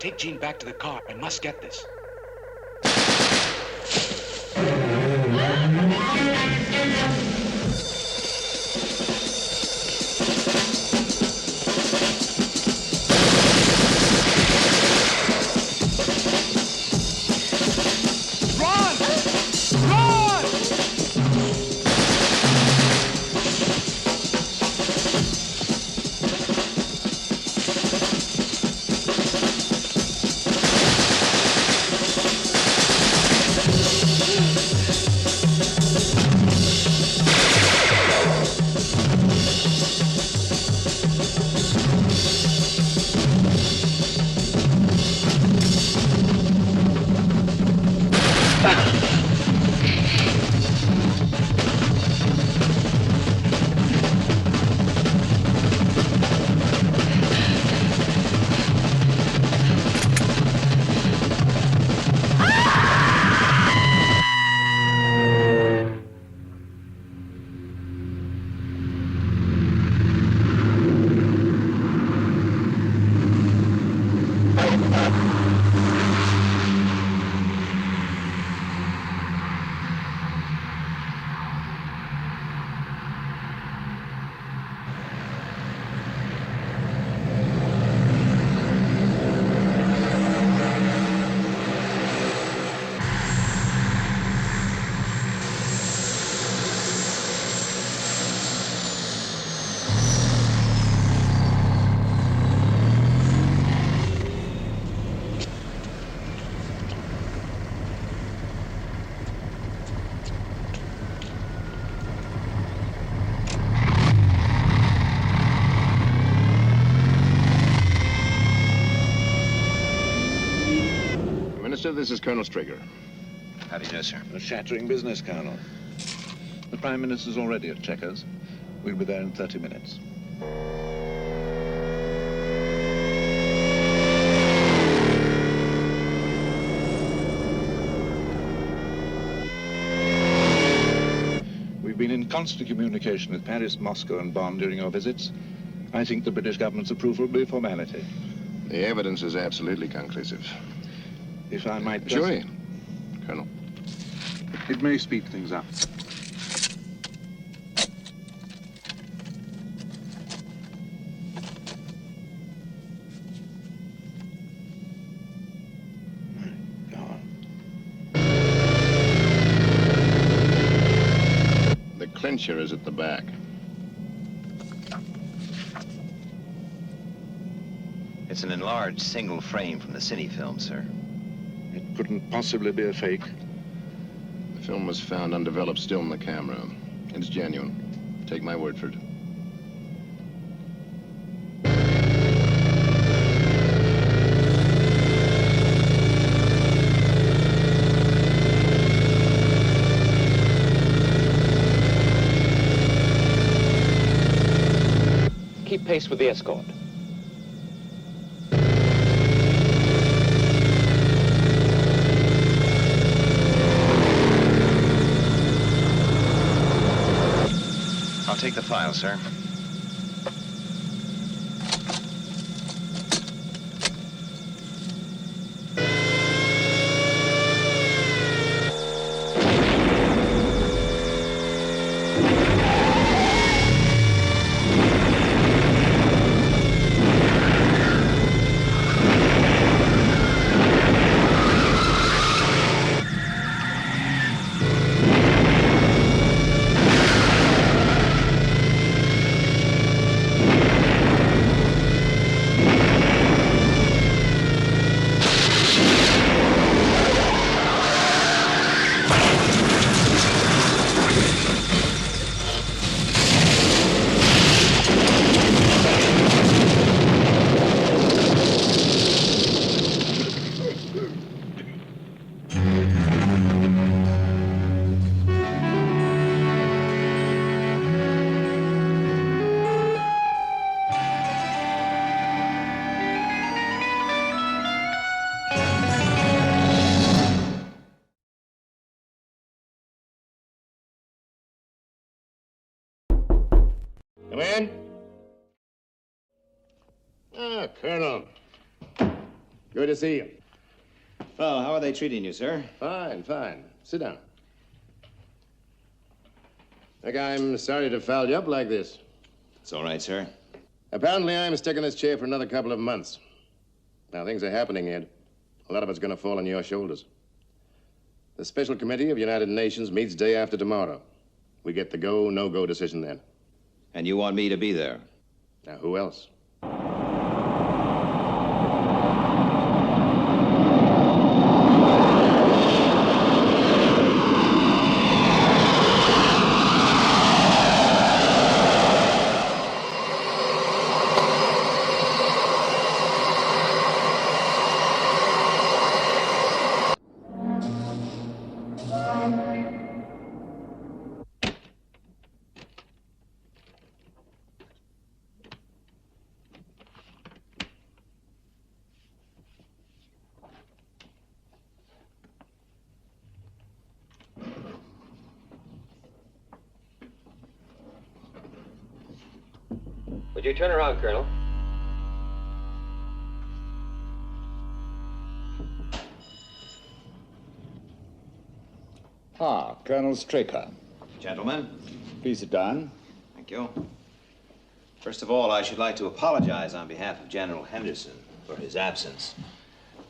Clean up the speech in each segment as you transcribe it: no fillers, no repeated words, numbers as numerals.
Take Jean back to the car. I must get this. This is Colonel Strigger. How do you know, sir? A shattering business, Colonel. The Prime Minister's already at Checkers. We'll be there in 30 minutes. We've been in constant communication with Paris, Moscow, and Bonn during your visits. I think the British government's approval will be a formality. The evidence is absolutely conclusive. If I might just... Sure, Colonel. It may speed things up. Go on. The clincher is at the back. It's an enlarged single frame from the cine film, sir. It couldn't possibly be a fake. The film was found undeveloped still in the camera. It's genuine. Take my word for it. Keep pace with the escort. I'll take the file, sir. Come in. Ah, Colonel. Good to see you. Well, how are they treating you, sir? Fine, fine. Sit down. Look, I'm sorry to foul you up like this. It's all right, sir. Apparently, I'm stuck in this chair for another couple of months. Now, things are happening, Ed. A lot of it's going to fall on your shoulders. The Special Committee of United Nations meets day after tomorrow. We get the go, no-go decision then. And you want me to be there? Now, who else? Would you turn around, Colonel? Ah, Colonel Straker. Gentlemen, Please sit down. thank you. First of all, I should like to apologize on behalf of General Henderson for his absence.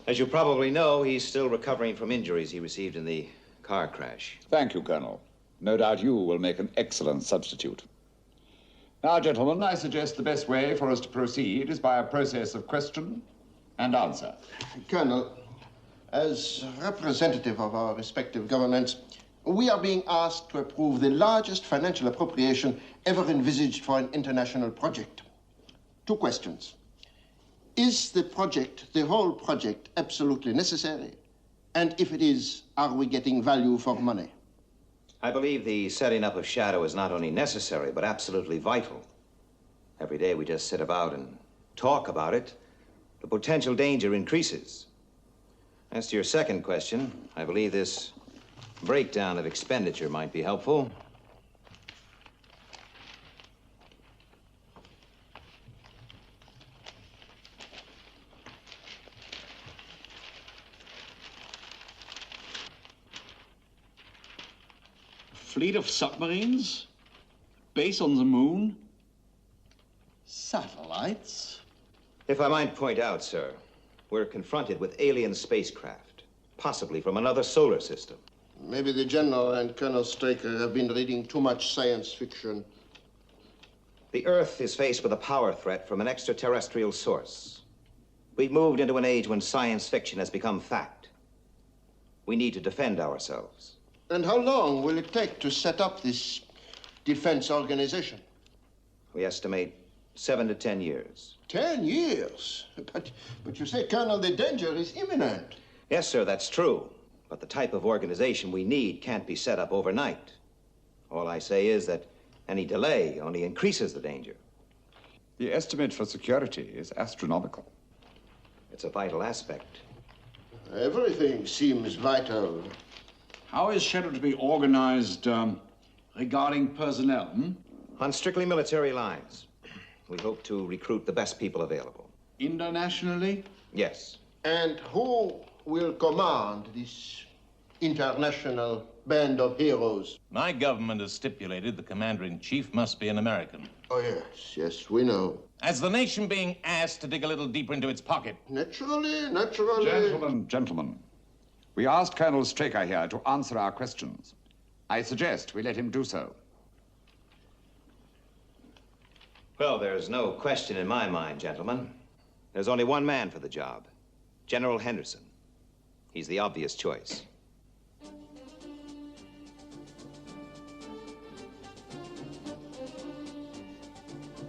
As you probably know, he's still recovering from injuries he received in the car crash. Thank you, Colonel. No doubt you will make an excellent substitute. Now, gentlemen, I suggest the best way for us to proceed is by a process of question and answer. Colonel, as representative of our respective governments, we are being asked to approve the largest financial appropriation ever envisaged for an international project. 2 questions. Is the project, the whole project, absolutely necessary? And if it is, are we getting value for money? I believe the setting up of SHADO is not only necessary, but absolutely vital. Every day we just sit about and talk about it, the potential danger increases. As to your second question, I believe this breakdown of expenditure might be helpful. Fleet of submarines? Base on the moon? Satellites? If I might point out, sir, we're confronted with alien spacecraft, possibly from another solar system. Maybe the General and Colonel Straker have been reading too much science fiction. The Earth is faced with a power threat from an extraterrestrial source. We've moved into an age when science fiction has become fact. We need to defend ourselves. And how long will it take to set up this defense organization? We estimate 7 to 10 years. 10 years? But you say, Colonel, the danger is imminent. Yes, sir, that's true. But the type of organization we need can't be set up overnight. All I say is that any delay only increases the danger. The estimate for security is astronomical. It's a vital aspect. Everything seems vital. How is SHADO to be organized regarding personnel? On strictly military lines, we hope to recruit the best people available. Internationally? Yes. And who will command this international band of heroes? My government has stipulated the commander-in-chief must be an American. Oh, yes, we know. As the nation being asked to dig a little deeper into its pocket. Naturally. Gentlemen, we asked Colonel Straker here to answer our questions. I suggest we let him do so. Well, there's no question in my mind, gentlemen. There's only one man for the job, General Henderson. He's the obvious choice.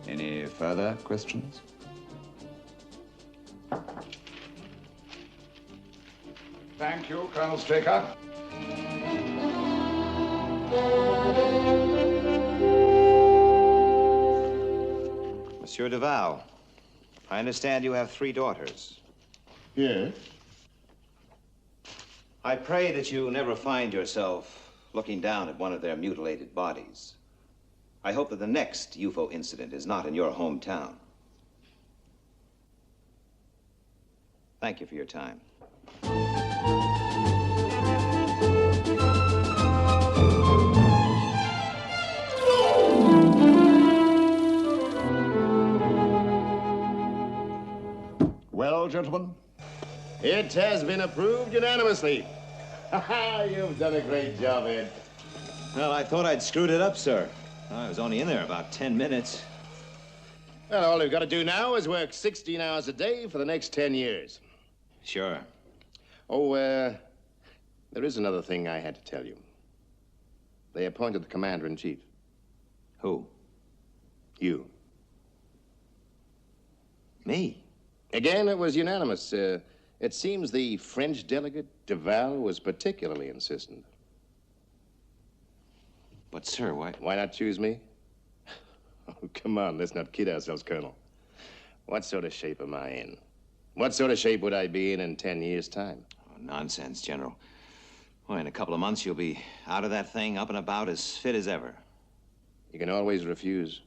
Any further questions? Thank you, Colonel Straker. Monsieur Duval, I understand you have 3 daughters. Yes. I pray that you never find yourself looking down at one of their mutilated bodies. I hope that the next UFO incident is not in your hometown. Thank you for your time. Well, gentlemen? It has been approved unanimously. You've done a great job, Ed. Well, I thought I'd screwed it up, sir. I was only in there about 10 minutes. Well, all we've got to do now is work 16 hours a day for the next 10 years. Sure. Oh, there is another thing I had to tell you. They appointed the commander-in-chief. Who? You. Me? Again, it was unanimous. It seems the French delegate, Duval, was particularly insistent. But, sir, why? Why not choose me? Oh, come on, let's not kid ourselves, Colonel. What sort of shape am I in? What sort of shape would I be in 10 years' time? Oh, nonsense, General. Well, in a couple of months, you'll be out of that thing, up and about, as fit as ever. You can always refuse.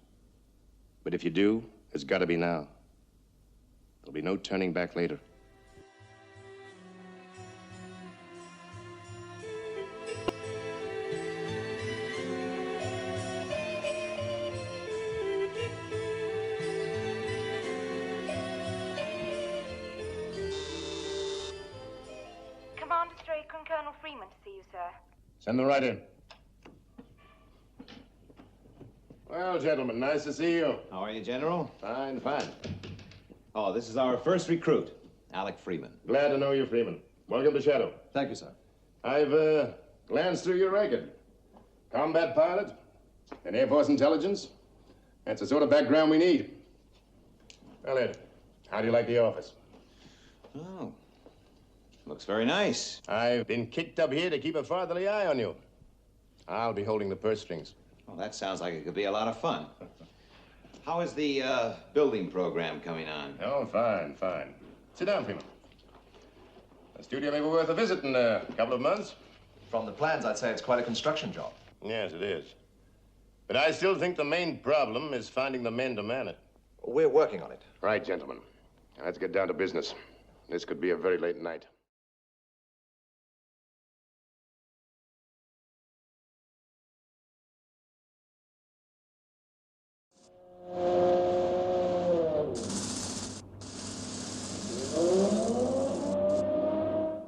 But if you do, it's got to be now. There'll be no turning back later. Commander Strachan and Colonel Freeman to see you, sir. Send them right in. Well, gentlemen, nice to see you. How are you, General? Fine, fine. Oh, this is our first recruit, Alec Freeman. Glad to know you, Freeman. Welcome to SHADO. Thank you, sir. I've glanced through your record. Combat pilot and Air Force intelligence. That's the sort of background we need. Well, Ed, how do you like the office? Oh, looks very nice. I've been kicked up here to keep a fatherly eye on you. I'll be holding the purse strings. Well, that sounds like it could be a lot of fun. How is the building program coming on? Oh, fine, fine. Sit down, Freeman. The studio may be worth a visit in a couple of months. From the plans, I'd say it's quite a construction job. Yes, it is. But I still think the main problem is finding the men to man it. We're working on it. Right, gentlemen. Now, let's get down to business. This could be a very late night.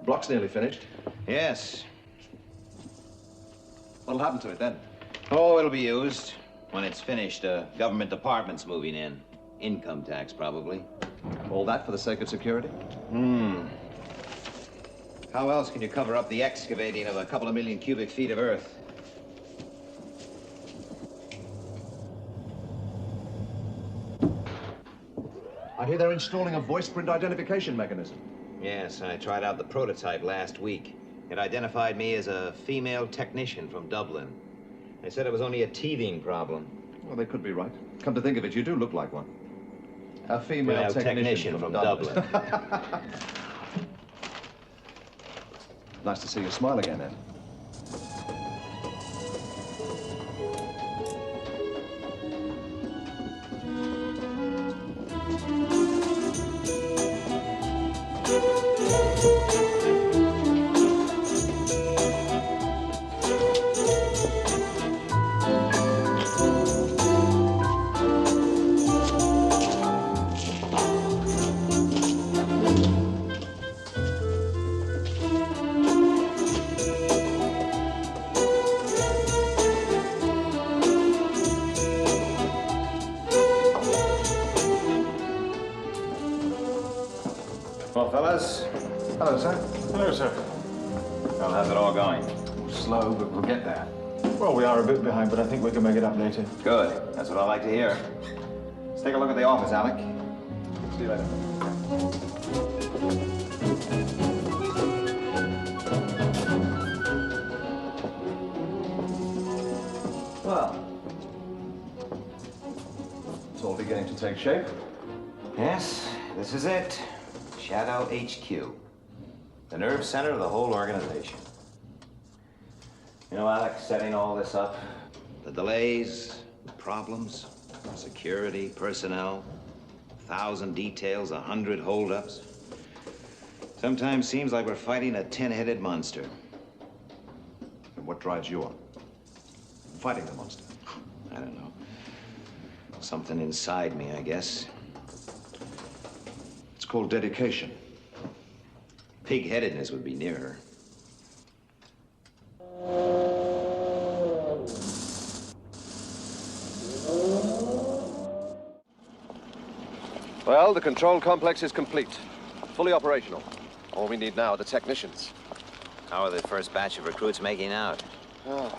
Block's nearly finished. Yes. What'll happen to it then? Oh, it'll be used. When it's finished, government department's moving in. Income tax, probably. All that for the sake of security? How else can you cover up the excavating of a couple of million cubic feet of earth? I hear they're installing a voice print identification mechanism. Yes, I tried out the prototype last week. It identified me as a female technician from Dublin. They said it was only a teething problem. Well, they could be right. Come to think of it, you do look like one. A female technician from Dublin. Nice to see you smile again, Ed. Well, fellas. Hello, sir. Hello, sir. Well, how's it all going? Slow, but we'll get there. Well, we are a bit behind, but I think we can make it up later. Good. That's what I like to hear. Let's take a look at the office, Alec. See you later. Well, it's all beginning to take shape. Yes, this is it. SHADO HQ. The nerve center of the whole organization. You know, Alec, setting all this up, the delays, the problems, security, personnel, 1,000 details, 100 holdups. Sometimes seems like we're fighting a 10-headed monster. And what drives you on? Fighting the monster? I don't know. Something inside me, I guess. It's called dedication. Pig-headedness would be nearer. Well, the control complex is complete. Fully operational. All we need now are the technicians. How are the first batch of recruits making out? Oh,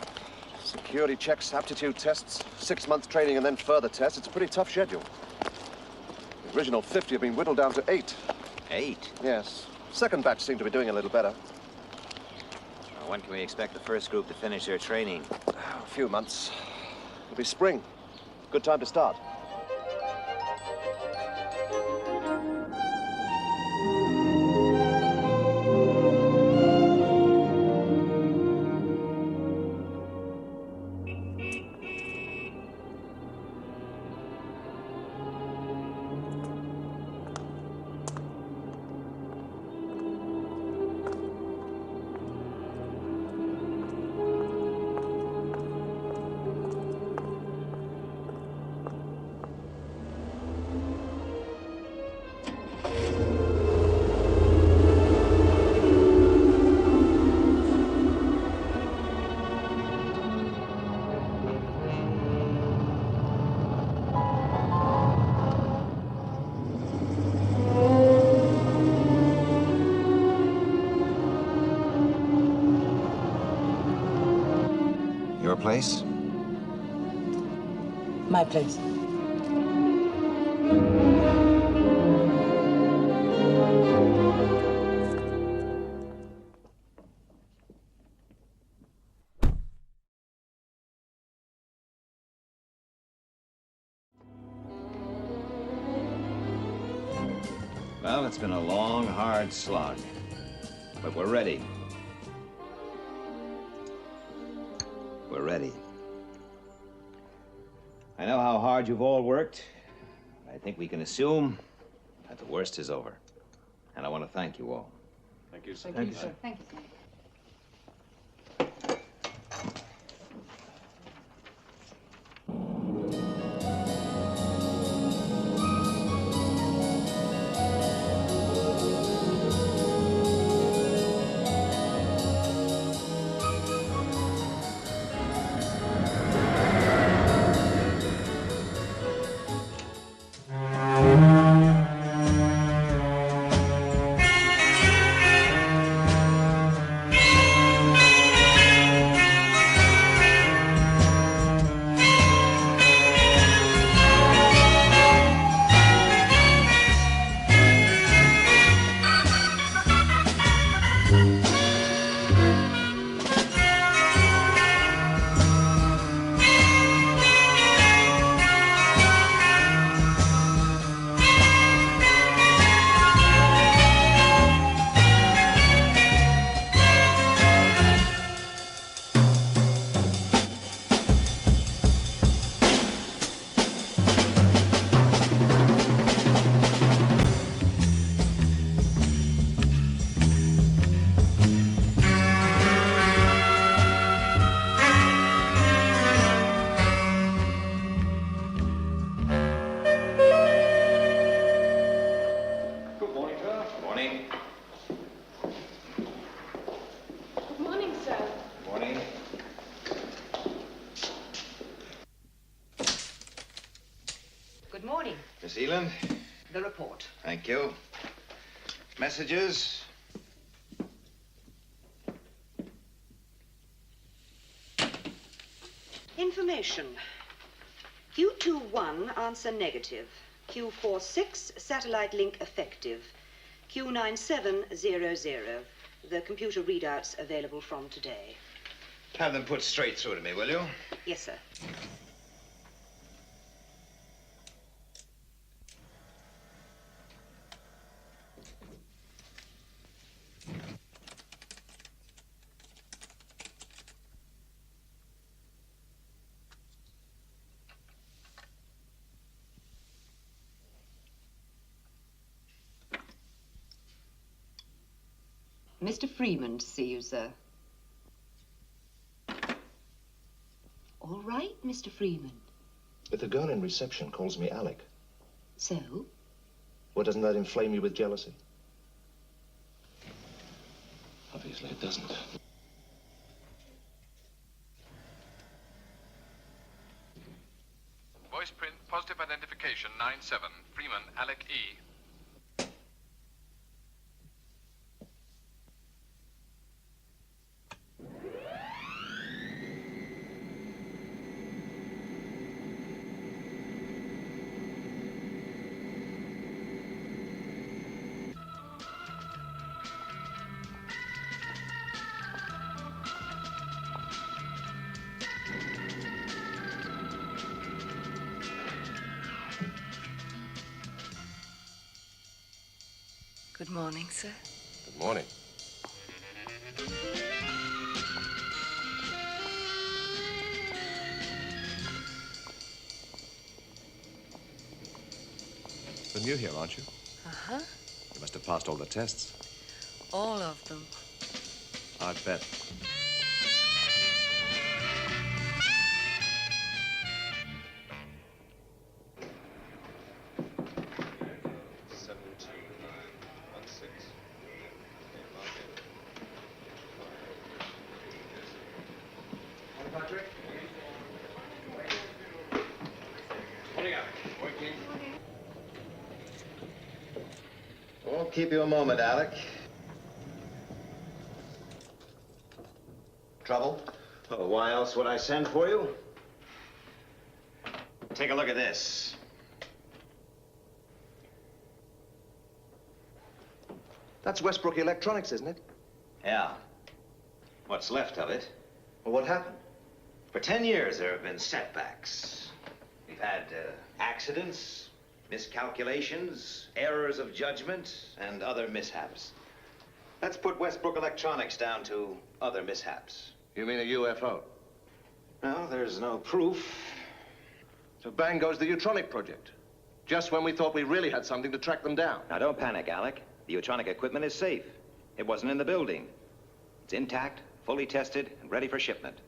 security checks, aptitude tests, 6-month training, and then further tests. It's a pretty tough schedule. The original 50 have been whittled down to 8. 8? Yes. Second batch seem to be doing a little better. When can we expect the first group to finish their training? A few months. It'll be spring. Good time to start. Your place? My place. Well, it's been a long, hard slog. But we're ready. We're ready. I know how hard you've all worked. I think we can assume that the worst is over. And I want to thank you all. Thank you, sir. Thank you, sir. Thank you, sir. Good morning. Miss Eland? The report. Thank you. Messages? Information. Q21 answer negative. Q46 satellite link effective. Q9700. The computer readouts available from today. Have them put straight through to me, will you? Yes, sir. Mr. Freeman to see you, sir. All right, Mr. Freeman. If the girl in reception calls me Alec, So? well, doesn't that inflame you with jealousy? Obviously it doesn't. Voice print, positive identification, 9-7. Freeman, Alec E. Good morning, sir. Good morning. You're new here, aren't you? Uh-huh. You must have passed all the tests. All of them. I bet. Won't keep you a moment, Alec. Trouble? Oh, why else would I send for you? Take a look at this. That's Westbrook Electronics, isn't it? Yeah. What's left of it. Well, what happened? For 10 years, there have been setbacks. We've had accidents, miscalculations, errors of judgment, and other mishaps. Let's put Westbrook Electronics down to other mishaps. You mean a UFO? No, there's no proof. So bang goes the Utronic project. Just when we thought we really had something to track them down. Now, don't panic, Alec. The Utronic equipment is safe. It wasn't in the building. It's intact, fully tested, and ready for shipment.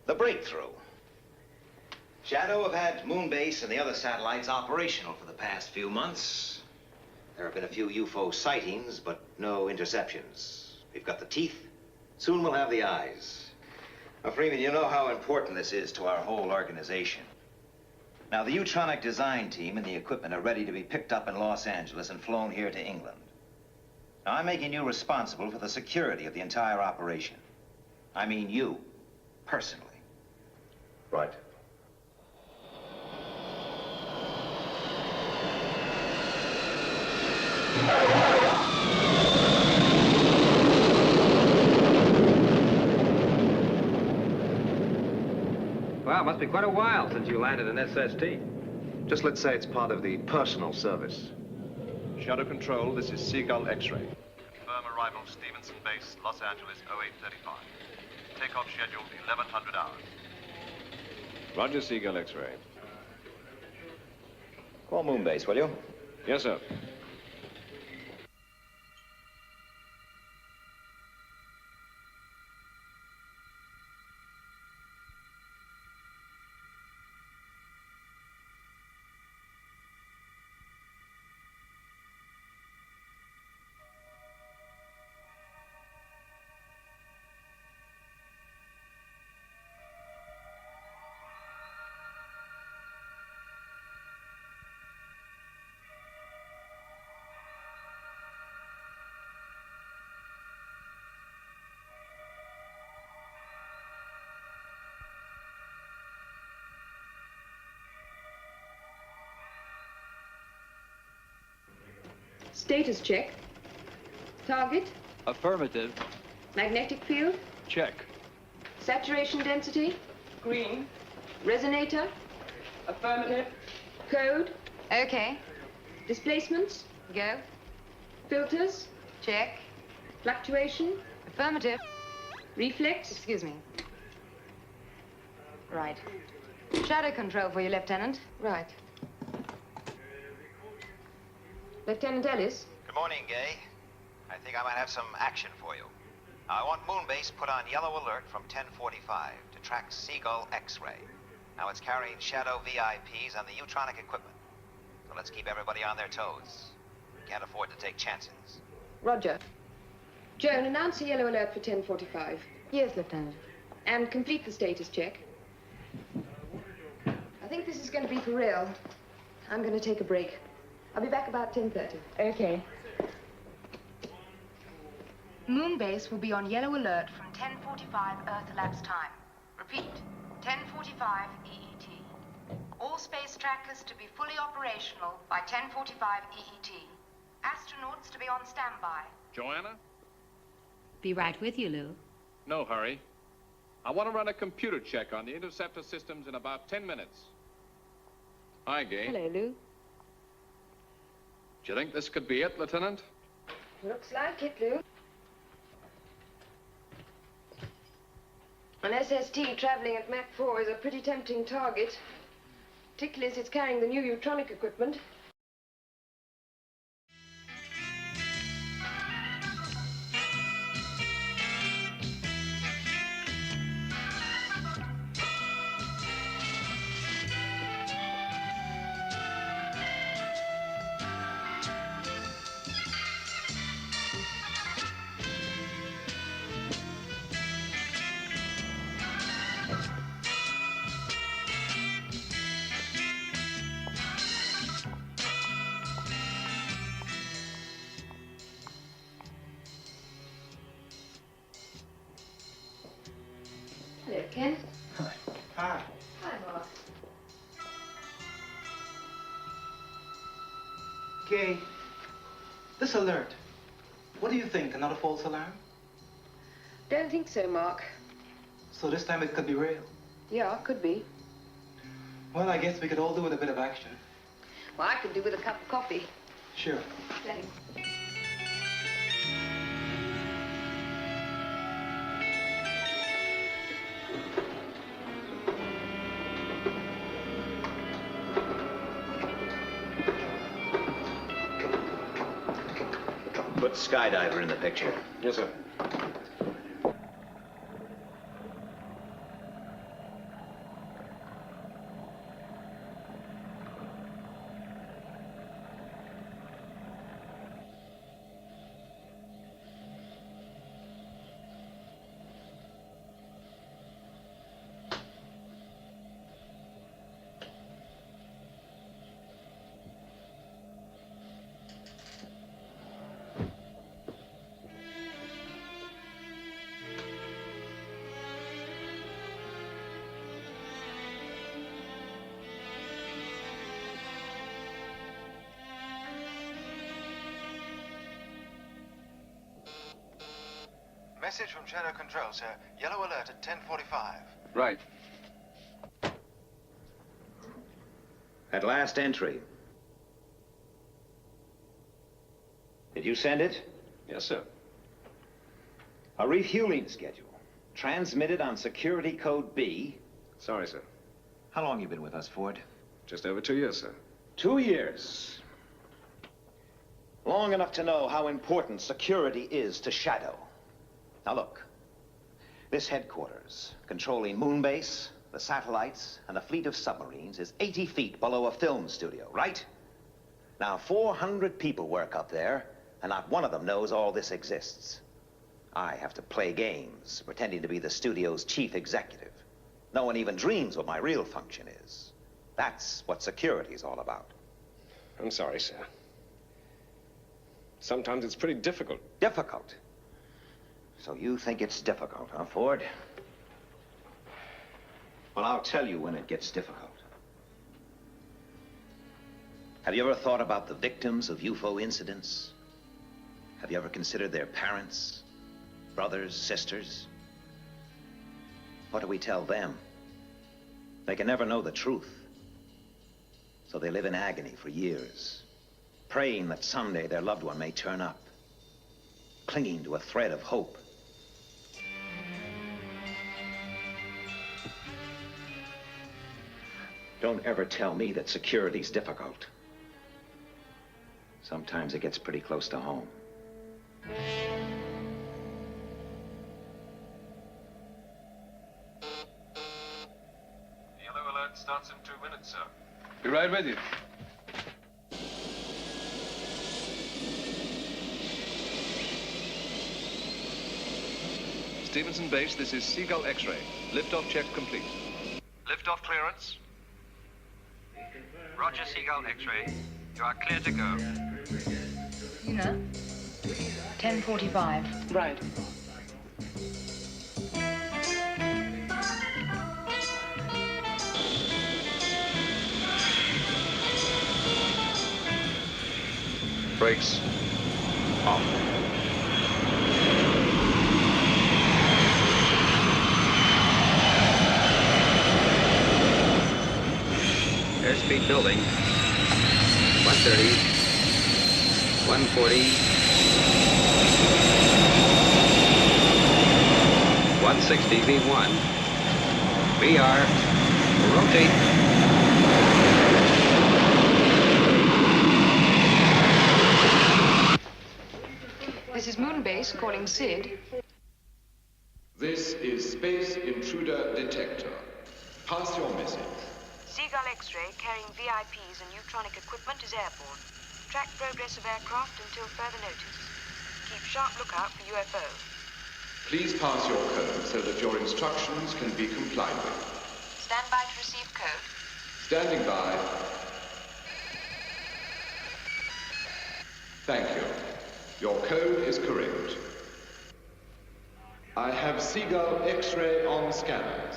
The breakthrough. SHADO have had Moonbase and the other satellites operational for the past few months. There have been a few UFO sightings, but no interceptions. We've got the teeth. Soon we'll have the eyes. Now, Freeman, you know how important this is to our whole organization. Now, the Utronic design team and the equipment are ready to be picked up in Los Angeles and flown here to England. Now, I'm making you responsible for the security of the entire operation. I mean you, personally. Right. Wow, it must be quite a while since you landed an SST. Just let's say it's part of the personal service. Shadow Control, this is Seagull X-ray. Confirm arrival Stevenson Base, Los Angeles, 0835. Takeoff scheduled 1100 hours. Roger, Seagull X-ray. Call Moonbase, will you? Yes, sir. Status check. Target. Affirmative. Magnetic field. Check. Saturation density. Green. Resonator. Affirmative. Code. Okay. Displacements. Go. Filters. Check. Fluctuation. Affirmative. Reflex. Excuse me. Right. Shadow control for you, Lieutenant. Right. Lieutenant Ellis. Good morning, Gay. I think I might have some action for you. Now, I want Moonbase put on yellow alert from 10:45 to track Seagull X-ray. Now, it's carrying Shadow VIPs on the Utronic equipment. So let's keep everybody on their toes. Can't afford to take chances. Roger. Joan, announce a yellow alert for 10:45. Yes, Lieutenant. And complete the status check. I think this is going to be for real. I'm going to take a break. I'll be back about 10:30. Okay. Moonbase will be on yellow alert from 10:45 Earth elapsed time. Repeat, 10:45 EET. All space trackers to be fully operational by 10:45 EET. Astronauts to be on standby. Joanna? Be right with you, Lou. No hurry. I want to run a computer check on the interceptor systems in about 10 minutes. Hi, Gay. Hello, Lou. Do you think this could be it, Lieutenant? Looks like it, Lou. An SST traveling at Mach 4 is a pretty tempting target, particularly as it's carrying the new Utronic equipment. Hello, Ken. Hi. Hi, Mark. Gay, this alert, what do you think? Another false alarm? Don't think so, Mark. So this time it could be real. Yeah, could be. Well, I guess we could all do with a bit of action. Well, I could do with a cup of coffee. Sure. Thanks. Put Skydiver in the picture. Yes, sir. Message from Shadow Control, sir. Yellow alert at 10:45. Right. At last entry. Did you send it? Yes, sir. A refueling schedule. Transmitted on security code B. Sorry, sir. How long you been with us, Ford? Just over 2 years, sir. 2 years. Long enough to know how important security is to Shadow. Now look, this headquarters, controlling Moonbase, the satellites, and a fleet of submarines, is 80 feet below a film studio, right? Now, 400 people work up there, and not one of them knows all this exists. I have to play games, pretending to be the studio's chief executive. No one even dreams what my real function is. That's what security's all about. I'm sorry, sir. Sometimes it's pretty difficult. Difficult? So you think it's difficult, huh, Ford? Well, I'll tell you when it gets difficult. Have you ever thought about the victims of UFO incidents? Have you ever considered their parents, brothers, sisters? What do we tell them? They can never know the truth. So they live in agony for years, praying that someday their loved one may turn up, clinging to a thread of hope. Don't ever tell me that security's difficult. Sometimes it gets pretty close to home. Yellow alert starts in 2 minutes, sir. Be right with you. Stevenson Base, this is Seagull X-ray. Liftoff check complete. Liftoff clearance. Roger, Seagull X-ray. You are clear to go. You know? 10:45. Right. Brakes off. Airspeed building. 130. 140. 160 V1. VR. Rotate. This is Moonbase calling Sid. This is Space Intruder Detector. Pass your message. Seagull X-ray carrying VIPs and neutronic equipment is airborne. Track progress of aircraft until further notice. Keep sharp lookout for UFO. Please pass your code so that your instructions can be complied with. Stand by to receive code. Standing by. Thank you. Your code is correct. I have Seagull X-ray on scanners.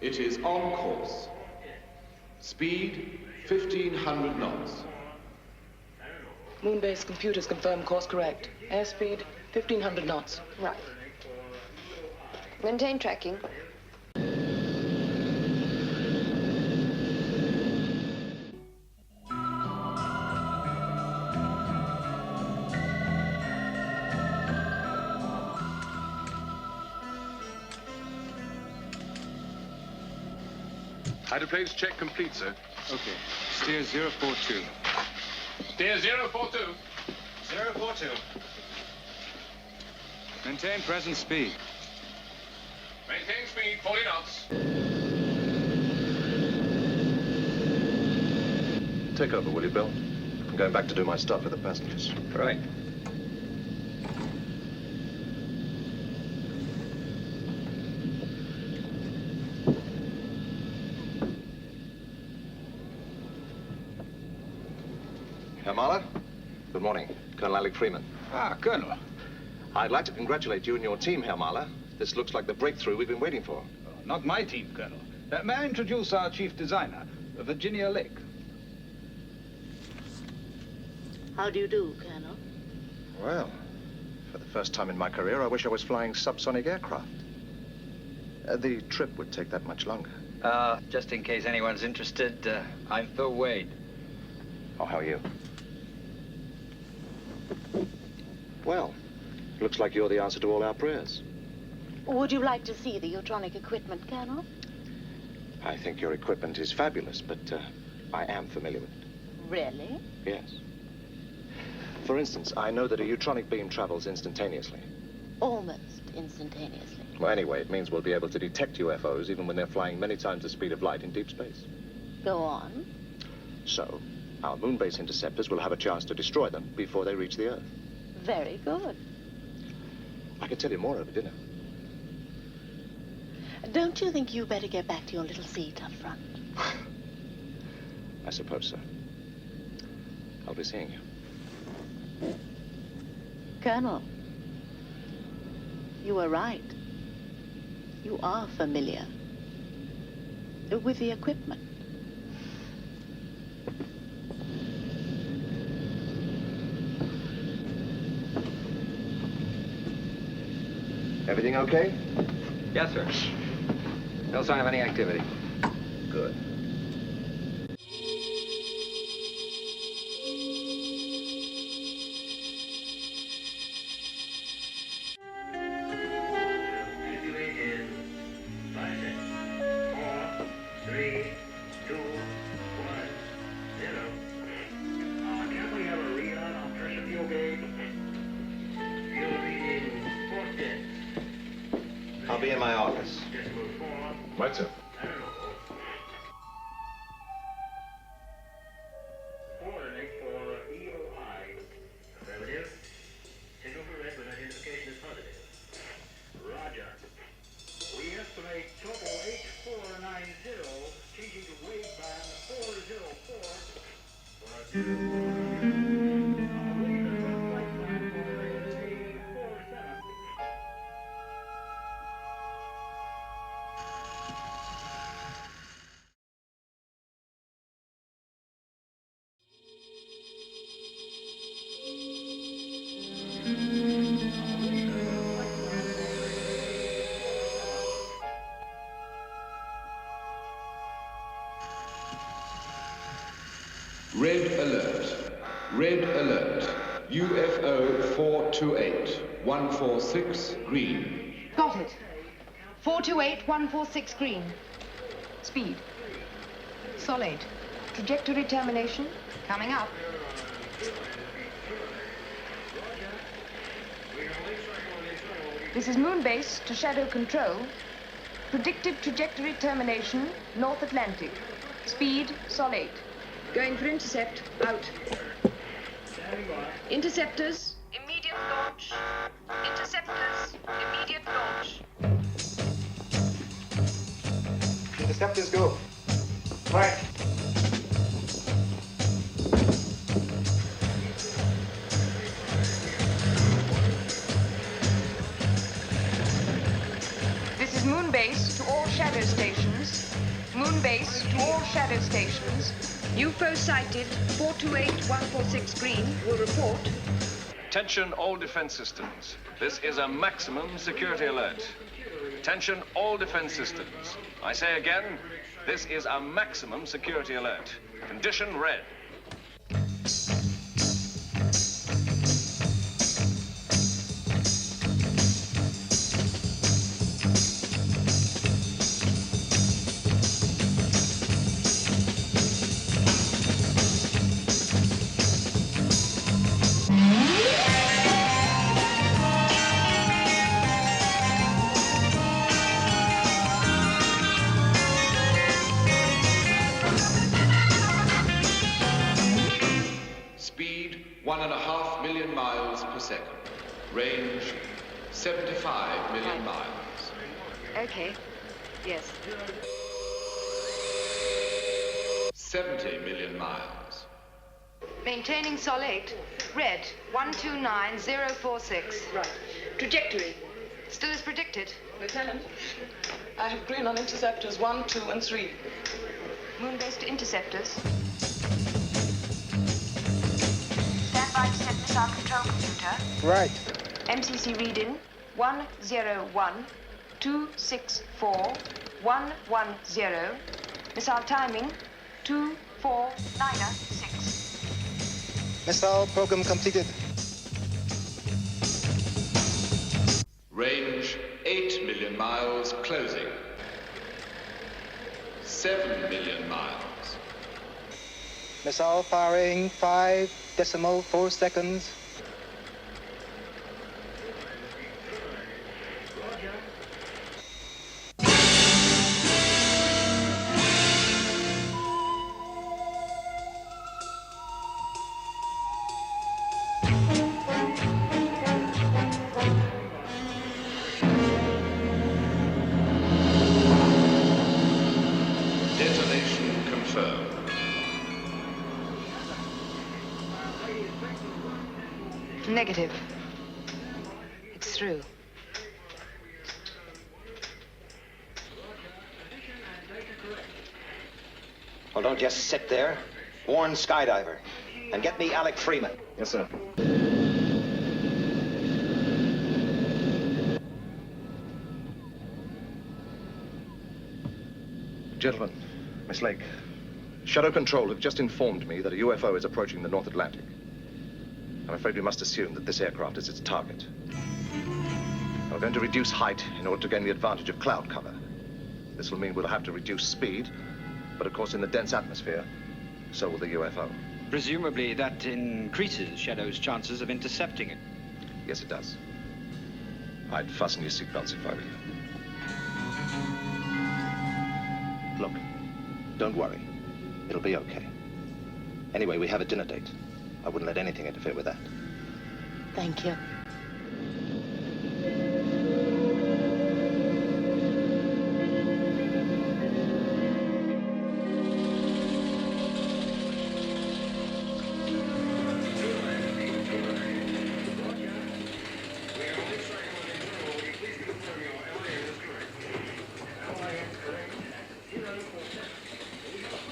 It is on course. Speed 1,500 knots. Moonbase computers confirm course correct. Airspeed 1,500 knots. Right. Maintain tracking. Hydroplanes check complete, sir. Okay. Steer 042. Steer 042. 042. Maintain present speed. Maintain speed, 40 knots. Take over, will you, Bill? I'm going back to do my stuff with the passengers. Right. Herr Mahler? Good morning. Colonel Alec Freeman. Ah, Colonel. I'd like to congratulate you and your team, Herr Mahler. This looks like the breakthrough we've been waiting for. Not my team, Colonel. May I introduce our chief designer, Virginia Lake? How do you do, Colonel? Well, for the first time in my career, I wish I was flying subsonic aircraft. The trip would take that much longer. Just in case anyone's interested, I'm Phil Wade. Oh, how are you? Well, looks like you're the answer to all our prayers. Would you like to see the neutronic equipment, Colonel? I think your equipment is fabulous, but I am familiar with it. Really? Yes. For instance, I know that a neutronic beam travels instantaneously. Almost instantaneously. Well, anyway, it means we'll be able to detect UFOs even when they're flying many times the speed of light in deep space. Go on. So, our moon-based interceptors will have a chance to destroy them before they reach the Earth. Very good. I can tell you more over dinner. Don't you think you better get back to your little seat up front? I suppose so. I'll be seeing you. Colonel, you were right. You are familiar with the equipment. Everything okay? Yes, sir. No sign of any activity. Good. be in my office. Right, sir. Red alert. Red alert. UFO 428146 green. Got it. 428146 green. Speed. Solid. Trajectory termination. Coming up. This is Moonbase to Shadow Control. Predicted trajectory termination, North Atlantic. Speed, solid. Going for intercept, out. Interceptors, immediate launch. Interceptors, immediate launch. Interceptors go. Right. This is Moonbase to all Shadow stations. Moonbase to all Shadow stations. UFO sighted, 428146 green, will report. Attention all defense systems. This is a maximum security alert. Attention all defense systems. I say again, this is a maximum security alert. Condition red. Speed 1.5 million miles per second. Range 75 million miles. Okay. Yes. 70 million miles. Maintaining solid. Red, 129046. Right. Trajectory. Still as predicted. Lieutenant, I have green on interceptors 1, 2, and 3. Moonbase to interceptors. Stand by to set missile control computer. Right. MCC reading 101-264-110. Missile timing 2496. Missile program completed. Range 8 million miles closing. 7 million miles. Missile firing 5.4 seconds. Detonation confirmed. Negative. It's through. Well, don't just sit there. Warn Skydiver. And get me Alec Freeman. Yes, sir. Gentlemen, Miss Lake, Shadow Control have just informed me that a UFO is approaching the North Atlantic. I'm afraid we must assume that this aircraft is its target. We're going to reduce height in order to gain the advantage of cloud cover. This will mean we'll have to reduce speed, but of course in the dense atmosphere, so will the UFO. Presumably that increases Shadow's chances of intercepting it. Yes, it does. I'd fasten your seatbelts if I were you. Look, don't worry. It'll be okay. Anyway, we have a dinner date. I wouldn't let anything interfere with that. Thank you.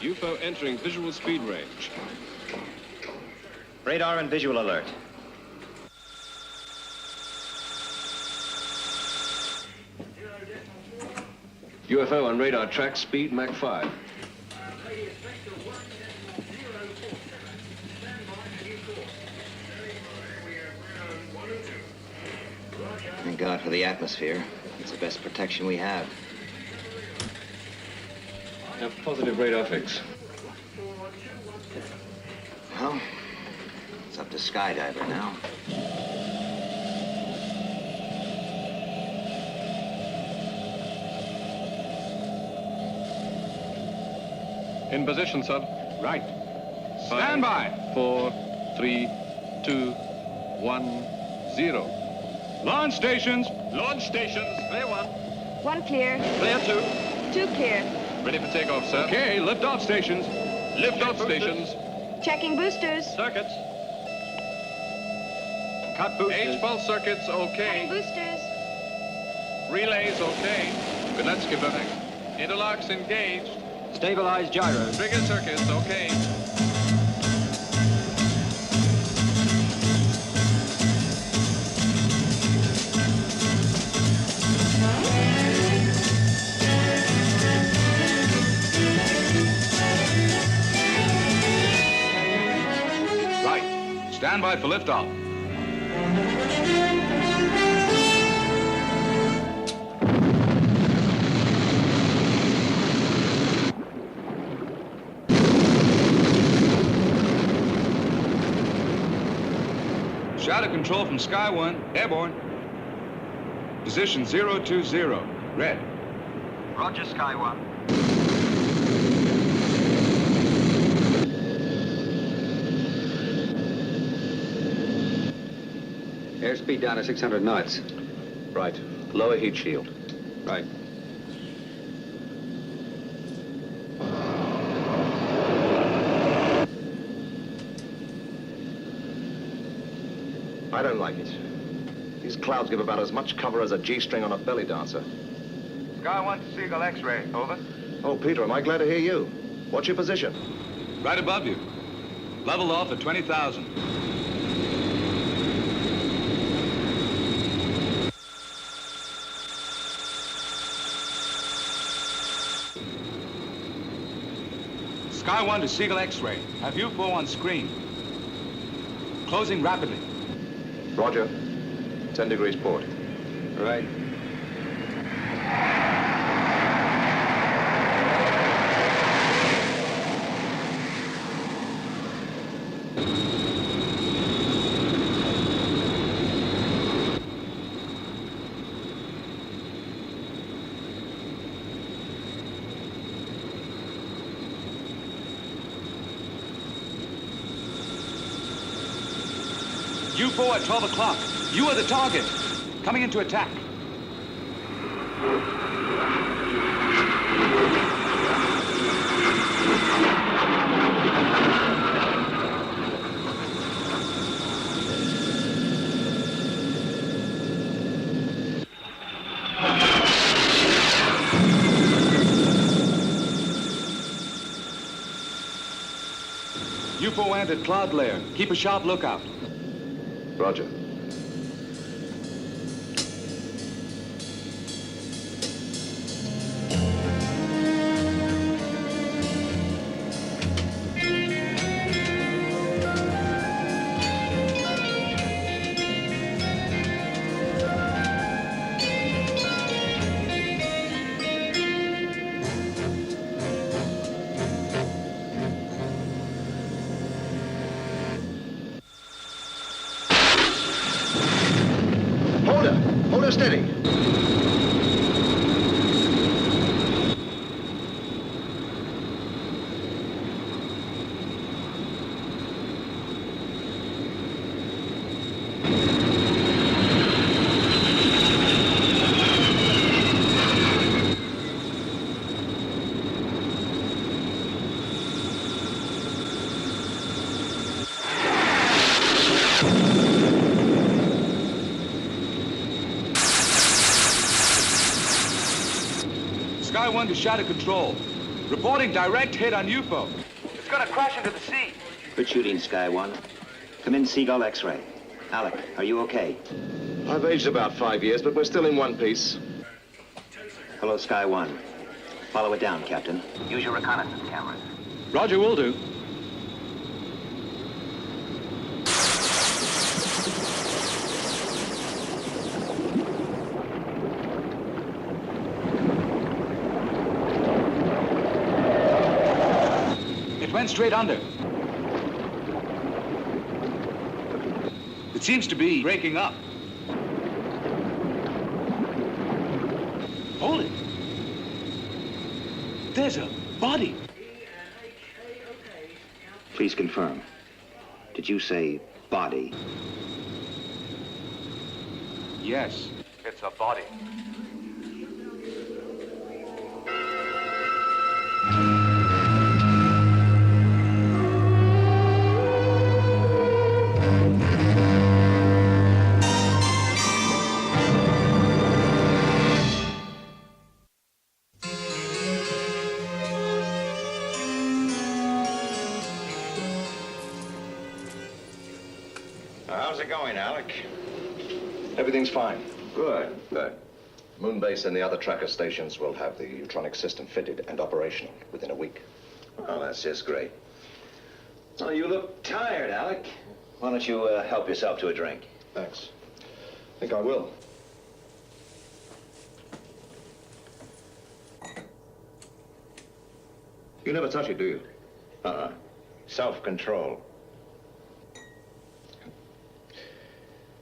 UFO entering visual speed range. Radar and visual alert. UFO on radar track, speed Mach 5. Thank God for the atmosphere. It's the best protection we have. Have positive radar fix. Well, it's up to skydiver now. In position, sir. Right. 5, Stand by. 4, 3, 2, 1, 0. Launch stations. Launch stations. Clear 1. 1 clear. Clear 2. 2 clear. Ready for takeoff, sir. Okay, lift-off stations. Lift-off stations. Checking boosters. Circuits. Cut boosters. H-pulse circuits, Cutting okay. boosters. Relays, okay. Good night, skipper. Interlocks engaged. Stabilize gyros. Trigger circuits, okay. Right. Stand by for liftoff. Shadow control from Sky 1, airborne. Position 020, red. Roger, Sky 1. Airspeed down to 600 knots. Right. Lower heat shield. Right. I don't like it. These clouds give about as much cover as a G-string on a belly dancer. Sky 1 to Seagull X-ray. Over. Oh, Peter, am I glad to hear you. What's your position? Right above you. Leveled off at 20,000. Sky 1 to Seagull X-ray. Have UFO on screen. Closing rapidly. Roger. 10 degrees port. Right. UFO at 12 o'clock. You are the target. Coming into attack. UFO entered cloud layer. Keep a sharp lookout. Roger. Hold her steady. 1 to Shadow Control. Reporting direct hit on UFO. It's gonna crash into the sea. Quit shooting, Sky 1. Come in, Seagull X-ray. Alec, are you okay? I've aged about 5 years, but we're still in one piece. Hello, Sky 1. Follow it down, Captain. Use your reconnaissance cameras. Roger, will do. It went straight under. It seems to be breaking up. Hold it. There's a body. Please confirm. Did you say body? Yes. It's a body. How's it going, Alec? Everything's fine. Good. Good. Moonbase and the other tracker stations will have the Utronic system fitted and operational within a week. Oh, that's just great. Well, you look tired, Alec. Why don't you help yourself to a drink? Thanks. I think I will. You never touch it, do you? Uh-uh. Self-control.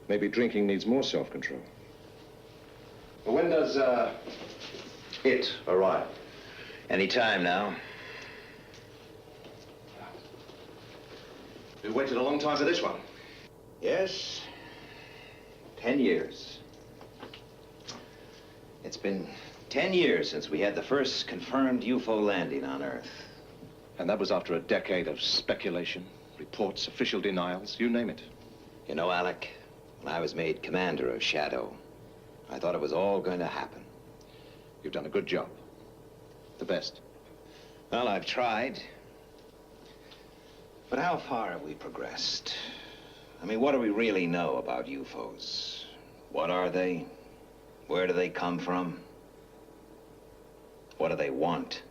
Maybe drinking needs more self-control. Well, when does, it arrive? Any time now. We've waited a long time for this one. Yes. 10 years. It's been 10 years since we had the first confirmed UFO landing on Earth. And that was after a decade of speculation, reports, official denials, you name it. You know, Alec, when I was made commander of SHADO, I thought it was all going to happen. You've done a good job. The best. Well, I've tried. But how far have we progressed? I mean, what do we really know about UFOs? What are they? Where do they come from? What do they want?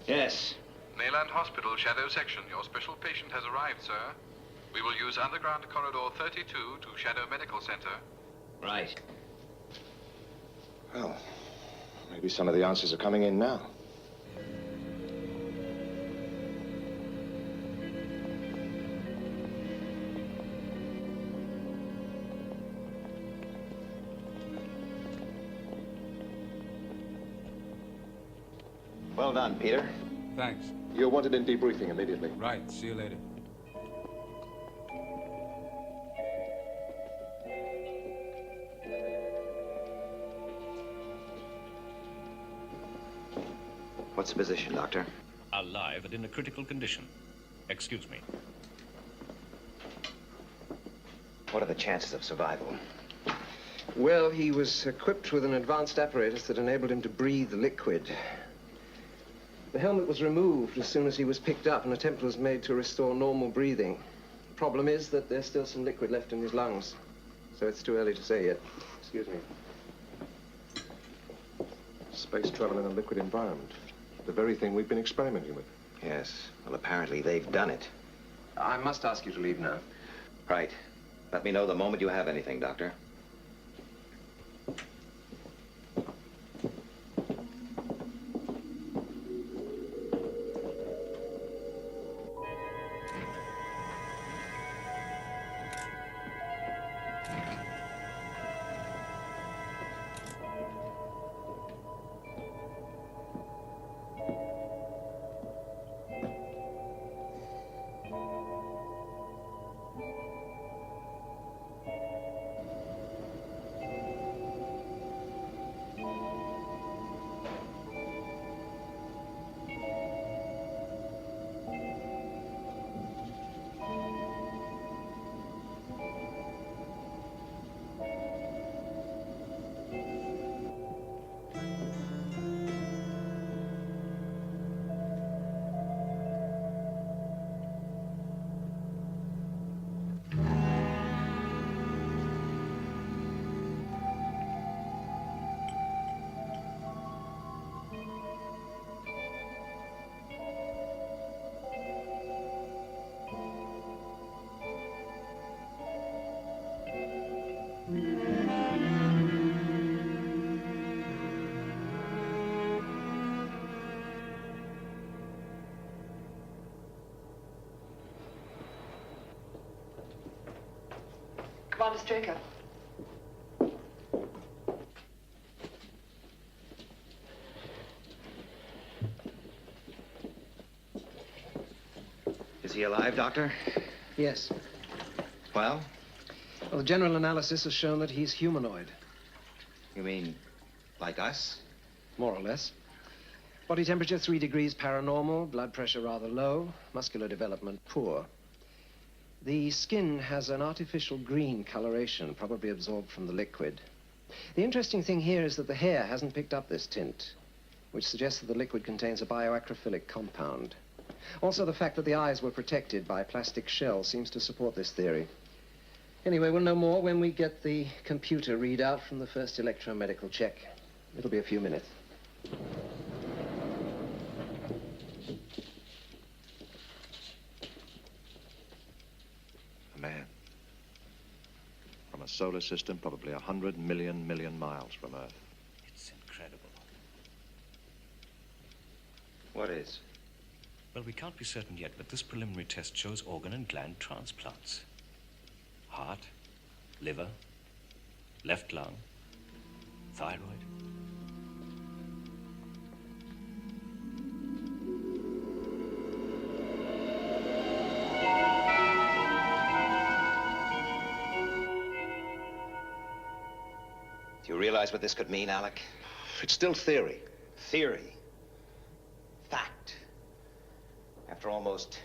Yes. Mayland Hospital, Shadow Section. Your special patient has arrived, sir. We will use underground corridor 32 to Shadow Medical Center. Right. Well, maybe some of the answers are coming in now. Well done, Peter. Thanks. You're wanted in debriefing immediately. Right. See you later. What's the position, Doctor? Alive and in a critical condition. Excuse me. What are the chances of survival? Well, he was equipped with an advanced apparatus that enabled him to breathe liquid. The helmet was removed as soon as he was picked up, and an attempt was made to restore normal breathing. The problem is that there's still some liquid left in his lungs, so it's too early to say yet. Excuse me. Space travel in a liquid environment. The very thing we've been experimenting with. Yes. Well, apparently they've done it. I must ask you to leave now. Right. Let me know the moment you have anything, Doctor. Commander Straker. Is he alive, Doctor? Yes. Well? Well, the general analysis has shown that he's humanoid. You mean like us? More or less. Body temperature 3 degrees paranormal, blood pressure rather low, muscular development poor. The skin has an artificial green coloration, probably absorbed from the liquid. The interesting thing here is that the hair hasn't picked up this tint, which suggests that the liquid contains a bioacrophilic compound. Also, the fact that the eyes were protected by plastic shells seems to support this theory. Anyway, we'll know more when we get the computer readout from the first electromedical check. It'll be a few minutes. A man. From a solar system probably 100 million miles from Earth. It's incredible. What is? Well, we can't be certain yet, but this preliminary test shows organ and gland transplants. Heart, liver, left lung, thyroid. Do you realize what this could mean, Alec? It's still theory. Theory. Fact. After almost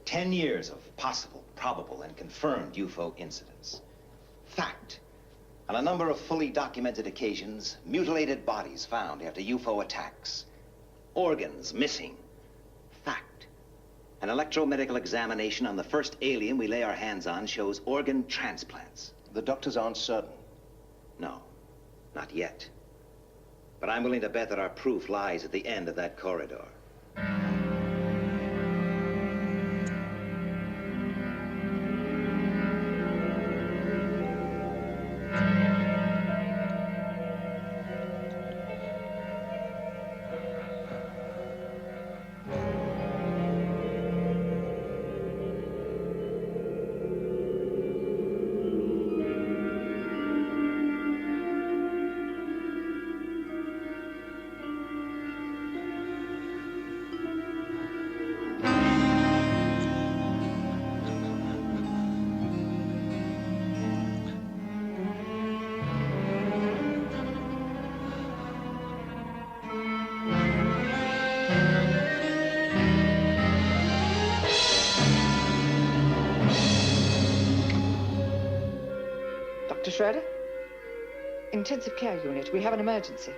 10 years of possible, probable, and confirmed UFO incidents. Fact. On a number of fully documented occasions, mutilated bodies found after UFO attacks. Organs missing. Fact. An electromedical examination on the first alien we lay our hands on shows organ transplants. The doctors aren't certain. No, not yet. But I'm willing to bet that our proof lies at the end of that corridor. Dr. Schroeder? Intensive care unit. We have an emergency.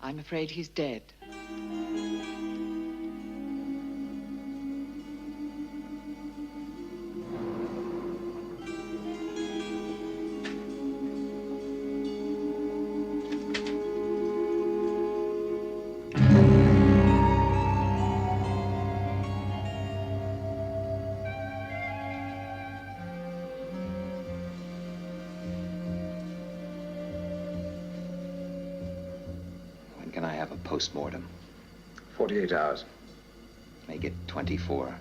I'm afraid he's dead. Can I have a post-mortem? 48 hours. Make it 24.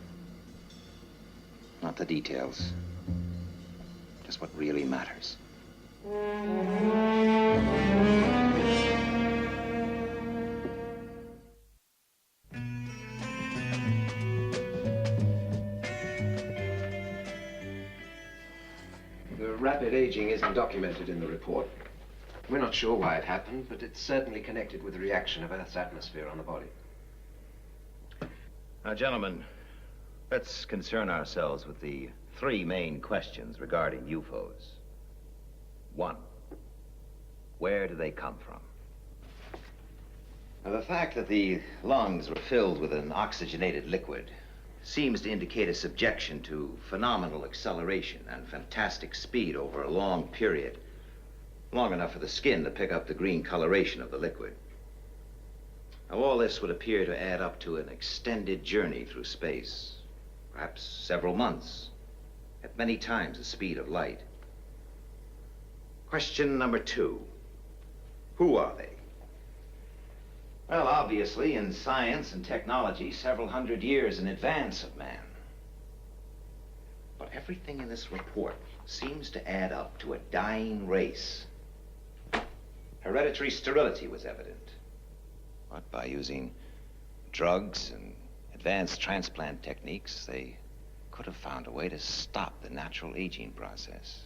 Not the details. Just what really matters. The rapid aging isn't documented in the report. We're not sure why it happened, but it's certainly connected with the reaction of Earth's atmosphere on the body. Now, gentlemen, let's concern ourselves with the three main questions regarding UFOs. 1. Where do they come from? Now, the fact that the lungs were filled with an oxygenated liquid seems to indicate a subjection to phenomenal acceleration and fantastic speed over a long period, long enough for the skin to pick up the green coloration of the liquid. Now, all this would appear to add up to an extended journey through space, perhaps several months, at many times the speed of light. Question number 2. Who are they? Well, obviously, in science and technology, several hundred years in advance of man. But everything in this report seems to add up to a dying race. Hereditary sterility was evident. But by using drugs and advanced transplant techniques, they could have found a way to stop the natural aging process.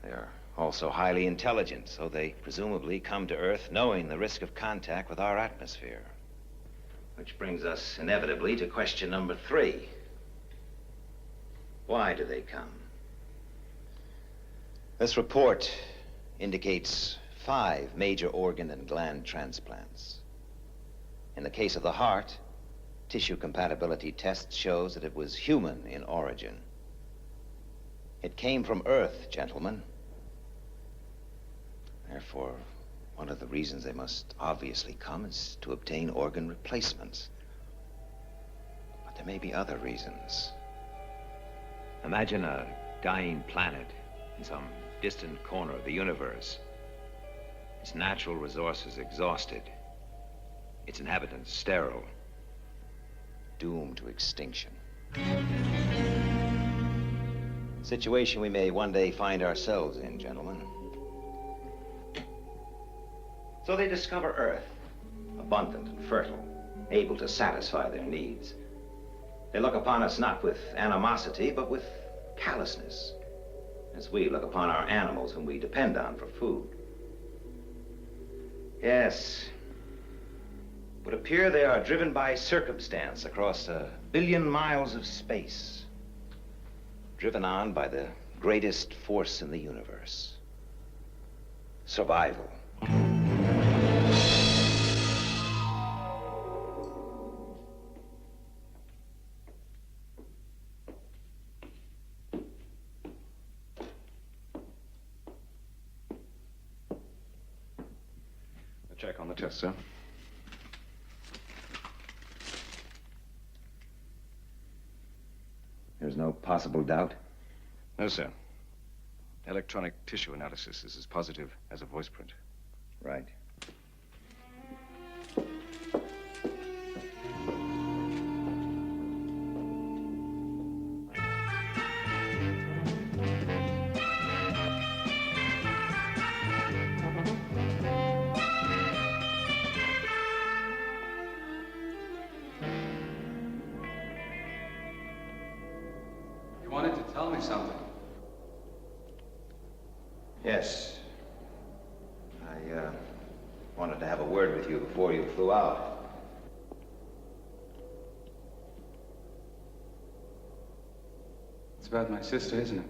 They're also highly intelligent, so they presumably come to Earth knowing the risk of contact with our atmosphere. Which brings us inevitably to question number 3. Why do they come? This report indicates 5 major organ and gland transplants. In the case of the heart, tissue compatibility test shows that it was human in origin. It came from Earth, gentlemen. Therefore, one of the reasons they must obviously come is to obtain organ replacements. But there may be other reasons. Imagine a dying planet in some distant corner of the universe. Its natural resources exhausted. Its inhabitants sterile. Doomed to extinction. Situation we may one day find ourselves in, gentlemen. So they discover Earth, abundant and fertile, able to satisfy their needs. They look upon us not with animosity, but with callousness, as we look upon our animals whom we depend on for food. Yes, it would appear they are driven by circumstance across 1 billion miles of space, driven on by the greatest force in the universe: survival. Check on the test, sir. There's no possible doubt? No, sir. Electronic tissue analysis is as positive as a voice print. Right. You wanted to tell me something. Yes. I wanted to have a word with you before you flew out. It's about my sister, isn't it?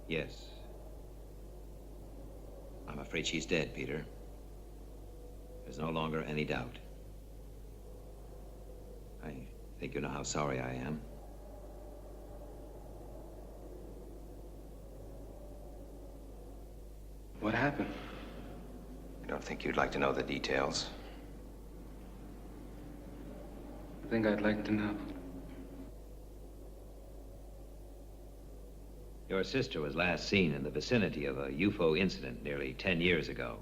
Yes. I'm afraid she's dead, Peter. There's no longer any doubt. I think you know how sorry I am. What happened? I don't think you'd like to know the details. I think I'd like to know. Your sister was last seen in the vicinity of a UFO incident nearly 10 years ago.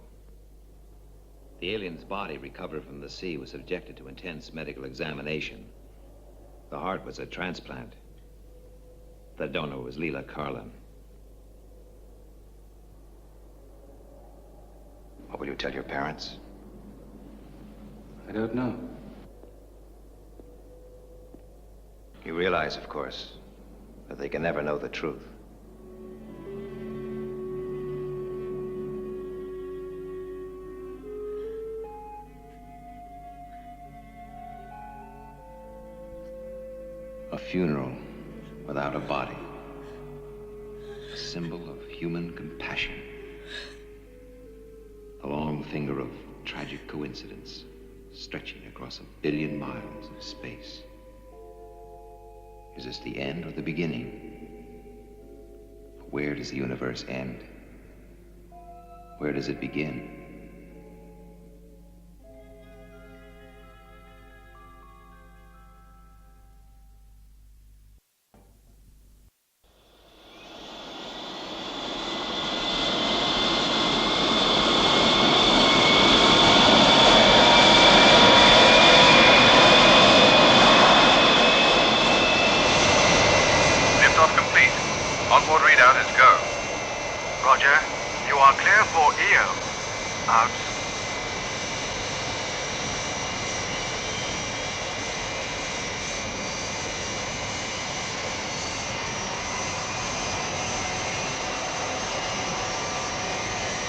The alien's body, recovered from the sea, was subjected to intense medical examination. The heart was a transplant. The donor was Leela Carlin. What will you tell your parents? I don't know. You realize, of course, that they can never know the truth. A funeral without a body. A symbol of human compassion. finger of tragic coincidence, stretching across 1 billion miles of space. Is this the end or the beginning? Where does the universe end? Where does it begin? Liftoff complete. Onboard readout is go. Roger. You are clear for EO. Out.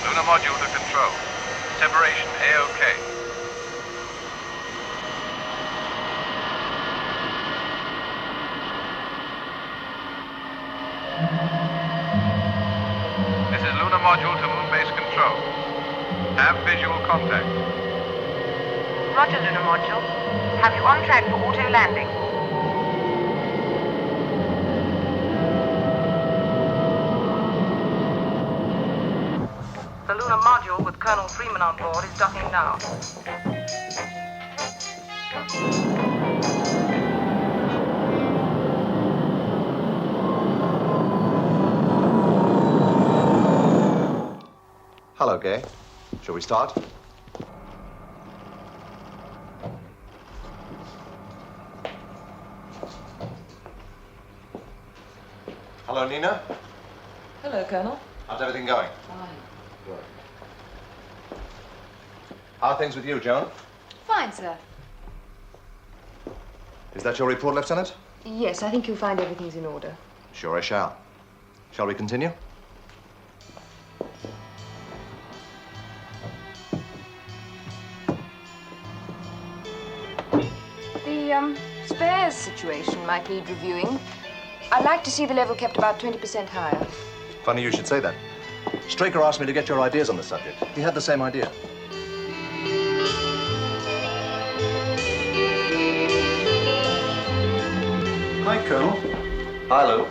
Lunar module to control. Separation A-OK. This is lunar module to moon base control. Have visual contact. Roger, Lunar Module. Have you on track for auto landing? The lunar module with Colonel Freeman on board is docking now. Hello, Gay. Shall we start? Hello, Nina. Hello, Colonel. How's everything going? Fine. Good. How are things with you, Joan? Fine, sir. Is that your report, Lieutenant? Yes, I think you'll find everything's in order. Sure I shall. Shall we continue? The, spares situation might need reviewing. I'd like to see the level kept about 20% higher. Funny you should say that. Straker asked me to get your ideas on the subject. He had the same idea. Hi, Colonel. Hi, Lou.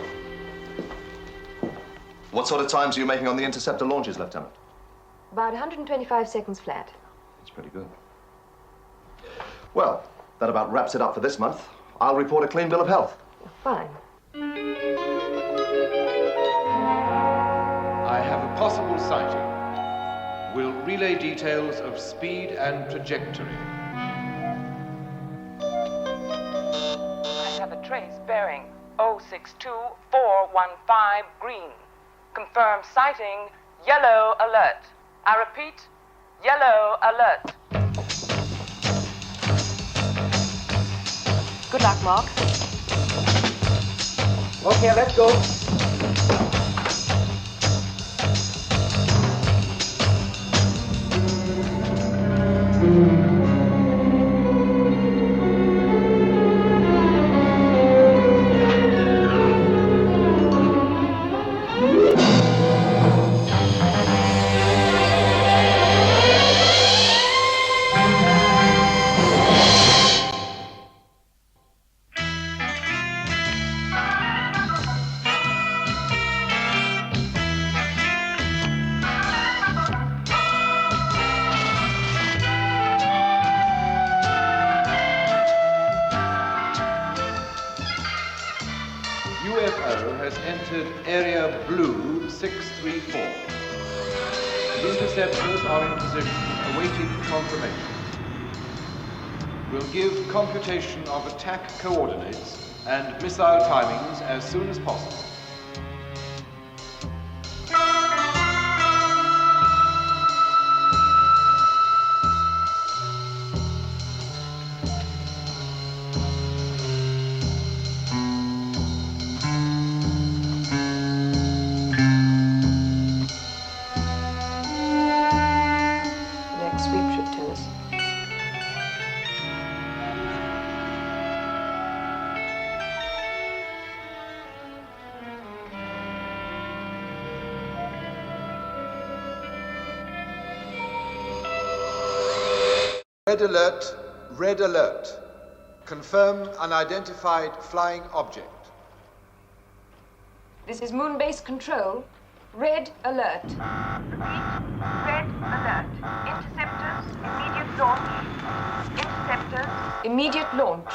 What sort of times are you making on the interceptor launches, Lieutenant? About 125 seconds flat. It's pretty good. Well, that about wraps it up for this month. I'll report a clean bill of health. Fine. I have a possible sighting. Will relay details of speed and trajectory. I have a trace bearing 062415 green. Confirmed sighting, yellow alert. I repeat, yellow alert. Good luck, Mark. Okay, let's go. UFO has entered area blue 634. The interceptors are in position, awaiting confirmation. We'll give computation of attack coordinates and missile timings as soon as possible. Next sweep should tell us. Red alert, red alert. Confirm unidentified flying object. This is Moon Base Control. Red alert. Red alert. Interceptors, immediate launch. Interceptors. Immediate launch.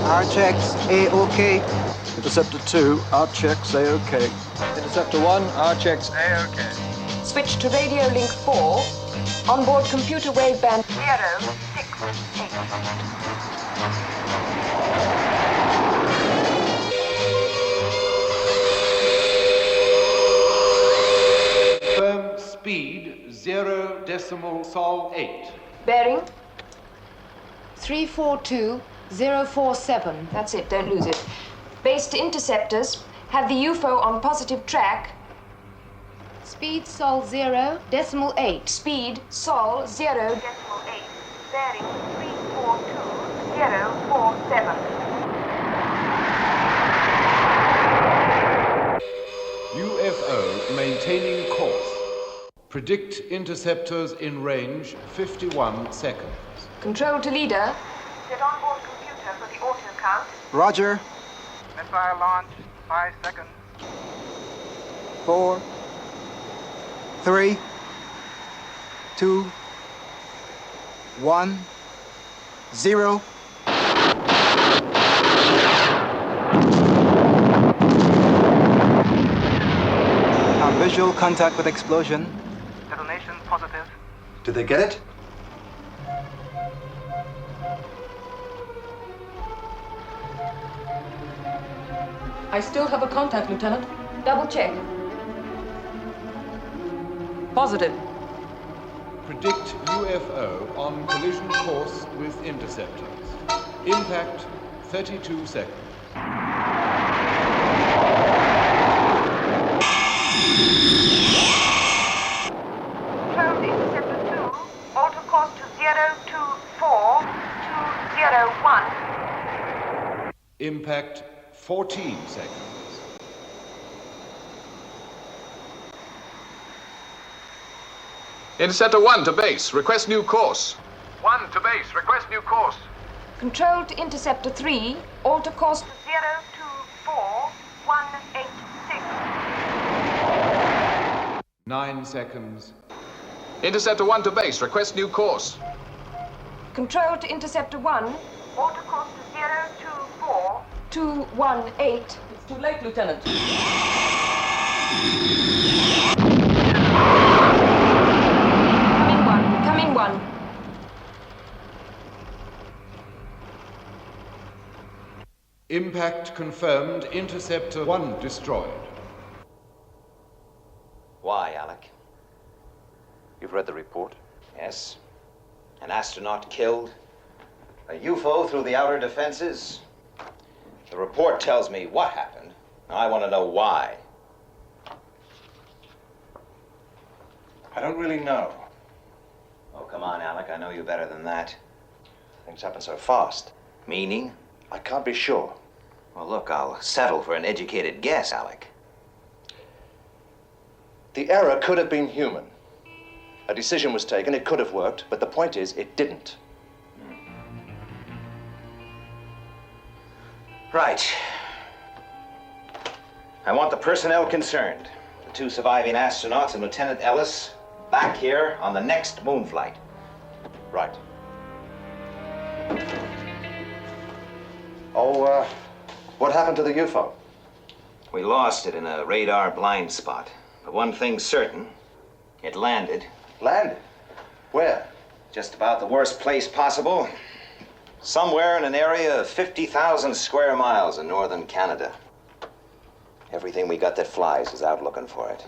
Our checks, A-OK. Interceptor 2, our checks, A-OK. Interceptor 1, our checks, A-OK. Switch to radio link 4. Onboard computer wave band 068. Firm speed 0.8. Bearing 342047. That's it, don't lose it. Base to interceptors. Have the UFO on positive track. Speed Sol 0.8. Speed Sol 0.8. Bearing 342047. UFO maintaining course. Predict interceptors in range 51 seconds. Control to leader. Set onboard computer for the auto count. Roger. Missile launch, 5 seconds. 4, 3, 2, 1, 0. Our visual contact with explosion. Detonation positive. Did they get it? I still have a contact, Lieutenant. Double check. Positive. Predict UFO on collision course with interceptors. Impact 32 seconds. Control to interceptor 2. Alter course to 024201. Impact 14 seconds. Interceptor 1 to base. Request new course. 1 to base. Request new course. Control to interceptor 3. Alter course to 024186. 9 seconds. Interceptor 1 to base. Request new course. Control to interceptor 1. Alter course to 024218. It's too late, Lieutenant. Coming one. Impact confirmed. Interceptor 1 destroyed. Why, Alec? You've read the report? Yes. An astronaut killed. A UFO through the outer defenses. The report tells me what happened. I want to know why. I don't really know. Oh, come on, Alec. I know you better than that. Things happen so fast. Meaning? I can't be sure. Well, look, I'll settle for an educated guess, Alec. The error could have been human. A decision was taken, it could have worked, but the point is, it didn't. Right. I want the personnel concerned, the 2 surviving astronauts and Lieutenant Ellis, back here on the next moon flight. Right. Oh, what happened to the UFO? We lost it in a radar blind spot. But one thing's certain, it landed. Landed? Where? Just about the worst place possible. Somewhere in an area of 50,000 square miles in northern Canada. Everything we got that flies is out looking for it.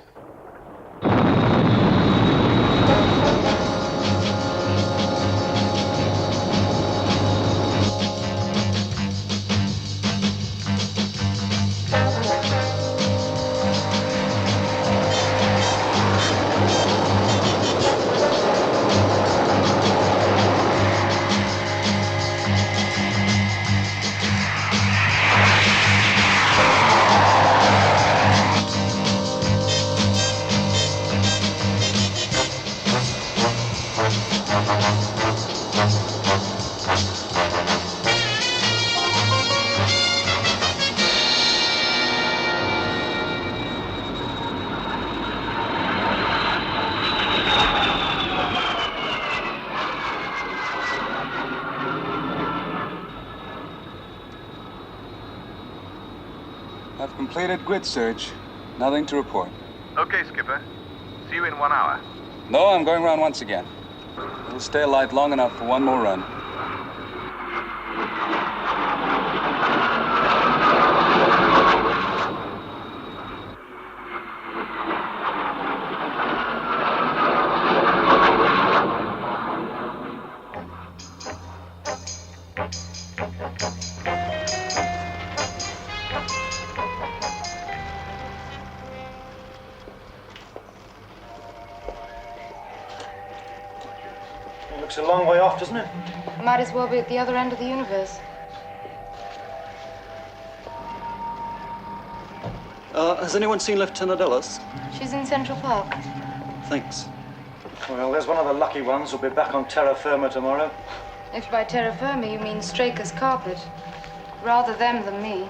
Completed grid search. Nothing to report. Okay, Skipper. See you in 1 hour. No, I'm going around once again. We'll stay alive long enough for one more run. Looks a long way off, doesn't it? Might as well be at the other end of the universe. Has anyone seen Lieutenant Ellis? She's in Central Park. Thanks. Well, there's one of the lucky ones who'll be back on terra firma tomorrow. If by terra firma you mean Straker's carpet. Rather them than me.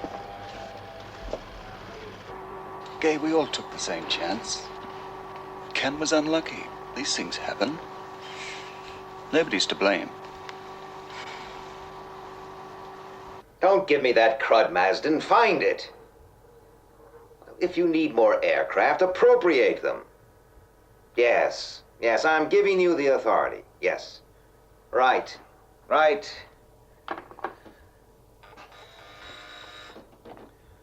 Gay, we all took the same chance. Ken was unlucky. These things happen. Nobody's to blame. Don't give me that crud, Marsden. Find it. If you need more aircraft, appropriate them. Yes, I'm giving you the authority. Yes. Right.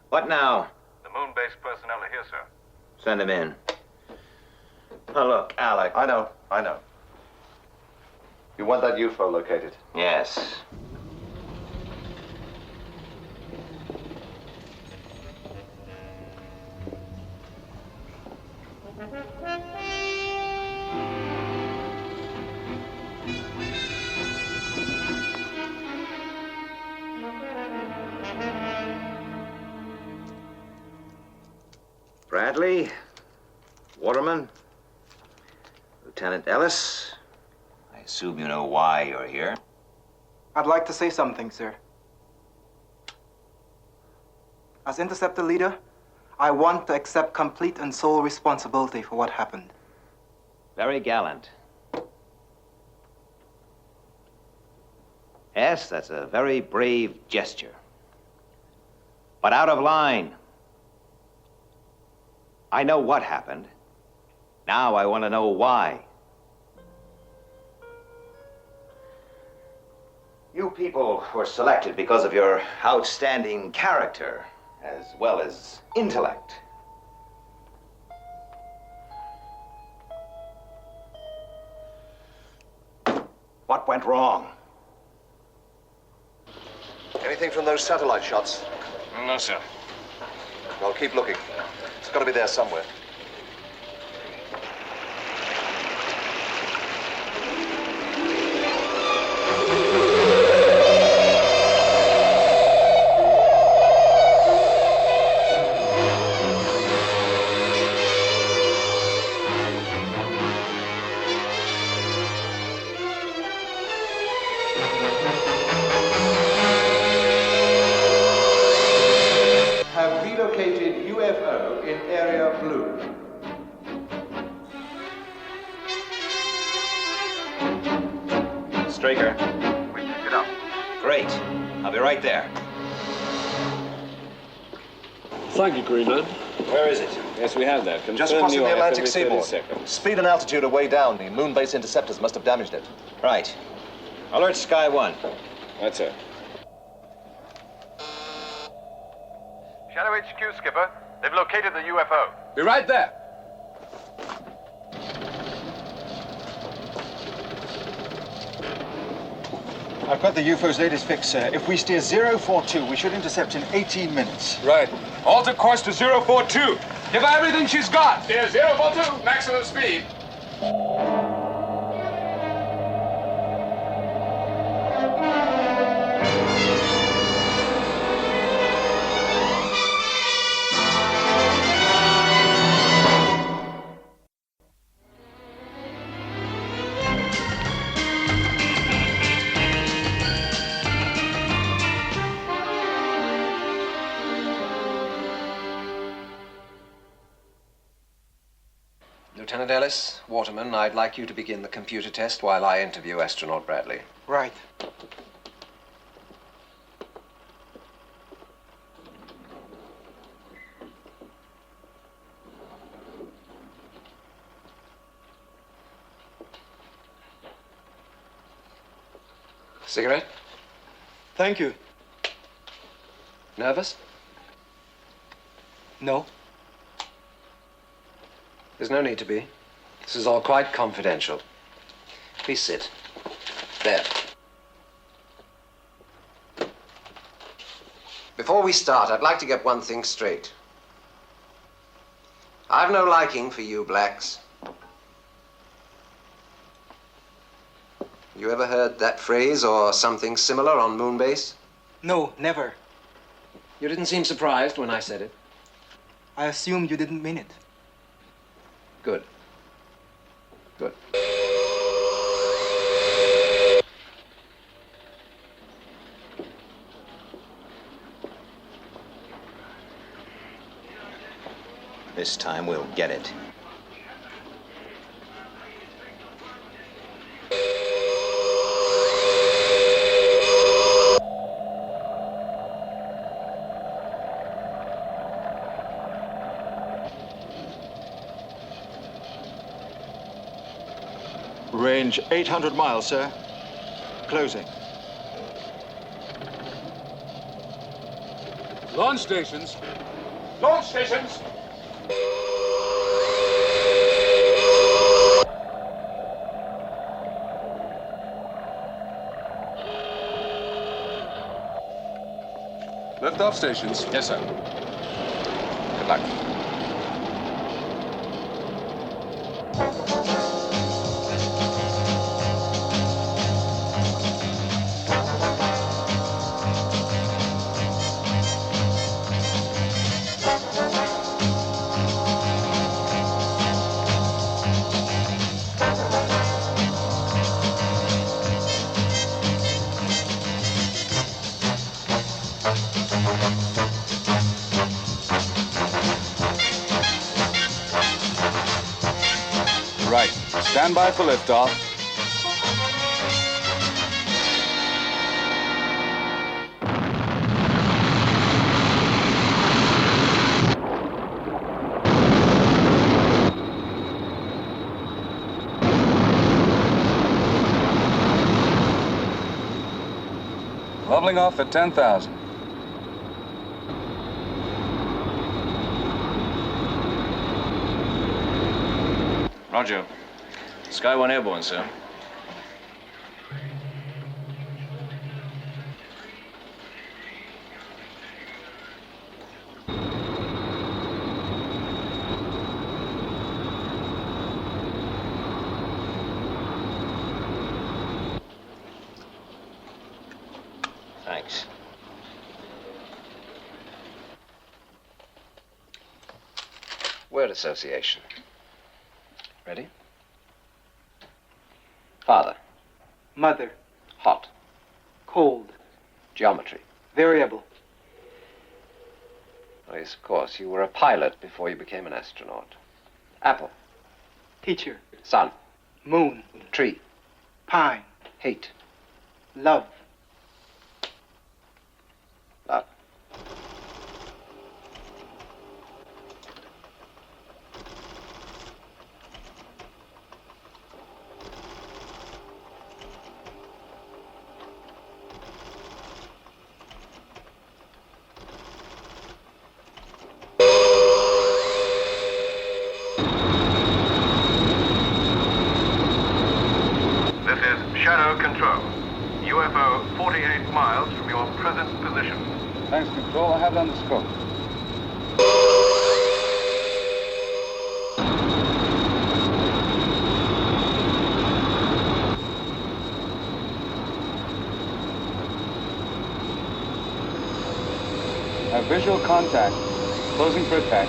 What now? The moon-based personnel are here, sir. Send them in. Now look, Alec. I know. You want that UFO located? Yes. Bradley, Waterman, Lieutenant Ellis. I assume you know why you're here. I'd like to say something, sir. As Interceptor leader, I want to accept complete and sole responsibility for what happened. Very gallant. Yes, that's a very brave gesture. But out of line. I know what happened. Now I want to know why. You people were selected because of your outstanding character, as well as intellect. What went wrong? Anything from those satellite shots? No, sir. Well, keep looking. It's got to be there somewhere. Have relocated UFO in area blue. Straker. We picked it up. Great. I'll be right there. Thank you, Greenland. Where is it? Yes, we have that. Just crossing the Atlantic seaboard. Speed and altitude are way down. The moon-based interceptors must have damaged it. Right. Alert Sky 1. That's it. Shadow HQ, Skipper. They've located the UFO. Be right there. I've got the UFO's latest fix, sir. If we steer 042, we should intercept in 18 minutes. Right. Alter course to 042. Give her everything she's got. Steer 042, maximum speed. Lieutenant Ellis, Waterman, I'd like you to begin the computer test while I interview astronaut Bradley. Right. Cigarette? Thank you. Nervous? No. There's no need to be. This is all quite confidential. Please sit. There. Before we start, I'd like to get one thing straight. I've no liking for you blacks. You ever heard that phrase or something similar on Moonbase? No, never. You didn't seem surprised when I said it. I assumed you didn't mean it. Good. Good. This time we'll get it. Range 800 miles, sir. Closing. Launch stations. Launch stations. Lift-off stations. Yes, sir. Good luck. Right. Stand by for liftoff. Leveling off at 10,000. Roger. Sky 1 airborne, sir. Thanks. Word association. Ready? Father. Mother. Hot. Cold. Geometry. Variable. Oh, yes, of course. You were a pilot before you became an astronaut. Apple. Teacher. Sun. Moon. Tree. Pine. Hate. Love. Love. This is Shadow Control. UFO 48 miles from your present position. Thanks, Control. I have it on the scope. I have visual contact. Closing for attack.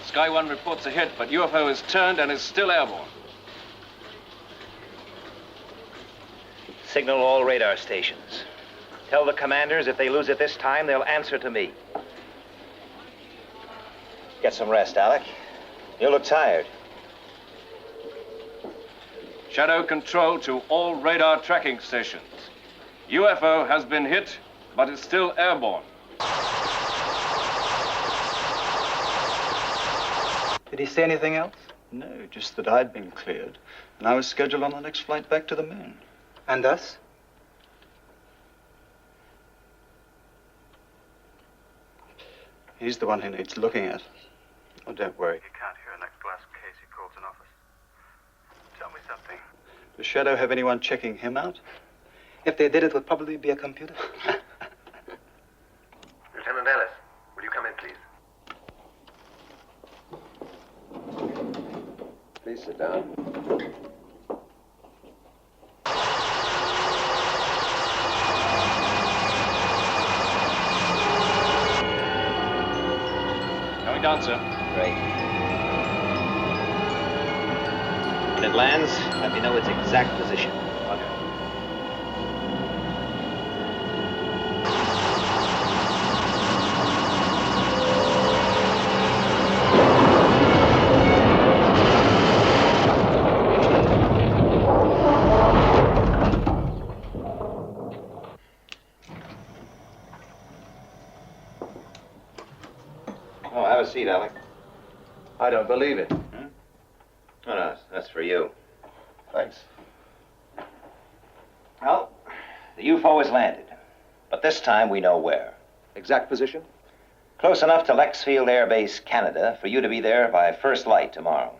Sky 1 reports a hit, but UFO is turned and is still airborne. Signal all radar stations. Tell the commanders if they lose it this time, they'll answer to me. Get some rest, Alec. You look tired. Shadow control to all radar tracking stations. UFO has been hit, but is still airborne. Did he say anything else? No, just that I'd been cleared, and I was scheduled on the next flight back to the moon. And us? He's the one who needs looking at. Oh, don't worry. You can't hear next glass case he calls an office. Tell me something. Does Shadow have anyone checking him out? If they did, it would probably be a computer. Lieutenant Ellis, will you come in, please? Please sit down. Coming down, sir. Great. When it lands, let me know its exact position. Roger. Oh, have a seat, Alec. I don't believe it. Oh, no, that's for you. Thanks. Well, the UFO has landed, but this time we know where. Exact position? Close enough to Lexfield Air Base, Canada, for you to be there by first light tomorrow.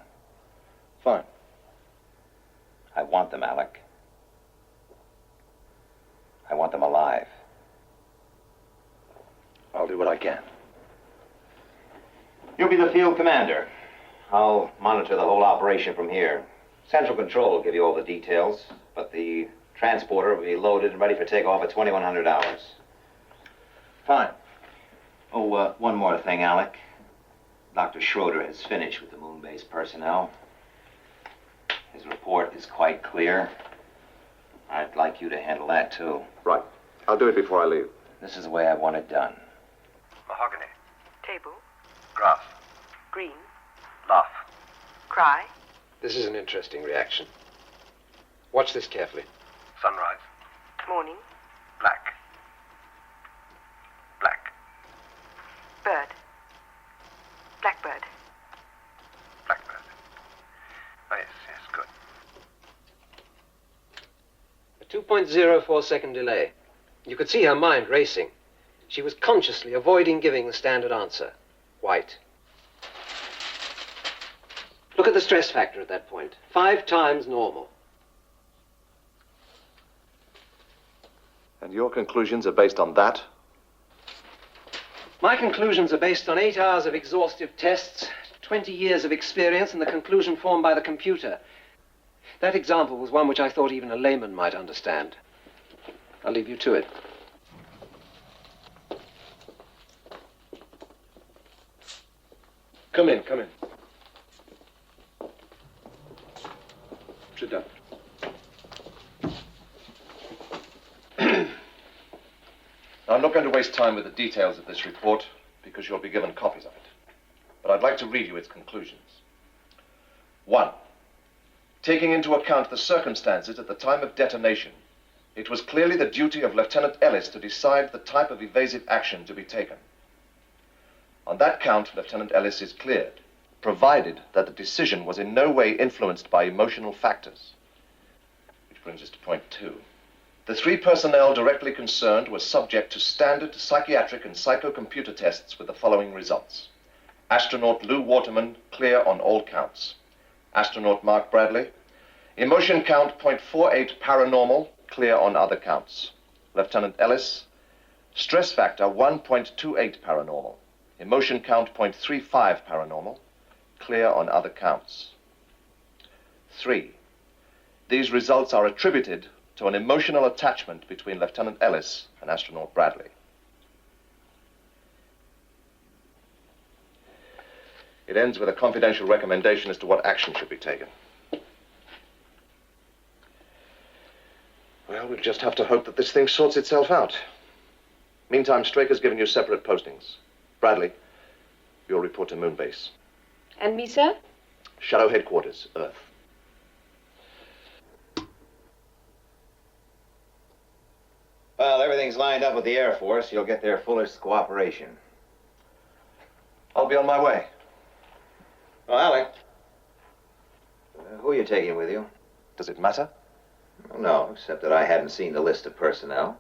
Fine. I want them, Alec. I want them alive. I'll do what I can. You'll be the field commander. I'll monitor the whole operation from here. Central Control will give you all the details, but the transporter will be loaded and ready for takeoff at 2100 hours. Fine. Oh, one more thing, Alec. Dr. Schroeder has finished with the moon base personnel. His report is quite clear. I'd like you to handle that, too. Right. I'll do it before I leave. This is the way I want it done. Mahogany. Table. Grass. Green. Laugh. Cry. This is an interesting reaction. Watch this carefully. Sunrise. Morning. Black. Black. Bird. Blackbird. Blackbird. Oh, yes, good. A 2.04-second delay. You could see her mind racing. She was consciously avoiding giving the standard answer. White. Look at the stress factor at that point. 5 times normal. And your conclusions are based on that? My conclusions are based on 8 hours of exhaustive tests, 20 years of experience, and the conclusion formed by the computer. That example was one which I thought even a layman might understand. I'll leave you to it. Come in, come in. Sit down. I'm not going to waste time with the details of this report because you'll be given copies of it. But I'd like to read you its conclusions. 1. Taking into account the circumstances at the time of detonation, it was clearly the duty of Lieutenant Ellis to decide the type of evasive action to be taken. On that count, Lieutenant Ellis is cleared, provided that the decision was in no way influenced by emotional factors. Which brings us to point 2. The 3 personnel directly concerned were subject to standard psychiatric and psychocomputer tests with the following results. Astronaut Lou Waterman, clear on all counts. Astronaut Mark Bradley, emotion count 0.48 paranormal, clear on other counts. Lieutenant Ellis, stress factor 1.28 paranormal. Emotion count 0.35 paranormal, clear on other counts. 3. These results are attributed to an emotional attachment between Lieutenant Ellis and Astronaut Bradley. It ends with a confidential recommendation as to what action should be taken. Well, we'll just have to hope that this thing sorts itself out. Meantime, Straker's giving you separate postings. Bradley, You'll report to Moon Base. And me, sir? Shadow Headquarters, Earth. Well, everything's lined up with the Air Force. You'll get their fullest cooperation. I'll be on my way. Oh, Alec. Who are you taking with you? Does it matter? No, except that I hadn't seen the list of personnel.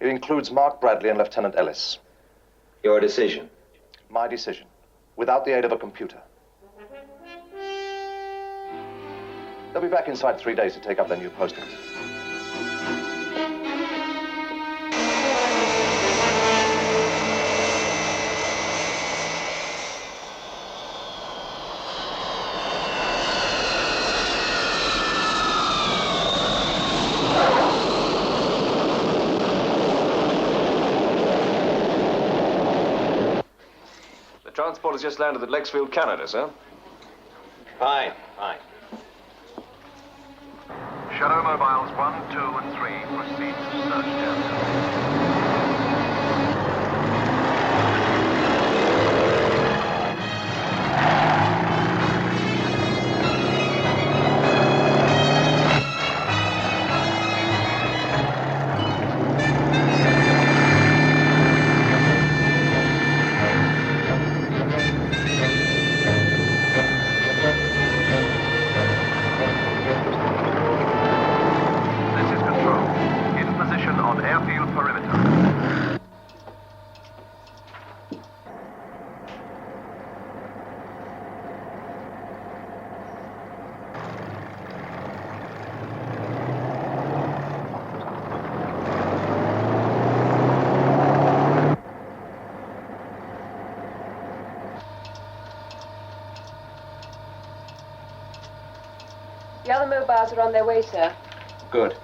It includes Mark Bradley and Lieutenant Ellis. Your decision? My decision. Without the aid of a computer. They'll be back inside 3 days to take up their new postings. The transport has just landed at Lexfield, Canada, sir. Fine. Shadow mobiles 1, 2, and 3 proceed to search area. The other mobiles are on their way, sir. Good.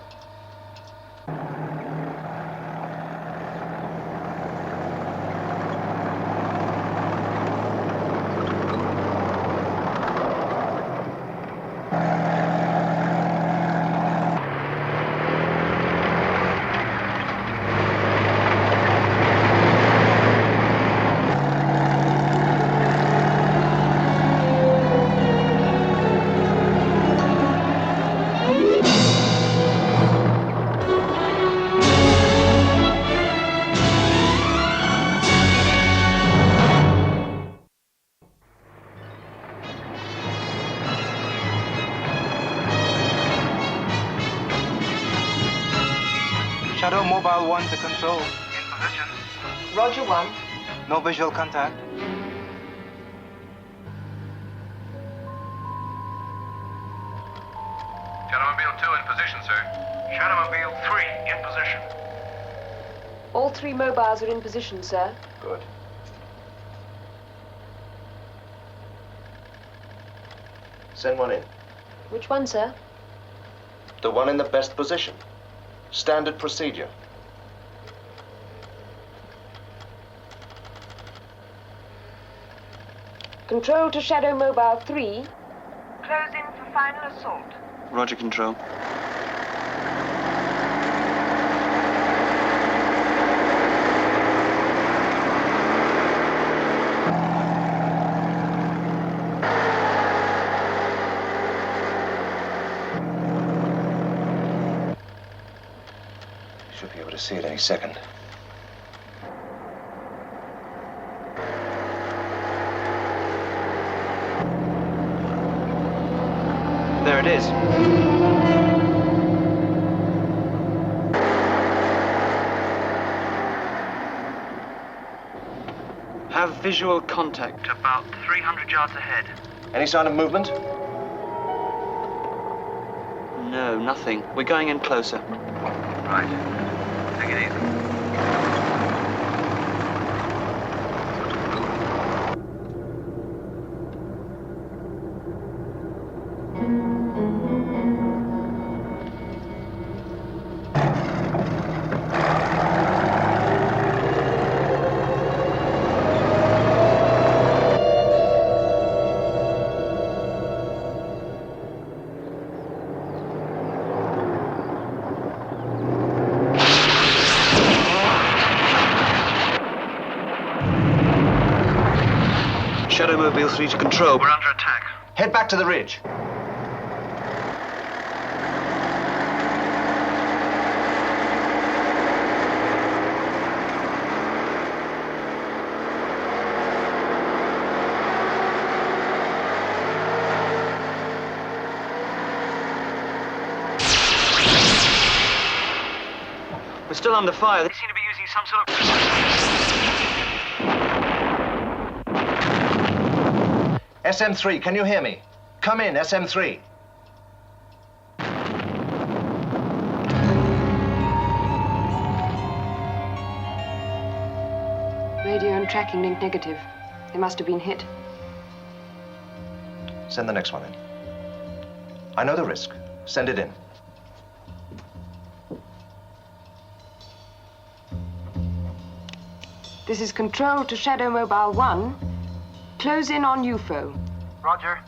Shadow Mobile 1 to control. In position. Roger 1. No visual contact. Shadowmobile 2 in position, sir. Shadowmobile 3 in position. All 3 mobiles are in position, sir. Good. Send one in. Which one, sir? The one in the best position. Standard procedure. Control to Shadow Mobile 3. Close in for final assault. Roger, Control. Should be able to see it any second. There it is. Have visual contact. About 300 yards ahead. Any sign of movement? No, nothing. We're going in closer. Right. Take it easy. Shadow Mobile 3 to control. We're under attack. Head back to the ridge. We're still under fire. They seem to be using some sort of... SM3, can you hear me? Come in, SM3. Radio and tracking link negative. They must have been hit. Send the next one in. I know the risk. Send it in. This is Control to Shadow Mobile 1. Close in on UFO. Roger.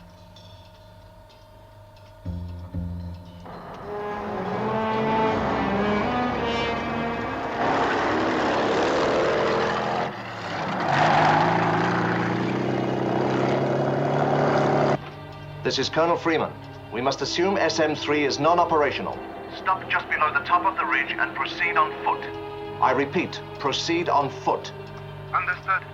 This is Colonel Freeman. We must assume SM3 is non-operational. Stop just below the top of the ridge and proceed on foot. I repeat, proceed on foot. Understood.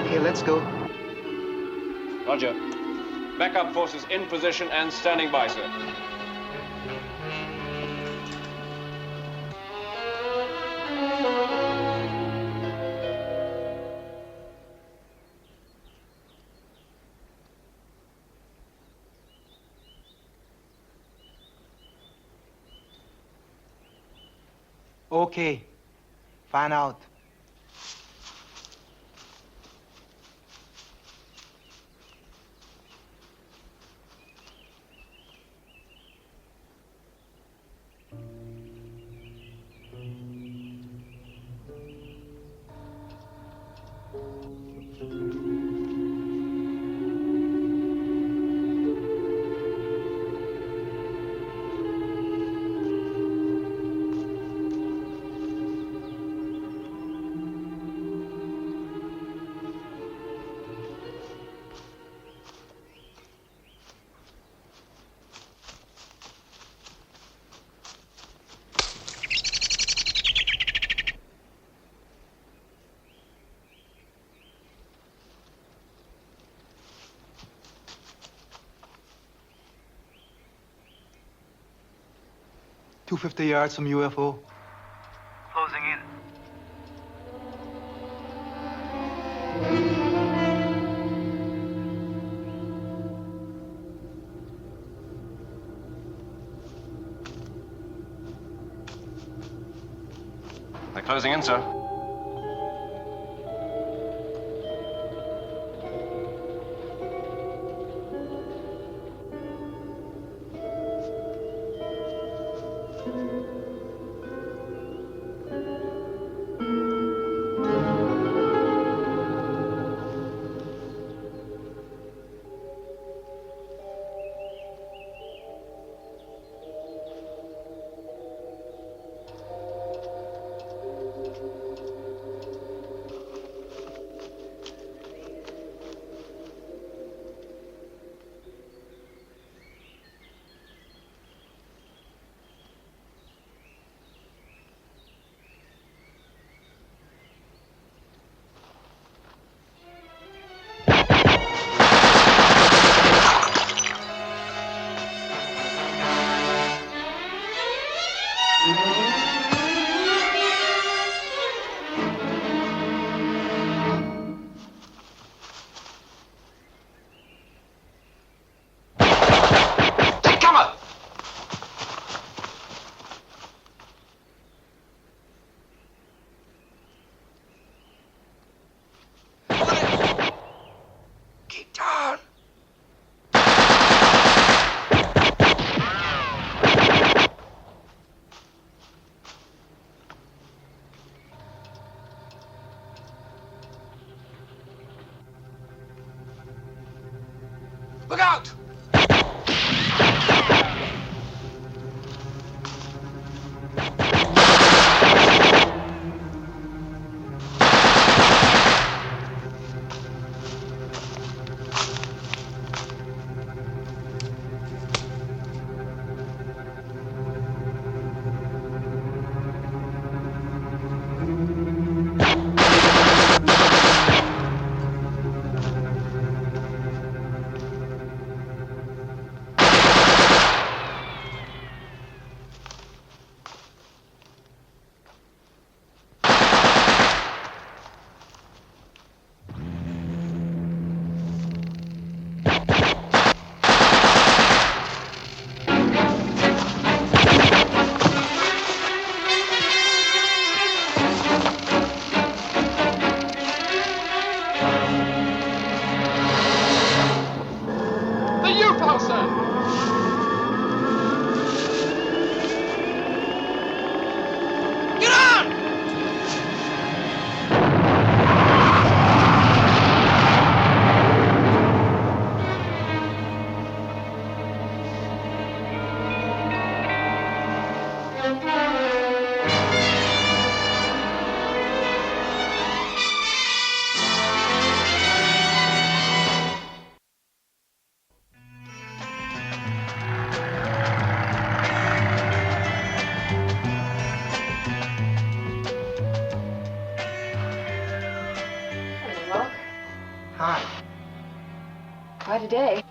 Okay, let's go. Roger. Backup forces in position and standing by, sir. Okay. Fan out. $250 yards from UFO. Closing in. They're closing in, sir. Quite a day.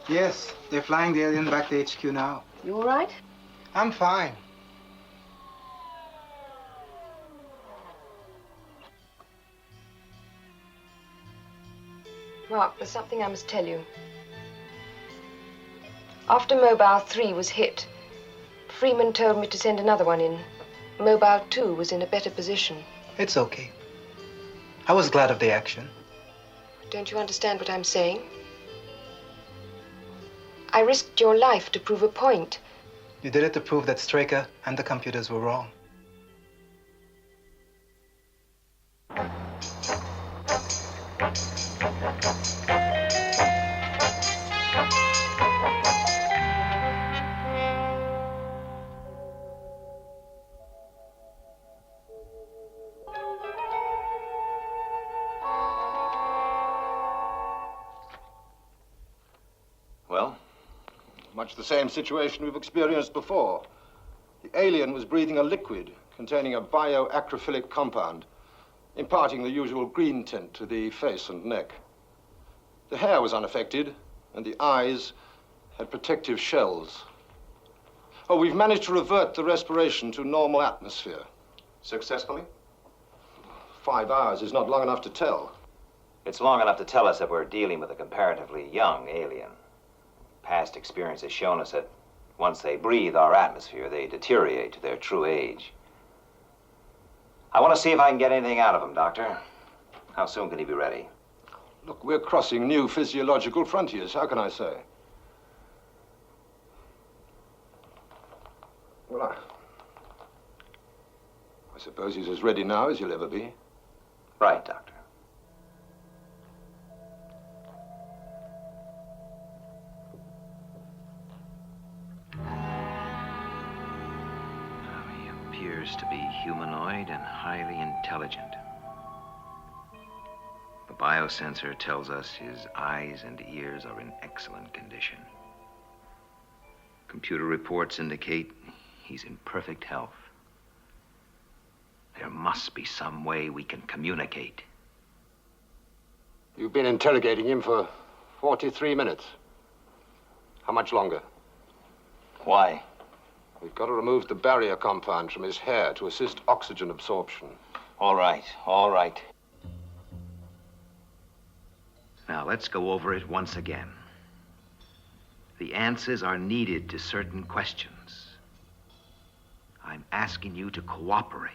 Yes, they're flying the alien back to HQ now. You all right? I'm fine. Mark, there's something I must tell you. After Mobile 3 was hit, Freeman told me to send another one in. Mobile 2 was in a better position. It's okay. I was glad of the action. Don't you understand what I'm saying? I risked your life to prove a point. You did it to prove that Straker and the computers were wrong. Well? Much the same situation we've experienced before. The alien was breathing a liquid containing a bioacrophilic compound, imparting the usual green tint to the face and neck. The hair was unaffected, and the eyes had protective shells. Oh, we've managed to revert the respiration to normal atmosphere. Successfully? 5 hours is not long enough to tell. It's long enough to tell us that we're dealing with a comparatively young alien. Past experience has shown us that once they breathe our atmosphere, they deteriorate to their true age. I want to see if I can get anything out of him, Doctor. How soon can he be ready? Look, we're crossing new physiological frontiers. How can I say? Well, I suppose he's as ready now as he'll ever be. Right, Doctor. He appears to be humanoid and highly intelligent. The biosensor tells us his eyes and ears are in excellent condition. Computer reports indicate he's in perfect health. There must be some way we can communicate. You've been interrogating him for 43 minutes. How much longer? Why? We've got to remove the barrier compound from his hair to assist oxygen absorption. All right, all right. Now, let's go over it once again. The answers are needed to certain questions. I'm asking you to cooperate.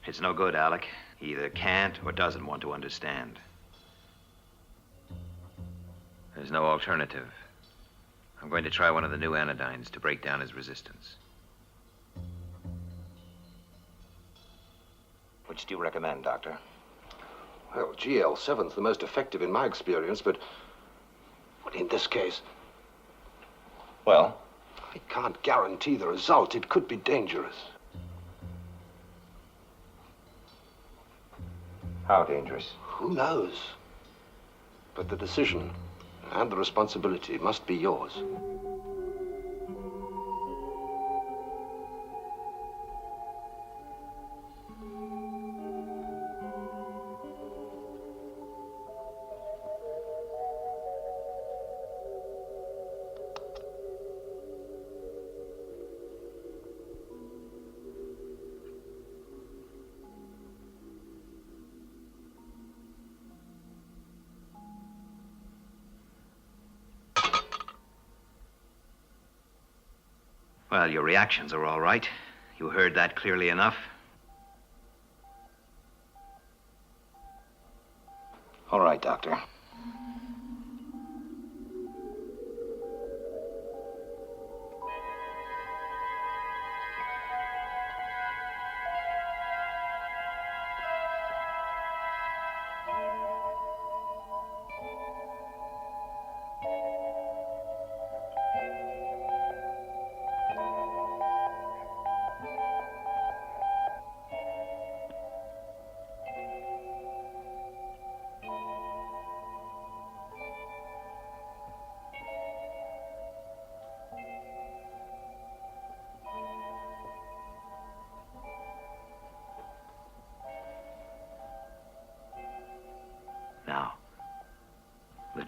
It's no good, Alec. He either can't or doesn't want to understand. There's no alternative. I'm going to try one of the new anodynes to break down his resistance. Which do you recommend, Doctor? Well, GL7's the most effective in my experience, but in this case... Well? I can't guarantee the result. It could be dangerous. How dangerous? Who knows? But the decision and the responsibility must be yours. Well, your reactions are all right. You heard that clearly enough. All right, Doctor.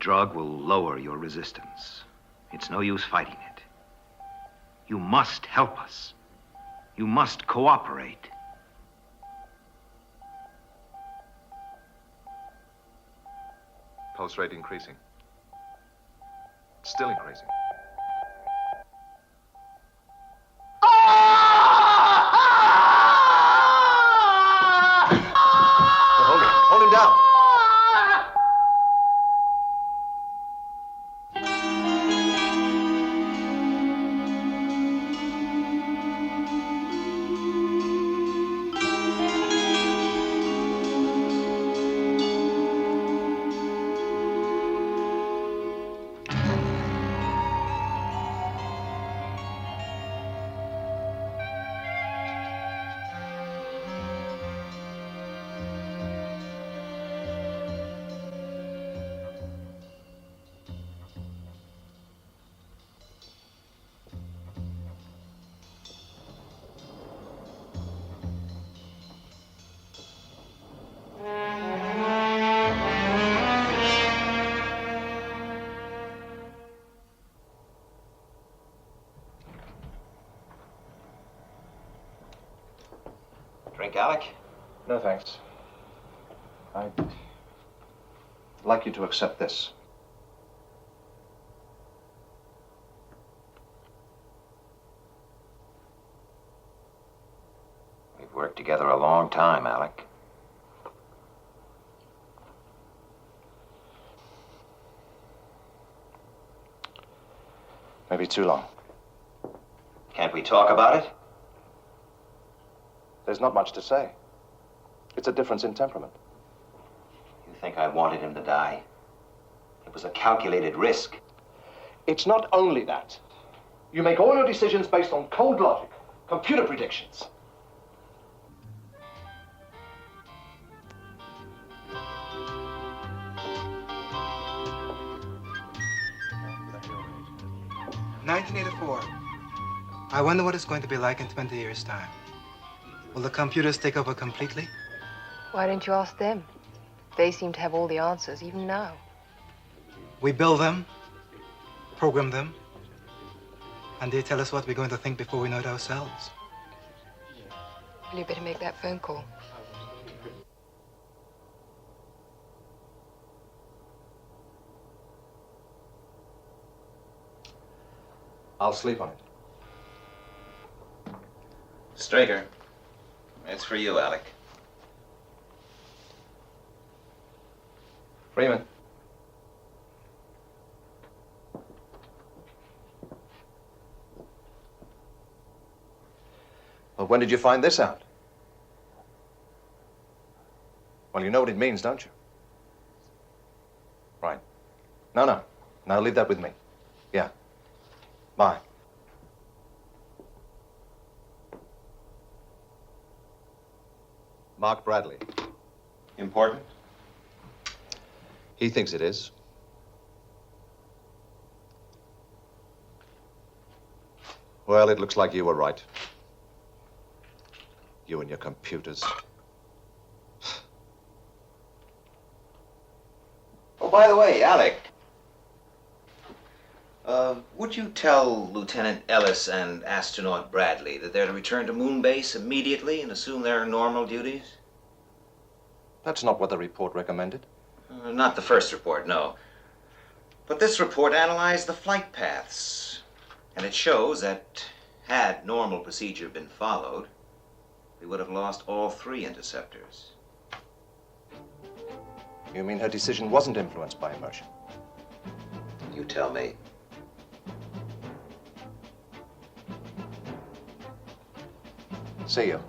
drug will lower your resistance. It's no use fighting it. You must help us. You must cooperate. Pulse rate increasing. Still increasing. Hold him down. Drink, Alec? No, thanks. I'd like you to accept this. We've worked together a long time, Alec. Maybe too long. Can't we talk about it? There's not much to say. It's a difference in temperament. You think I wanted him to die? It was a calculated risk. It's not only that. You make all your decisions based on cold logic, computer predictions. "1984. I wonder what it's going to be like in 20 years' time. Will the computers take over completely? Why don't you ask them? They seem to have all the answers, even now. We build them, program them, and they tell us what we're going to think before we know it ourselves. Well, you better make that phone call. I'll sleep on it. Straker, it's for you, Alec. Freeman. Well, when did you find this out? Well, you know what it means, don't you? Right. No. Now leave that with me. Yeah. Bye. Mark Bradley. Important? He thinks it is. Well, it looks like you were right. You and your computers. Oh, by the way, Alec. Would you tell Lieutenant Ellis and Astronaut Bradley that they're to return to Moon Base immediately and assume their normal duties? That's not what the report recommended. Not the first report, no. But this report analyzed the flight paths. And it shows that had normal procedure been followed, we would have lost all 3 interceptors. You mean her decision wasn't influenced by emotion? You tell me. See you.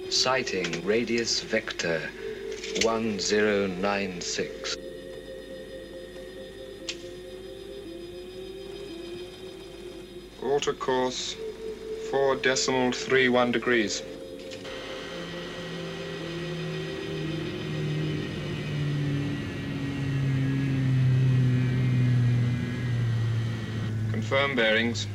Sighting radius vector 1096. Alter course 4.31 degrees. Confirm bearings.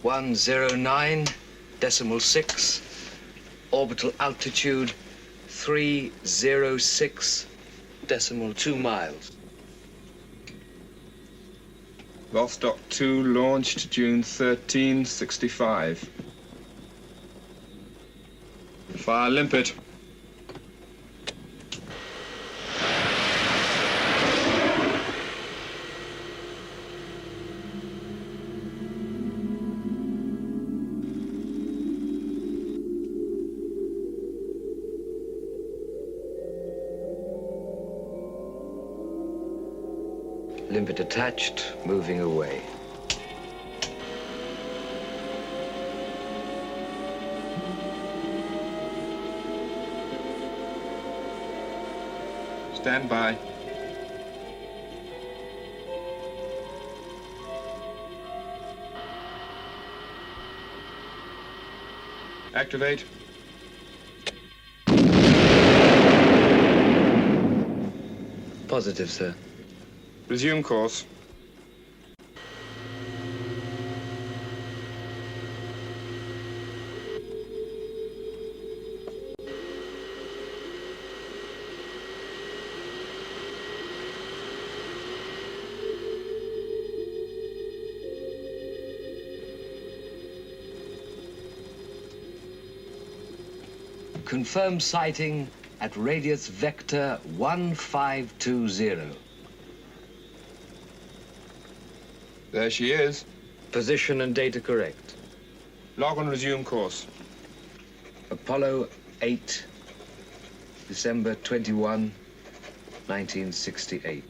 109.6. Orbital altitude 306.2 miles. Vostok 2 launched June 1365. Fire limpet. Limpet attached, moving away. Stand by. Activate. Positive, sir. Resume course. Confirm sighting at radius vector 1520. There she is. Position and data correct. Log and resume course. Apollo 8, December 21, 1968.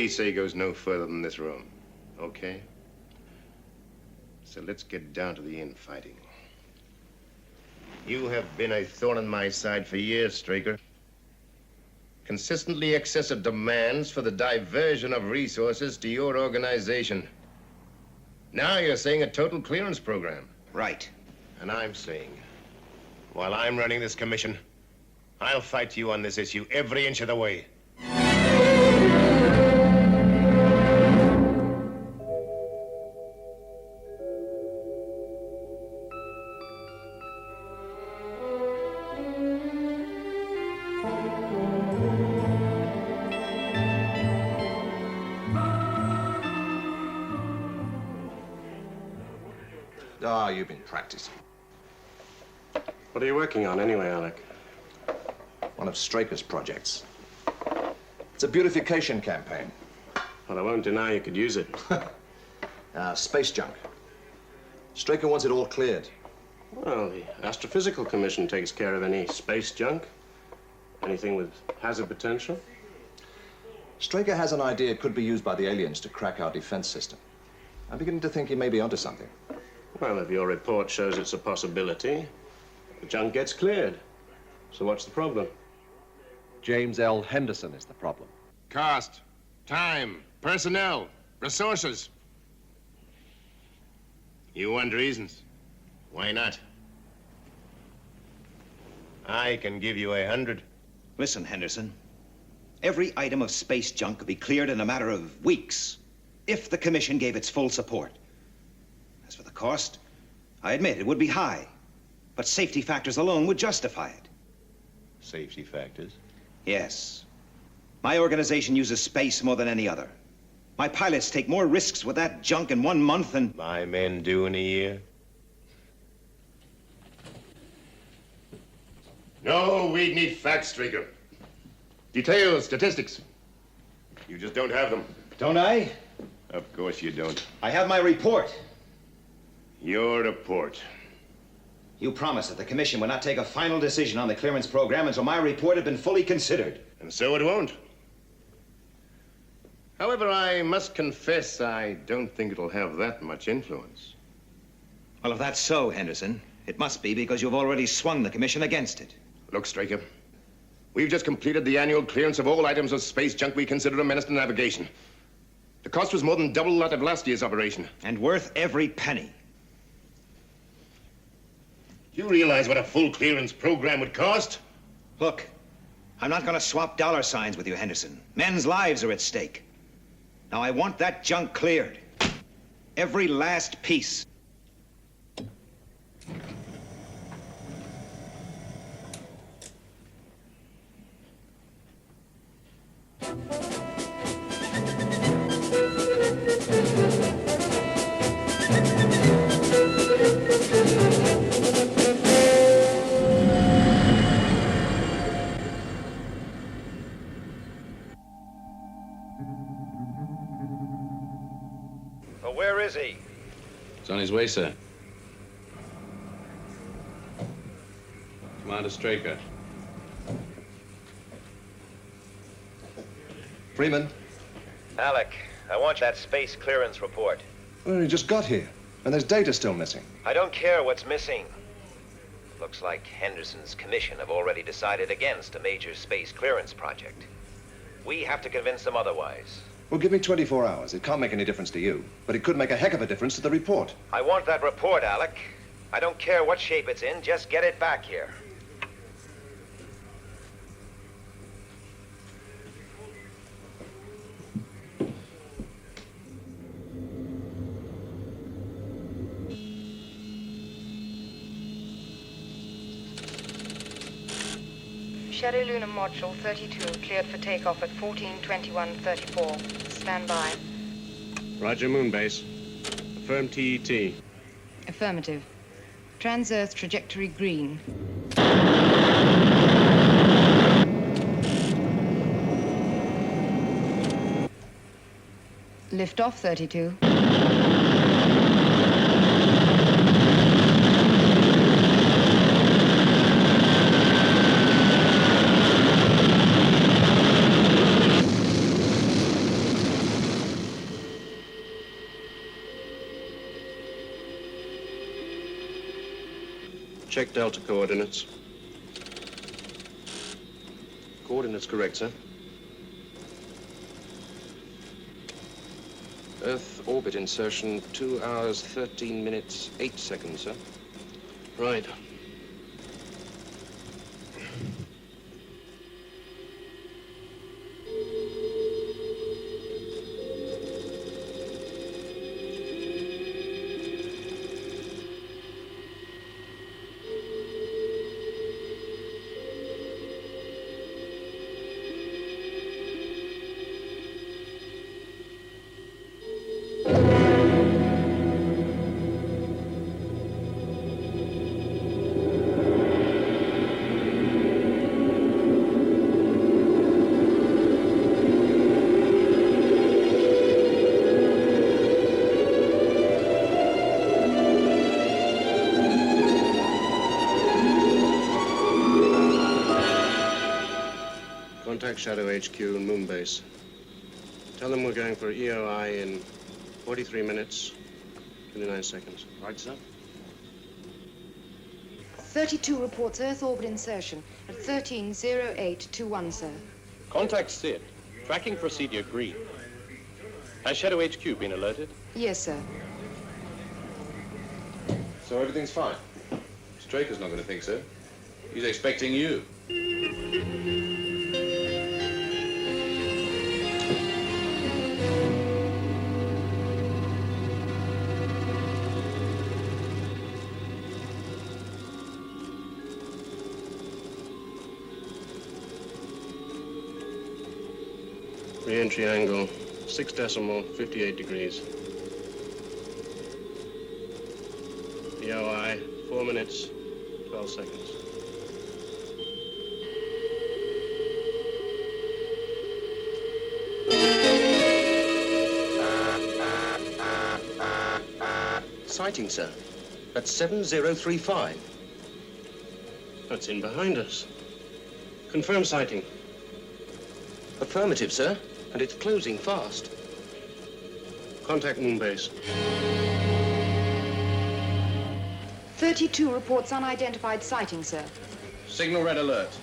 Say goes no further than this room, okay? So let's get down to the infighting. You have been a thorn in my side for years, Straker. Consistently excessive demands for the diversion of resources to your organization. Now you're saying a total clearance program. Right. And I'm saying, while I'm running this commission, I'll fight you on this issue every inch of the way. Ah, you've been practicing. What are you working on anyway, Alec? One of Straker's projects. It's a beautification campaign. Well, I won't deny you could use it. Space junk. Straker wants it all cleared. Well, the Astrophysical Commission takes care of any space junk. Anything with hazard potential. Straker has an idea it could be used by the aliens to crack our defense system. I'm beginning to think he may be onto something. Well, if your report shows it's a possibility, the junk gets cleared. So what's the problem? James L. Henderson is the problem. Cost, time, personnel, resources. You want reasons. Why not? I can give you 100. Listen, Henderson. Every item of space junk could be cleared in a matter of weeks, if the Commission gave its full support. As for the cost, I admit it would be high, but safety factors alone would justify it. Safety factors? Yes. My organization uses space more than any other. My pilots take more risks with that junk in 1 month than my men do in a year. No, we need facts, Straker. Details, statistics. You just don't have them. Don't I? Of course you don't. I have my report. Your report. You promised that the Commission would not take a final decision on the clearance program until my report had been fully considered. And so it won't. However, I must confess I don't think it'll have that much influence. Well, if that's so, Henderson, it must be because you've already swung the Commission against it. Look, Straker, we've just completed the annual clearance of all items of space junk we consider a menace to navigation. The cost was more than double that of last year's operation. And worth every penny. Do you realize what a full clearance program would cost? Look, I'm not going to swap dollar signs with you, Henderson. Men's lives are at stake. Now, I want that junk cleared. Every last piece. Where is he? He's on his way, sir. Commander Straker. Freeman? Alec, I want that space clearance report. Well, he just got here, and there's data still missing. I don't care what's missing. Looks like Henderson's commission have already decided against a major space clearance project. We have to convince them otherwise. Well, give me 24 hours. It can't make any difference to you, but it could make a heck of a difference to the report. I want that report, Alec. I don't care what shape it's in, just get it back here. Shadow Lunar Module 32 cleared for takeoff at 14:21:34. Stand by. Roger, Moonbase. Affirm TET. Affirmative. Trans-Earth trajectory green. Lift off 32. Check Delta coordinates. Coordinates correct, sir. Earth orbit insertion, 2 hours, 13 minutes, 8 seconds, sir. Right. Contact Shadow HQ and Moonbase. Tell them we're going for EOI in 43 minutes, 29 seconds. Right, sir? 32 reports Earth orbit insertion at 13:08:21, sir. Contact Sid. Tracking procedure green. Has Shadow HQ been alerted? Yes, sir. So everything's fine? Straker's not going to think so. He's expecting you. Re-entry angle, 6.58 degrees. DOI, 4 minutes, 12 seconds. Sighting, sir. At 7035. That's in behind us. Confirm sighting. Affirmative, sir. And it's closing fast. Contact Moonbase. 32 reports unidentified sighting, sir. Signal red alert.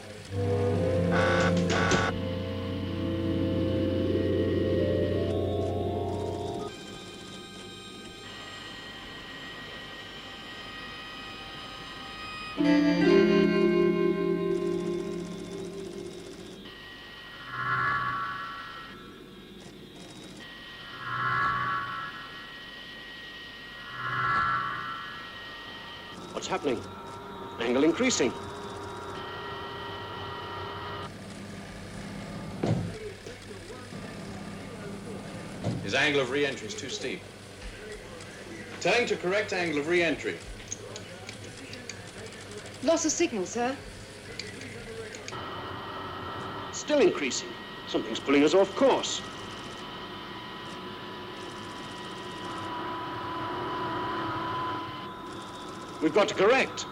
What's happening? Angle increasing. His angle of re-entry is too steep. Telling to correct angle of re-entry. Loss of signal, sir. Still increasing. Something's pulling us off course. We've got to correct.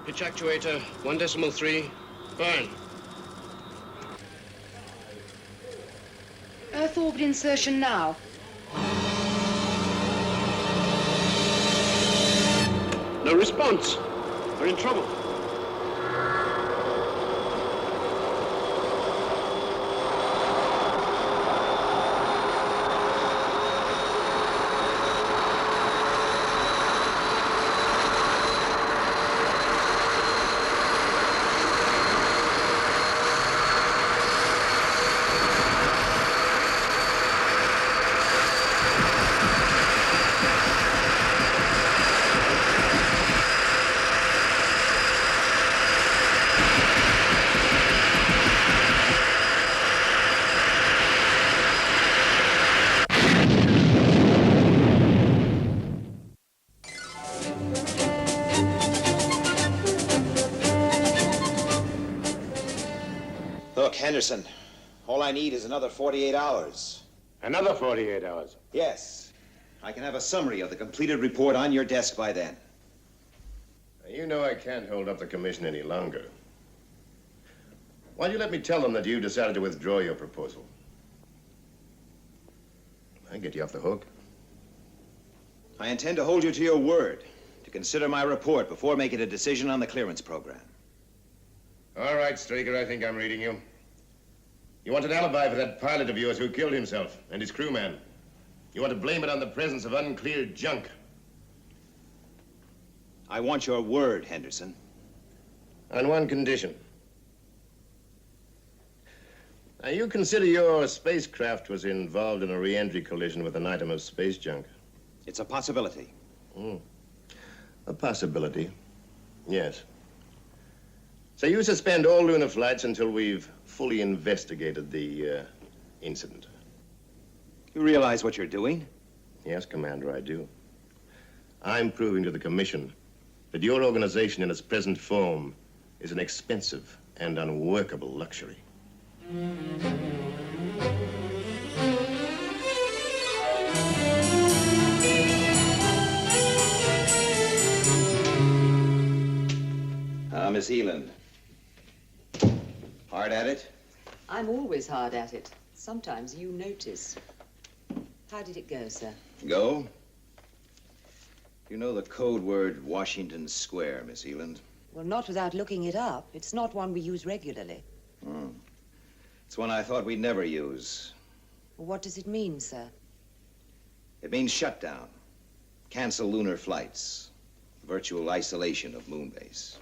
Pitch actuator, 1.3, burn. Earth orbit insertion now. No response. We're in trouble. Look, Henderson, all I need is another 48 hours. Another 48 hours? Yes. I can have a summary of the completed report on your desk by then. You know I can't hold up the commission any longer. Why don't you let me tell them that you decided to withdraw your proposal? I get you off the hook. I intend to hold you to your word, to consider my report before making a decision on the clearance program. All right, Straker, I think I'm reading you. You want an alibi for that pilot of yours who killed himself and his crewman. You want to blame it on the presence of uncleared junk. I want your word, Henderson. On one condition. Now, you consider your spacecraft was involved in a re-entry collision with an item of space junk? It's a possibility. A possibility, yes. So you suspend all lunar flights until we've fully investigated the incident. You realize what you're doing? Yes, Commander, I do. I'm proving to the Commission that your organization in its present form is an expensive and unworkable luxury. Miss Eland. Hard at it? I'm always hard at it. Sometimes you notice. How did it go, sir? Go? You know the code word Washington Square, Miss Eland? Well, not without looking it up. It's not one we use regularly. Oh. It's one I thought we'd never use. Well, what does it mean, sir? It means shutdown. Cancel lunar flights. Virtual isolation of Moonbase.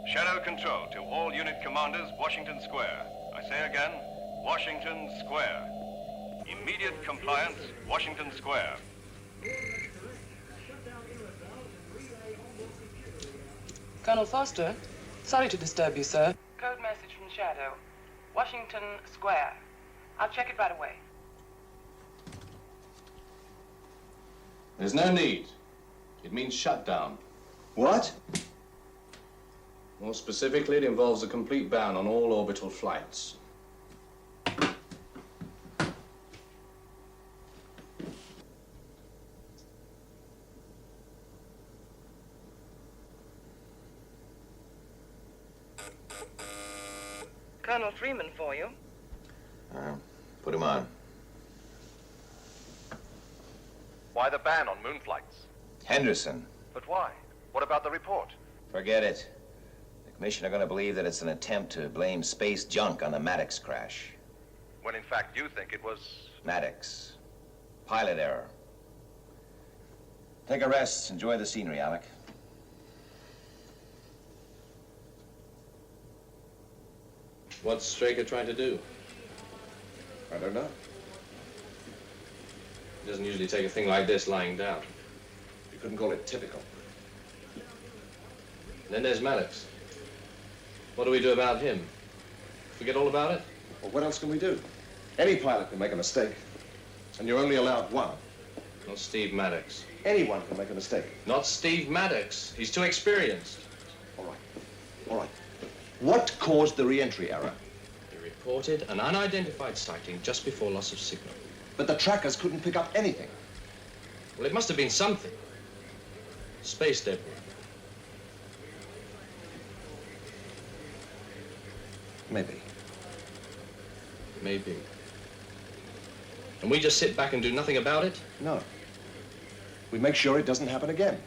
Shadow control to all unit commanders, Washington Square. I say again, Washington Square. Immediate compliance, Washington Square. Colonel Foster, sorry to disturb you, sir. Code message from Shadow. Washington Square. I'll check it right away. There's no need. It means shutdown. What? More specifically, it involves a complete ban on all orbital flights. Colonel Freeman for you. Put him on. Why the ban on moon flights? Henderson. But why? What about the report? Forget it. The Commission are going to believe that it's an attempt to blame space junk on the Maddox crash. When in fact you think it was... Maddox. Pilot error. Take a rest. Enjoy the scenery, Alec. What's Straker trying to do? I don't know. He doesn't usually take a thing like this lying down. You couldn't call it typical. Then there's Maddox. What do we do about him? Forget all about it? Well, what else can we do? Any pilot can make a mistake, and you're only allowed one. Not Steve Maddox. Anyone can make a mistake. Not Steve Maddox. He's too experienced. All right. All right. What caused the re-entry error? He reported an unidentified sighting just before loss of signal. But the trackers couldn't pick up anything. Well, it must have been something. Space debris. Maybe. Maybe. And we just sit back and do nothing about it? No. We make sure it doesn't happen again.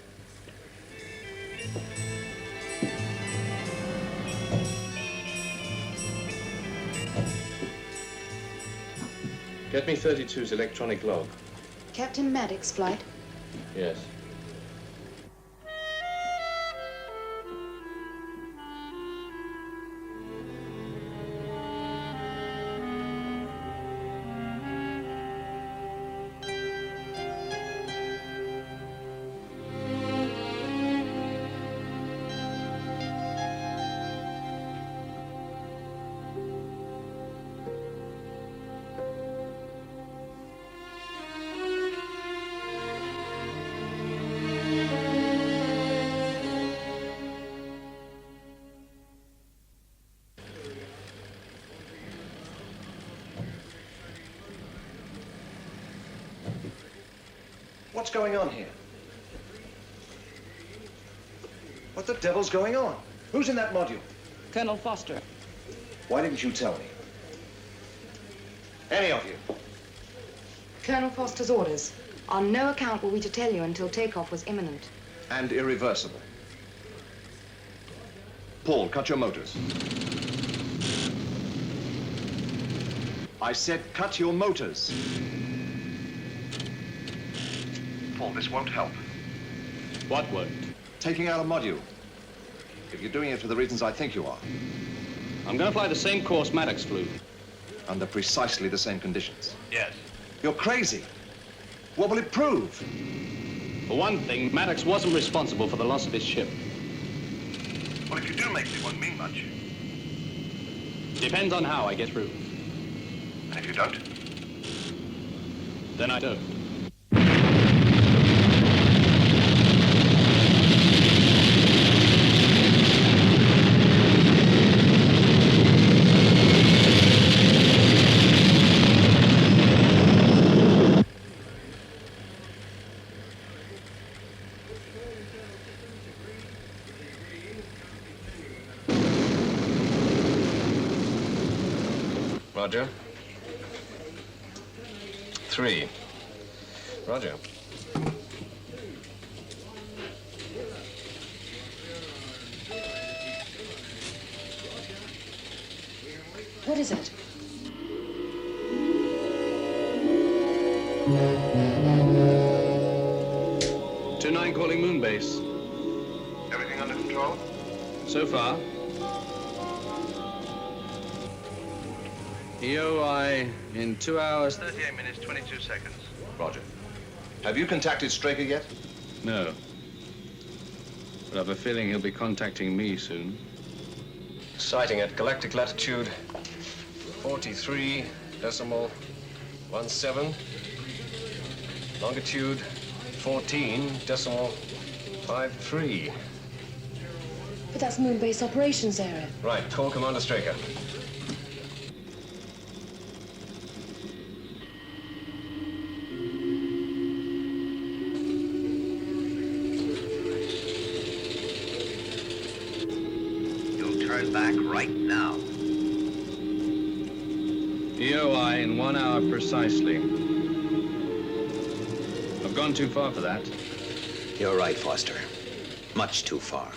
Get me 32's electronic log. Captain Maddox flight? Yes. What's going on here? What the devil's going on? Who's in that module? Colonel Foster. Why didn't you tell me? Any of you? Colonel Foster's orders. On no account were we to tell you until takeoff was imminent. And irreversible. Paul, cut your motors. I said cut your motors. Paul, this won't help. What won't? Taking out a module. If you're doing it for the reasons I think you are. I'm going to fly the same course Maddox flew. Under precisely the same conditions. Yes. You're crazy. What will it prove? For one thing, Maddox wasn't responsible for the loss of his ship. Well, if you do make it, it won't mean much. Depends on how I get through. And if you don't? Then I don't. Roger. 3. Roger. What is it? Two-9 calling moon base. Everything under control? So far. EOI in 2 hours. 38 minutes, 22 seconds. Roger. Have you contacted Straker yet? No. But I've a feeling he'll be contacting me soon. Sighting at galactic latitude 43.17. Longitude 14.53. But that's moon base operations area. Right, call Commander Straker. You'll turn back right now. EOI in 1 hour precisely. I've gone too far for that. You're right, Foster. Much too far.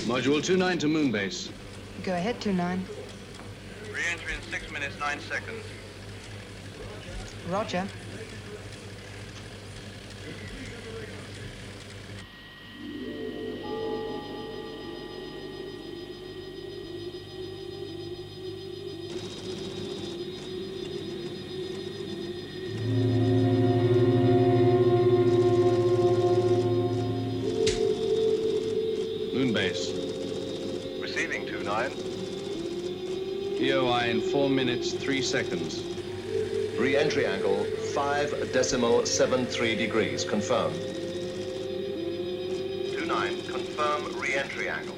Module 2-9 to moon base. Go ahead, 2-9. Re-entry in 6 minutes, 9 seconds. Roger. Moon base. Receiving 2-9. EOI in 4 minutes, 3 seconds. Re-entry angle 5.73 degrees. Confirmed. 2-9. Confirm re-entry angle.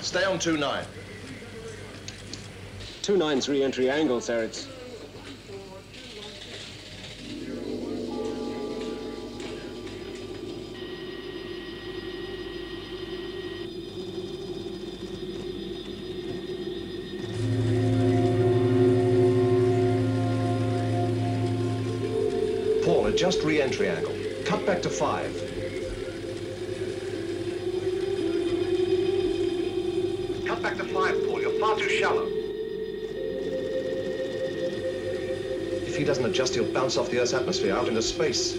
Stay on 2-9. 2-9's re-entry angle, sir. It's... Paul, adjust re-entry angle. Cut back to 5. Cut back to 5, Paul. You're far too shallow. If he doesn't adjust, he'll bounce off the Earth's atmosphere out into space.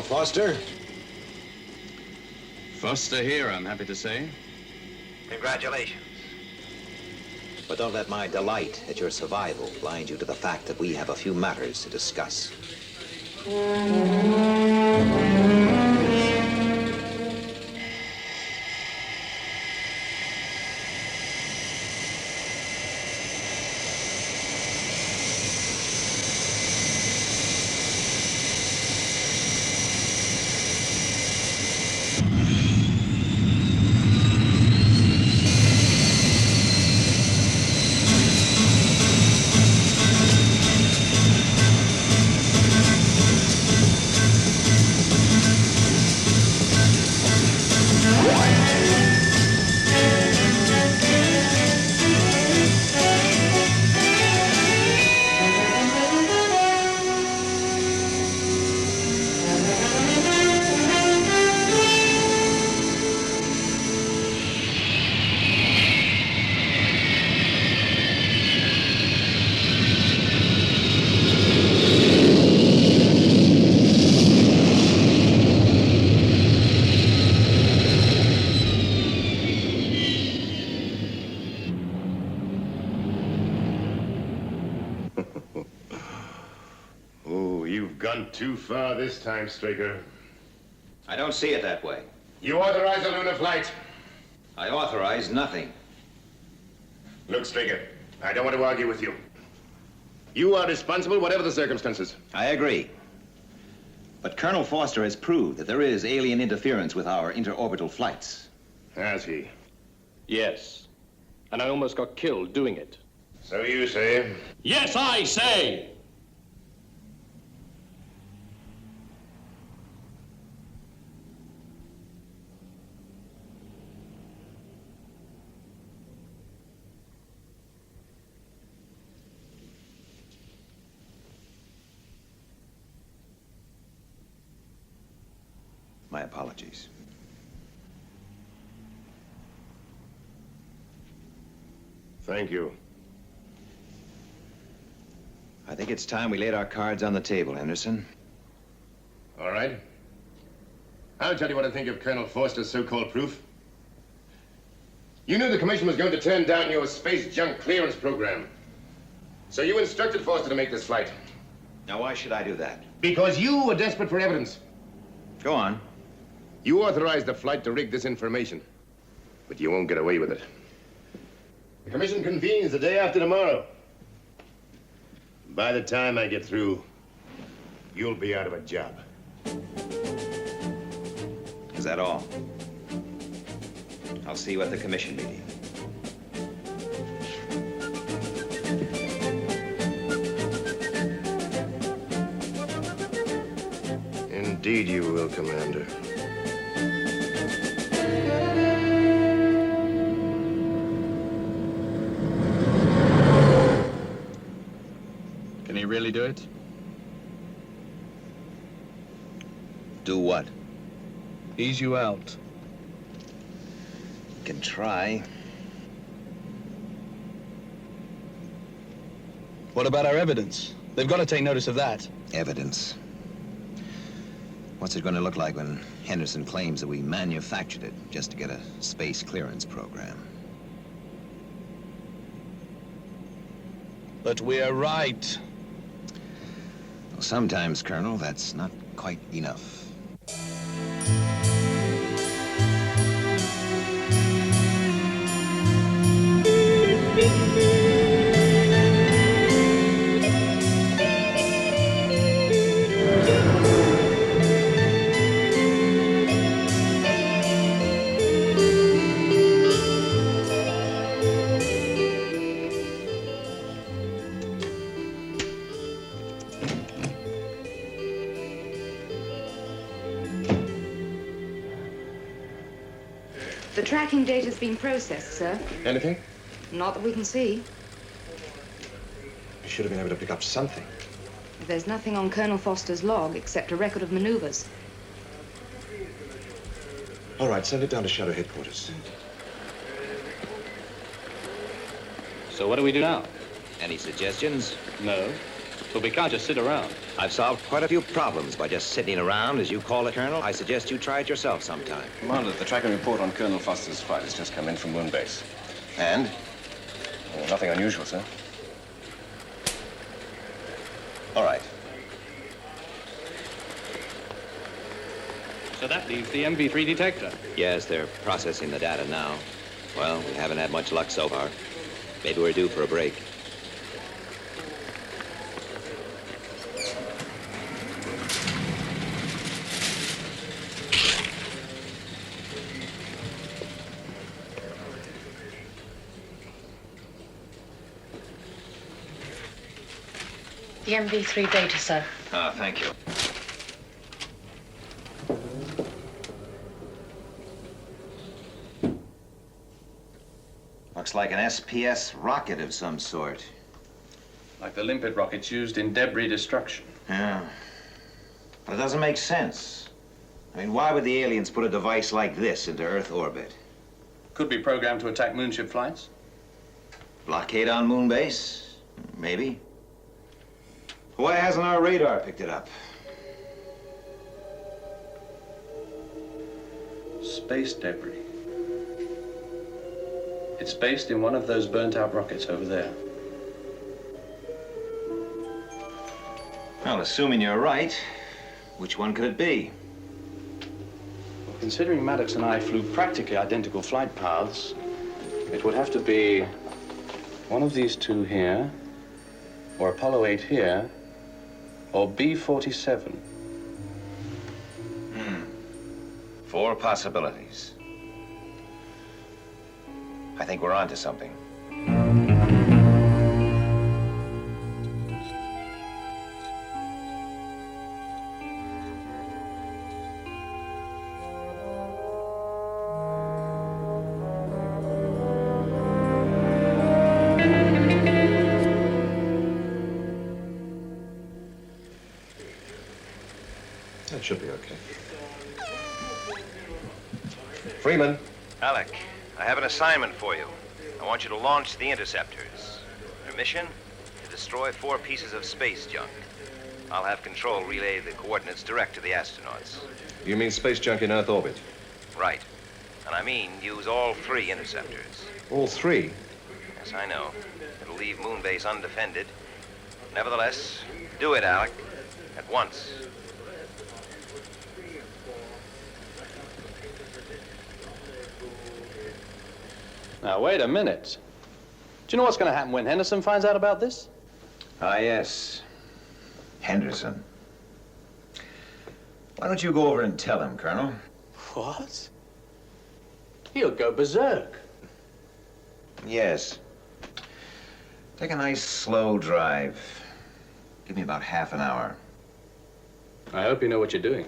Foster. Foster here, I'm happy to say. Congratulations. But don't let my delight at your survival blind you to the fact that we have a few matters to discuss. Too far this time, Straker. I don't see it that way. You authorize a lunar flight. I authorize nothing. Look, Straker, I don't want to argue with you. You are responsible, whatever the circumstances. I agree. But Colonel Foster has proved that there is alien interference with our interorbital flights. Has he? Yes. And I almost got killed doing it. So you say? Yes, I say! My apologies. Thank you. I think it's time we laid our cards on the table, Henderson. All right. I'll tell you what I think of Colonel Foster's so-called proof. You knew the commission was going to turn down your space junk clearance program. So you instructed Foster to make this flight. Now, why should I do that? Because you were desperate for evidence. Go on. You authorized the flight to rig this information, but you won't get away with it. The commission convenes the day after tomorrow. By the time I get through, you'll be out of a job. Is that all? I'll see you at the commission meeting. Indeed you will, Commander. Can he really do it? Do what? Ease you out. Can try. What about our evidence? They've got to take notice of that. Evidence. What's it going to look like when Henderson claims that we manufactured it just to get a space clearance program? But we're right. Well, sometimes, Colonel, that's not quite enough. The tracking data's been processed, sir. Anything? Not that we can see. You should have been able to pick up something. There's nothing on Colonel Foster's log except a record of maneuvers. All right, send it down to Shadow headquarters. So what do we do now? Any suggestions? No. But we can't just sit around. I've solved quite a few problems by just sitting around, as you call it, Colonel. I suggest you try it yourself sometime. Commander, the tracking report on Colonel Foster's flight has just come in from Moon Base. And? Oh, nothing unusual, sir. All right. So that leaves the MV3 detector. Yes, they're processing the data now. Well, we haven't had much luck so far. Maybe we're due for a break. The MV3 data, sir. Ah, thank you. Looks like an SPS rocket of some sort. Like the limpet rockets used in debris destruction. Yeah. But it doesn't make sense. I mean, why would the aliens put a device like this into Earth orbit? Could be programmed to attack moonship flights. Blockade on moon base? Maybe. Why hasn't our radar picked it up? Space debris. It's based in one of those burnt-out rockets over there. Well, assuming you're right, which one could it be? Well, considering Maddox and I flew practically identical flight paths, it would have to be one of these two here, or Apollo 8 here, or B-47. 4 possibilities. I think we're onto something. That should be okay. Freeman. Alec, I have an assignment for you. I want you to launch the interceptors. Your mission? To destroy 4 pieces of space junk. I'll have control relay the coordinates direct to the astronauts. You mean space junk in Earth orbit? Right. And I mean use all 3 interceptors. All 3? Yes, I know. It'll leave Moonbase undefended. Nevertheless, do it, Alec. At once. Now, wait a minute. Do you know what's going to happen when Henderson finds out about this? Ah, yes. Henderson. Why don't you go over and tell him, Colonel? What? He'll go berserk. Yes. Take a nice, slow drive. Give me about half an hour. I hope you know what you're doing.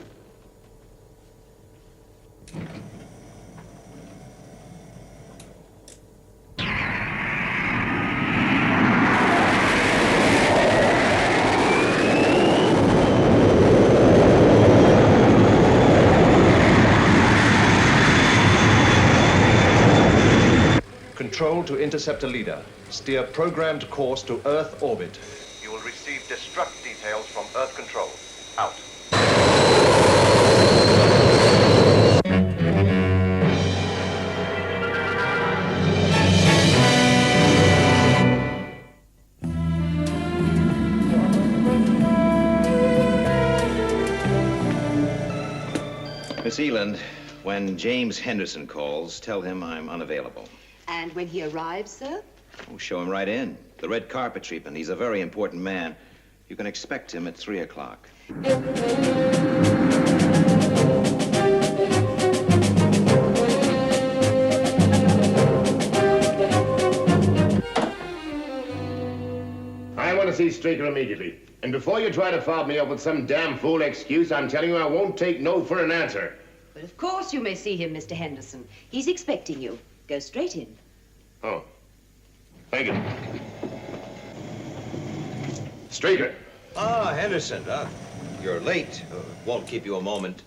Control to interceptor leader. Steer programmed course to Earth orbit. You will receive destruct details from Earth Control. Out. Miss Eland, when James Henderson calls, tell him I'm unavailable. And when he arrives, sir? We'll show him right in. The red carpet treatment. He's a very important man. You can expect him at 3 o'clock. I want to see Straker immediately. And before you try to fob me up with some damn fool excuse, I'm telling you I won't take no for an answer. Well, of course you may see him, Mr. Henderson. He's expecting you. Go straight in. Oh. Thank you. Straker. Ah, Henderson. You're late. Won't keep you a moment.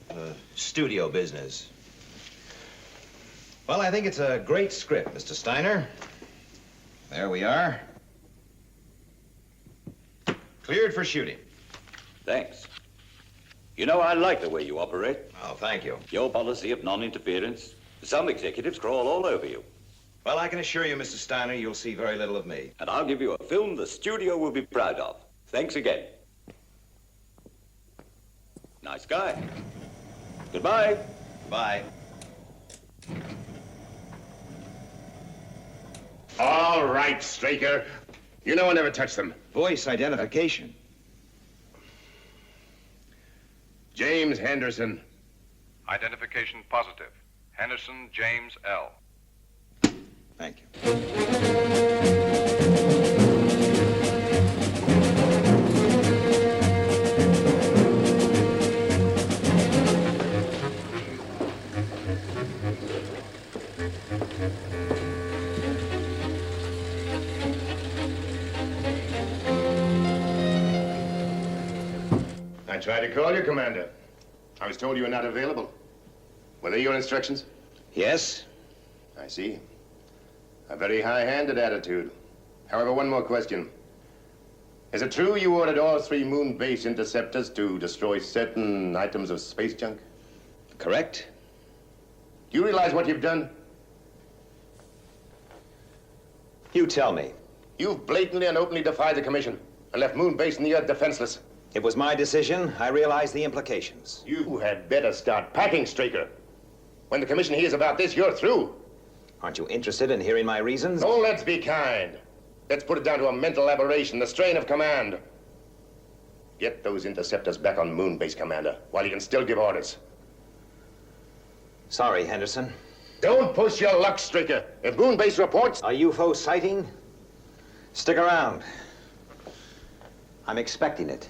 Studio business. Well, I think it's a great script, Mr. Steiner. There we are. Cleared for shooting. Thanks. You know, I like the way you operate. Oh, thank you. Your policy of non-interference. Some executives crawl all over you. Well, I can assure you, Mr. Steiner, you'll see very little of me. And I'll give you a film the studio will be proud of. Thanks again. Nice guy. Goodbye. Bye. All right, Straker. You know I never touched them. Voice identification. James Henderson. Identification positive. Henderson James L. Thank you. I tried to call you, Commander. I was told you were not available. Were they your instructions? Yes. I see. A very high-handed attitude. However, one more question. Is it true you ordered all 3 moon base interceptors to destroy certain items of space junk? Correct. Do you realize what you've done? You tell me. You've blatantly and openly defied the Commission and left moon base and the Earth defenseless. It was my decision. I realize the implications. You had better start packing, Straker. When the Commission hears about this, you're through. Aren't you interested in hearing my reasons? Oh, let's be kind. Let's put it down to a mental aberration, the strain of command. Get those interceptors back on moon base, Commander, while you can still give orders. Sorry, Henderson. Don't push your luck, Straker. If moon base reports a UFO sighting, stick around. I'm expecting it.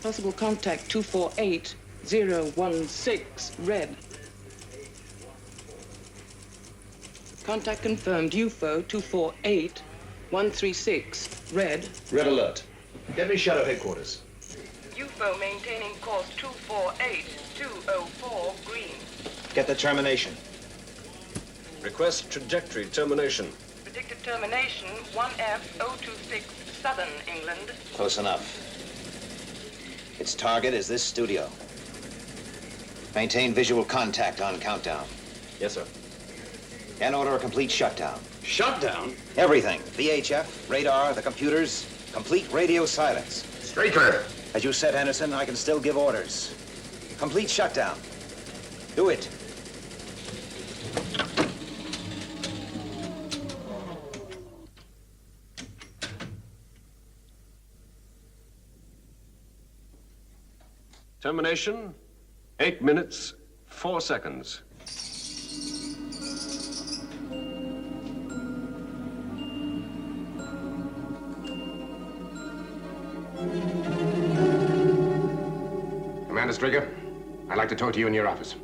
Possible contact 248016, red. Contact confirmed, UFO 248136, red. Red alert. Get me Shadow headquarters. UFO maintaining course 248204, green. Get the termination. Request trajectory termination. Predicted termination 1F026, southern England. Close enough. Its target is this studio. Maintain visual contact on countdown. Yes, sir. And order a complete shutdown. Shutdown? Everything. VHF, radar, the computers, complete radio silence. Straker! As you said, Henderson, I can still give orders. Complete shutdown. Do it. Termination, 8 minutes, 4 seconds. Commander Straker, I'd like to talk to you in your office.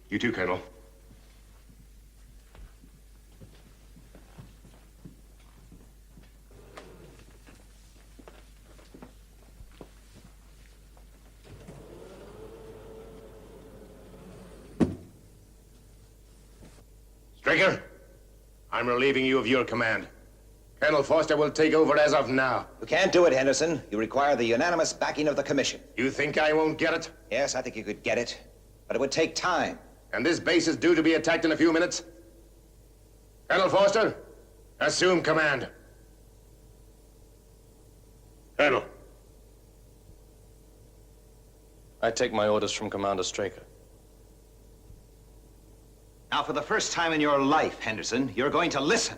You too, Colonel. Straker, I'm relieving you of your command. Colonel Foster will take over as of now. You can't do it, Henderson. You require the unanimous backing of the Commission. You think I won't get it? Yes, I think you could get it. But it would take time. And this base is due to be attacked in a few minutes? Colonel Foster, assume command. Colonel. I take my orders from Commander Straker. Now, for the first time in your life, Henderson, you're going to listen.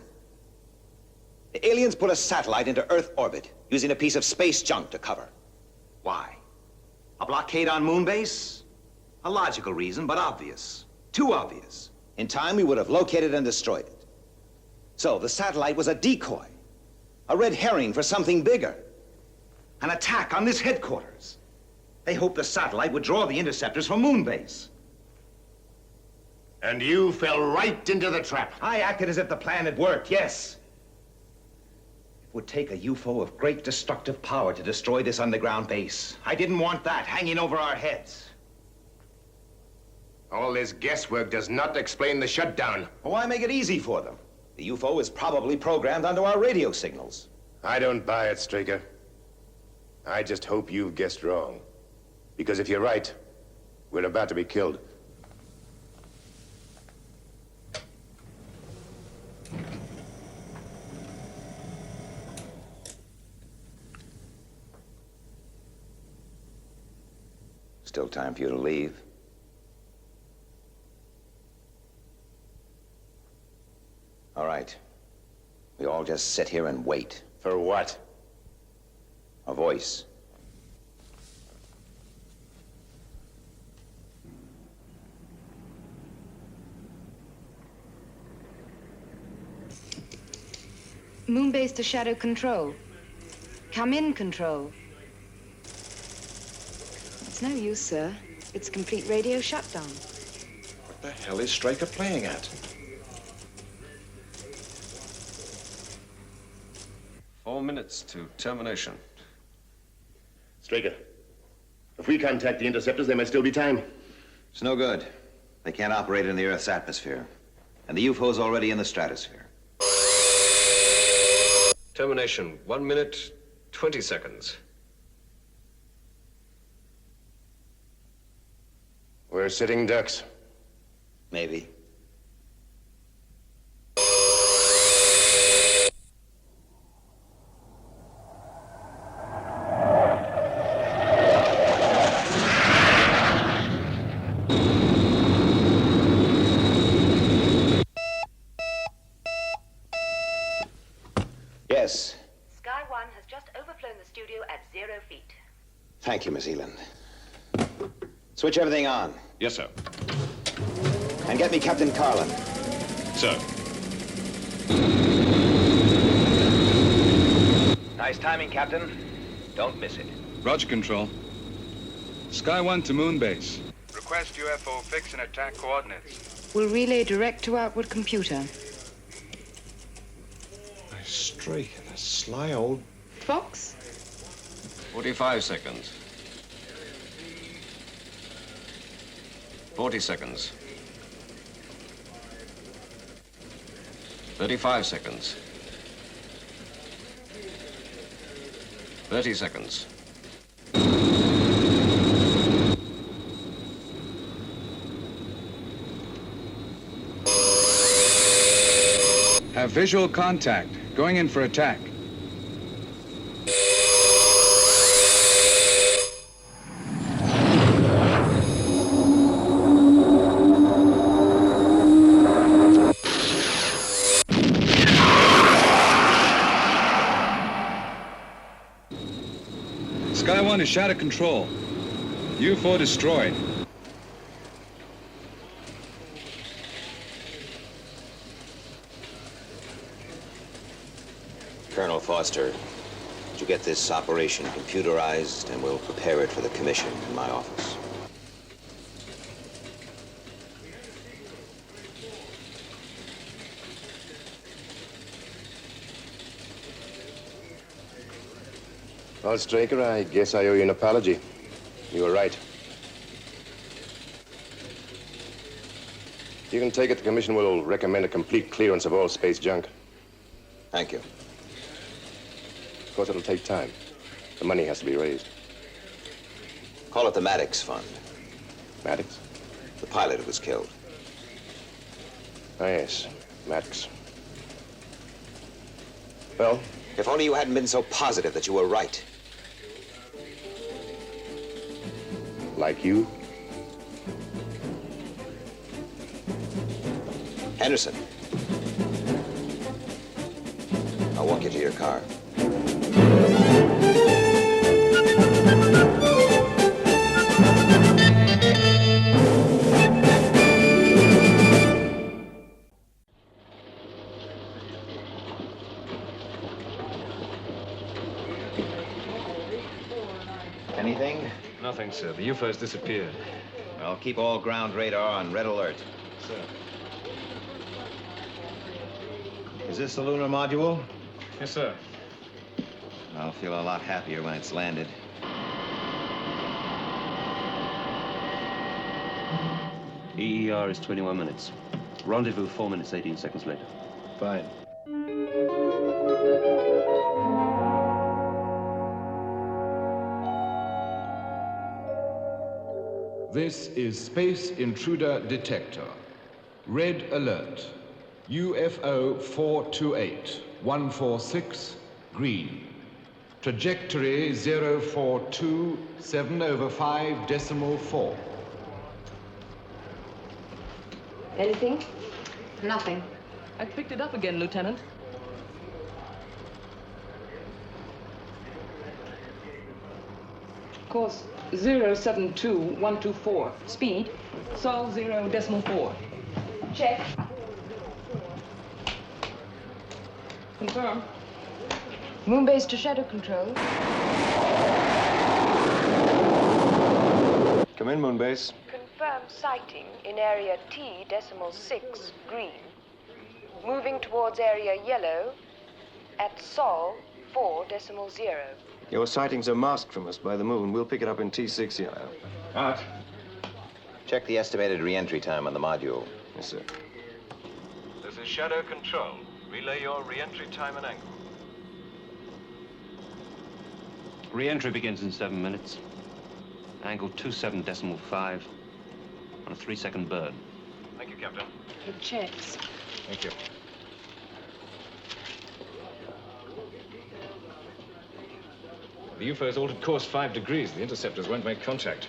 The aliens put a satellite into Earth orbit using a piece of space junk to cover. Why? A blockade on Moonbase? A logical reason, but obvious. Too obvious. In time, we would have located and destroyed it. So the satellite was a decoy, a red herring for something bigger. An attack on this headquarters. They hoped the satellite would draw the interceptors from Moonbase. And you fell right into the trap. I acted as if the plan had worked, yes. It would take a UFO of great destructive power to destroy this underground base. I didn't want that hanging over our heads. All this guesswork does not explain the shutdown. Well, why make it easy for them? The UFO is probably programmed onto our radio signals. I don't buy it, Straker. I just hope you've guessed wrong. Because if you're right, we're about to be killed. Still time for you to leave. All right. We all just sit here and wait. For what? A voice. Moonbase to Shadow Control. Come in, Control. It's no use, sir. It's a complete radio shutdown. What the hell is Straker playing at? 4 minutes to termination. Straker, if we contact the interceptors, there might still be time. It's no good. They can't operate in the Earth's atmosphere. And the UFO's already in the stratosphere. Termination, 1 minute, 20 seconds. We're sitting ducks. Maybe. Yes. Sky One has just overflown the studio at 0 feet. Thank you, Miss Eland. Switch everything on. Yes, sir. And get me Captain Carlin. Sir. Nice timing, Captain. Don't miss it. Roger, Control. Sky One to Moonbase. Request UFO fix and attack coordinates. We'll relay direct to outward computer. Stray, a sly old... Fox? 45 seconds. 40 seconds. 35 seconds. 30 seconds. Have visual contact. Going in for attack. Sky One is Shadow Control. UFO destroyed. Colonel Foster, did you get this operation computerized, and we'll prepare it for the commission in my office. Well, Straker, I guess I owe you an apology. You were right. You can take it. The commission will recommend a complete clearance of all space junk. Thank you. Of course, it'll take time. The money has to be raised. Call it the Maddox Fund. Maddox? The pilot who was killed. Oh, yes. Maddox. Well? If only you hadn't been so positive that you were right. Like you? Henderson. I'll walk you to your car. Anything? Nothing, sir. The UFO's disappeared. Well, keep all ground radar on red alert. Sir. Is this the lunar module? Yes, sir. I'll feel a lot happier when it's landed. EER is 21 minutes. Rendezvous 4 minutes, 18 seconds later. Fine. This is Space Intruder Detector. Red alert. UFO 428-146, green. Trajectory 042-7/5.4. Anything? Nothing. I picked it up again, Lieutenant. Course 072124. Speed, Sol 0.4. Check. Confirm. Moonbase to Shadow Control. Come in, Moonbase. Confirmed sighting in area T.6, green. Moving towards area yellow at Sol 4.0. Your sightings are masked from us by the moon. We'll pick it up in T6 yellow. Out. Check the estimated re-entry time on the module. Yes, sir. This is Shadow Control. Relay your re-entry time and angle. Re-entry begins in 7 minutes. Angle 27.5 on a 3-second burn. Thank you, Captain. It checks. Thank you. The UFO's altered course 5 degrees. The interceptors won't make contact.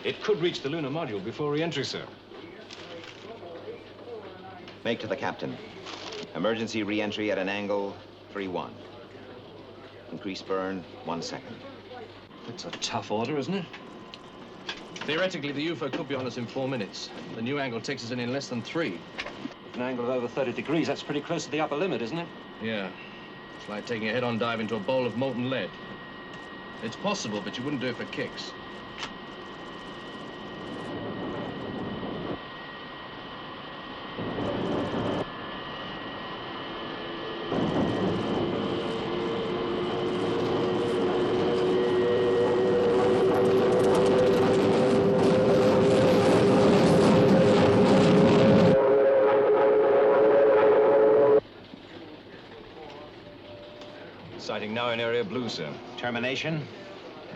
It could reach the lunar module before re-entry, sir. Make to the captain. Emergency re-entry at an angle 3-1. Increase burn 1 second. That's a tough order, isn't it? Theoretically, the UFO could be on us in 4 minutes. The new angle takes us in less than 3. An angle of over 30 degrees, that's pretty close to the upper limit, isn't it? Yeah. It's like taking a head-on dive into a bowl of molten lead. It's possible, but you wouldn't do it for kicks. Sighting now in area blue, sir. Termination?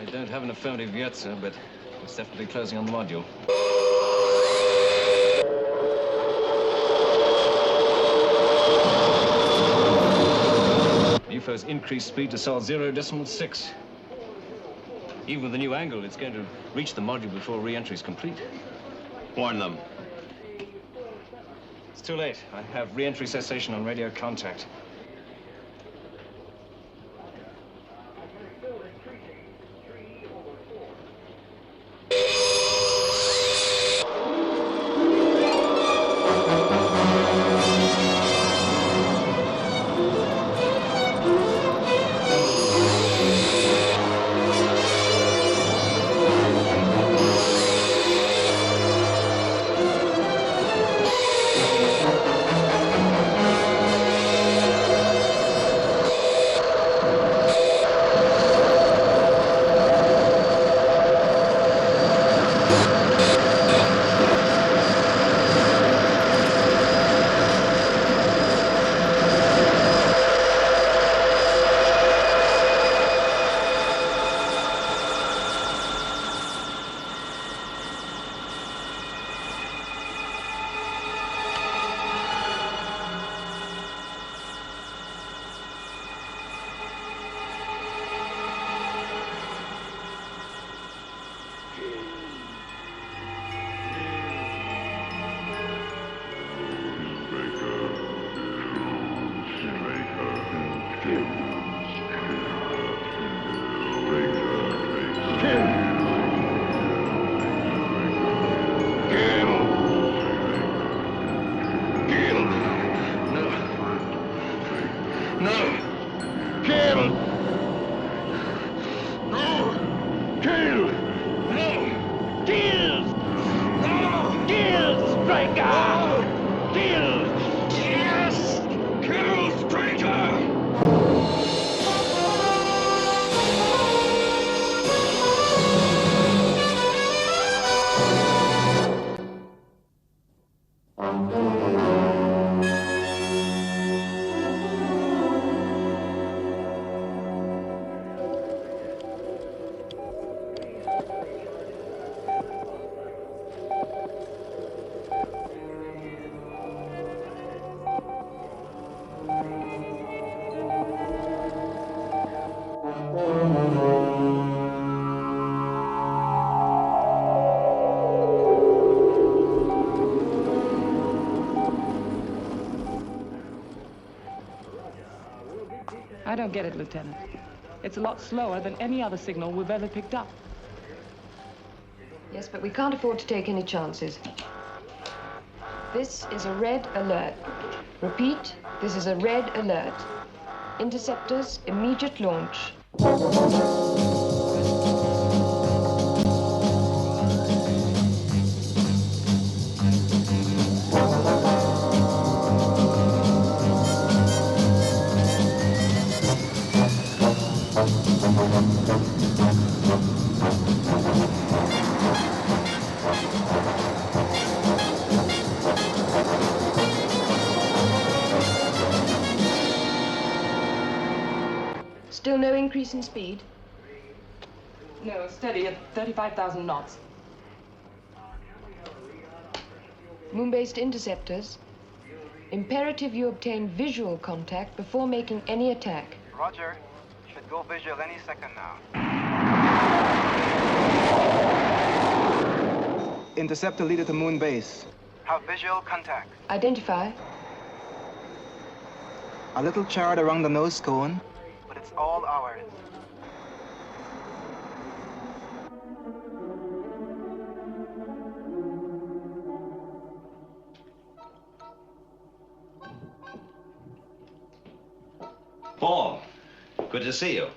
I don't have an affirmative yet, sir, but it's definitely closing on the module. UFO's increased speed to Sol 0.6. Even with the new angle, it's going to reach the module before re-entry is complete. Warn them. It's too late. I have re-entry cessation on radio contact. Kill! Yes! Kill, stranger! I don't get it, Lieutenant. It's a lot slower than any other signal we've ever picked up. Yes, but we can't afford to take any chances. This is a red alert. Repeat, this is a red alert. Interceptors, immediate launch. Still no increase in speed? No, steady at 35,000 knots. Moon-based interceptors. Imperative you obtain visual contact before making any attack. Roger. Should go visual any second now. Interceptor leader to moon base. Have visual contact. Identify. A little charred around the nose cone. But it's all ours. Paul, good to see you.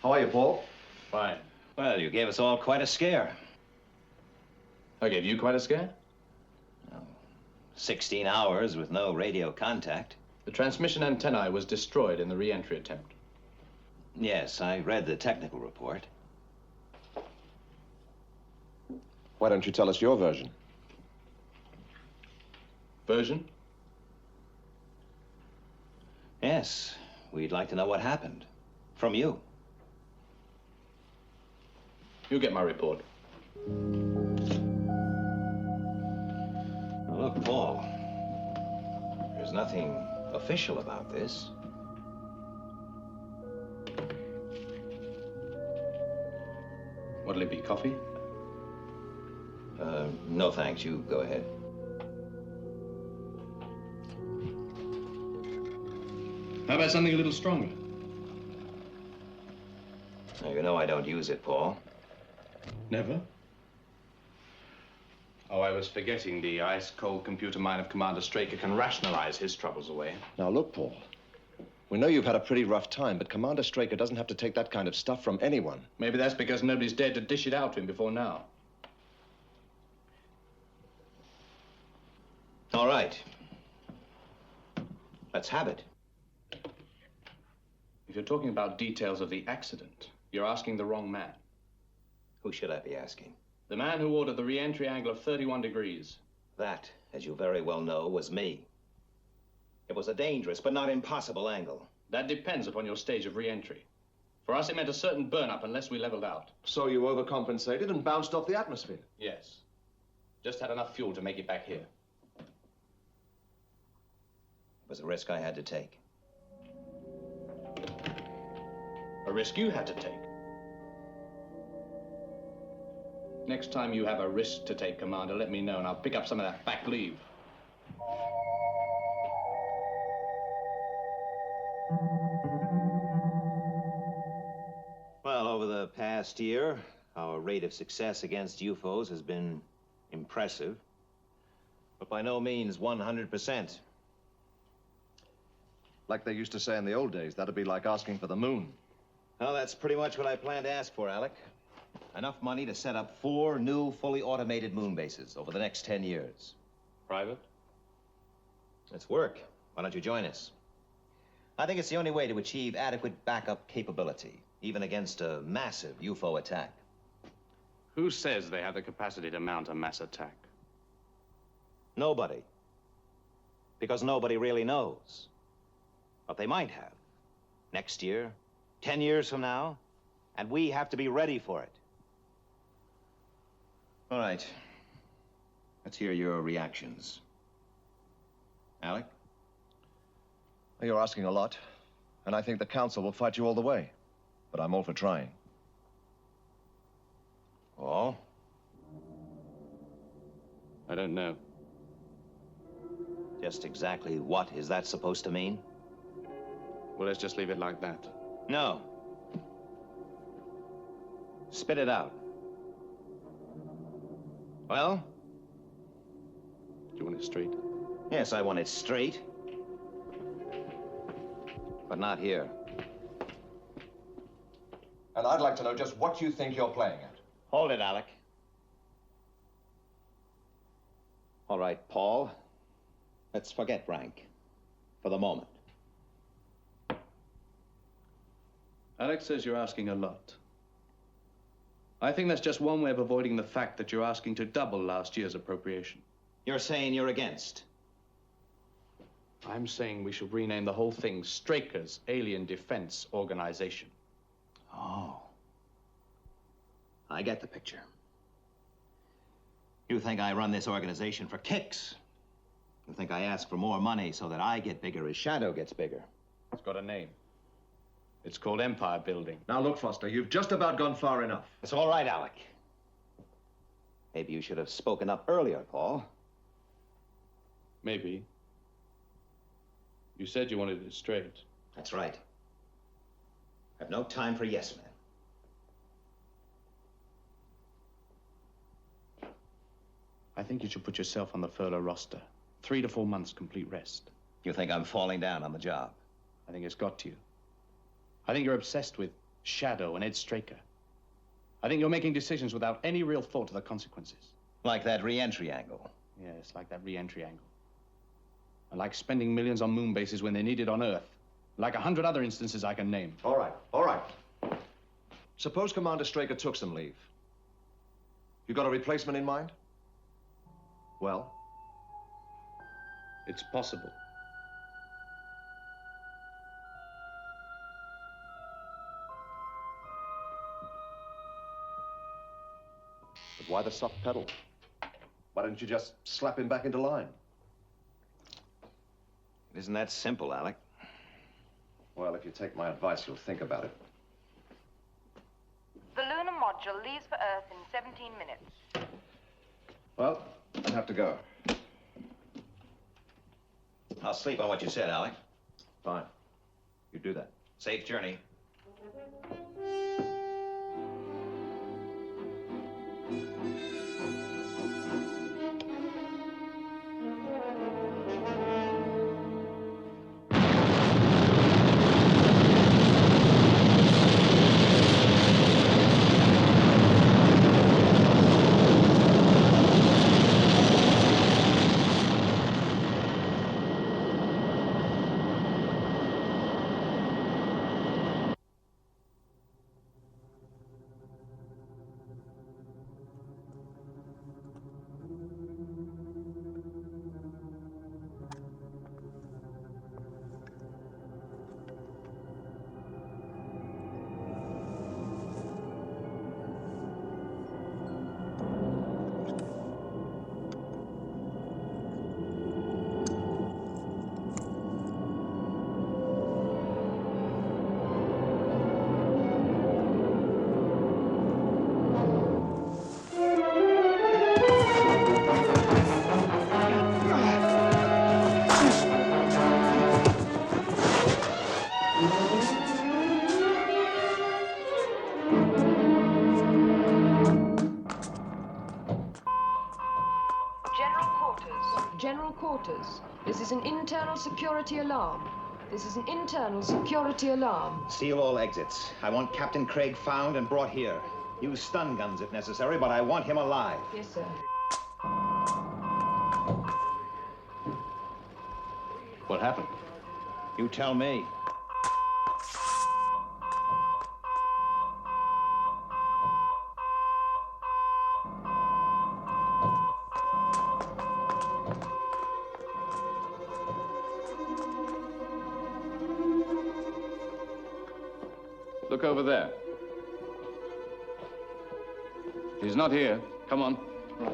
How are you, Paul? Fine. Well, you gave us all quite a scare. I gave you quite a scare? 16 hours with no radio contact. The transmission antennae was destroyed in the re-entry attempt. Yes, I read the technical report. Why don't you tell us your version? Version? Yes, we'd like to know what happened. From you. You get my report. Now, look, Paul, there's nothing official about this. What'll it be, coffee? No thanks, you go ahead. How about something a little stronger? Now, you know I don't use it, Paul. Never? Oh, I was forgetting the ice-cold computer mind of Commander Straker can rationalize his troubles away. Now, look, Paul. We know you've had a pretty rough time, but Commander Straker doesn't have to take that kind of stuff from anyone. Maybe that's because nobody's dared to dish it out to him before now. All right. Let's have it. If you're talking about details of the accident, you're asking the wrong man. Who should I be asking? The man who ordered the re-entry angle of 31 degrees. That, as you very well know, was me. It was a dangerous but not impossible angle. That depends upon your stage of re-entry. For us, it meant a certain burn-up unless we leveled out. So you overcompensated and bounced off the atmosphere? Yes. Just had enough fuel to make it back here. It was a risk I had to take. A risk you had to take. Next time you have a risk to take, Commander, let me know, and I'll pick up some of that back leave. Well, over the past year, our rate of success against UFOs has been impressive, but by no means 100%. Like they used to say in the old days, that'd be like asking for the moon. Well, that's pretty much what I plan to ask for, Alec. Enough money to set up 4 new, fully automated moon bases over the next 10 years. Private? Let's work. Why don't you join us? I think it's the only way to achieve adequate backup capability, even against a massive UFO attack. Who says they have the capacity to mount a mass attack? Nobody. Because nobody really knows. But they might have. Next year, 10 years from now, and we have to be ready for it. All right. Let's hear your reactions. Alec? You're asking a lot, and I think the council will fight you all the way. But I'm all for trying. Paul? I don't know. Just exactly what is that supposed to mean? Well, let's just leave it like that. No. Spit it out. Well? Do you want it straight? Yes, I want it straight. But not here. And I'd like to know just what you think you're playing at. Hold it, Alec. All right, Paul. Let's forget rank. For the moment. Alex says you're asking a lot. I think that's just one way of avoiding the fact that you're asking to double last year's appropriation. You're saying you're against? I'm saying we should rename the whole thing Straker's Alien Defense Organization. Oh. I get the picture. You think I run this organization for kicks? You think I ask for more money so that I get bigger as SHADO gets bigger? It's got a name. It's called Empire Building. Now look, Foster, you've just about gone far enough. It's all right, Alec. Maybe you should have spoken up earlier, Paul. Maybe. You said you wanted it straight. That's right. I have no time for yes men. I think you should put yourself on the furlough roster. 3 to 4 months complete rest. You think I'm falling down on the job? I think it's got to you. I think you're obsessed with SHADO and Ed Straker. I think you're making decisions without any real thought to the consequences. Like that re-entry angle. Yes, like that re-entry angle. And like spending millions on moon bases when they're needed on Earth. Like 100 other instances I can name. All right, all right. Suppose Commander Straker took some leave. You got a replacement in mind? Well? It's possible. But why the soft pedal? Why don't you just slap him back into line? It isn't that simple, Alec. Well, if you take my advice, you'll think about it. The lunar module leaves for Earth in 17 minutes. Well, I have to go. I'll sleep on what you said, Alec. Fine. You do that. Safe journey. General quarters. This is an internal security alarm. This is an internal security alarm. Seal all exits. I want Captain Craig found and brought here. Use stun guns if necessary, but I want him alive. Yes, sir. What happened? You tell me. Look over there. He's not here. Come on. Right.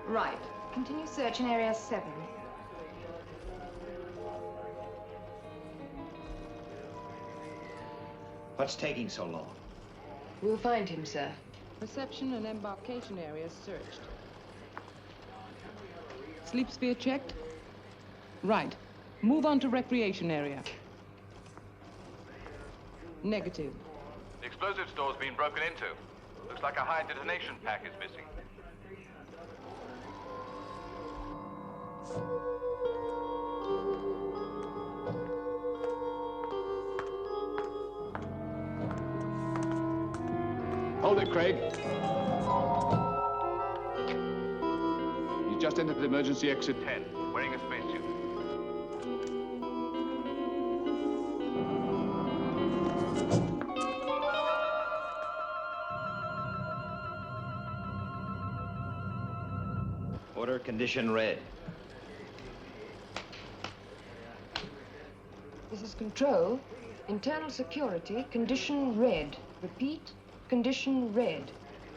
Right. Continue search in area 7. What's taking so long? We'll find him, sir. Reception and embarkation areas searched. Sleep sphere checked? Right. Move on to recreation area. Negative. The explosive store's been broken into. Looks like a high detonation pack is missing. Hold it, Craig. He's just entered the emergency exit 10, wearing a spacesuit. Order condition red. This is control. Internal security, condition red. Repeat, condition red.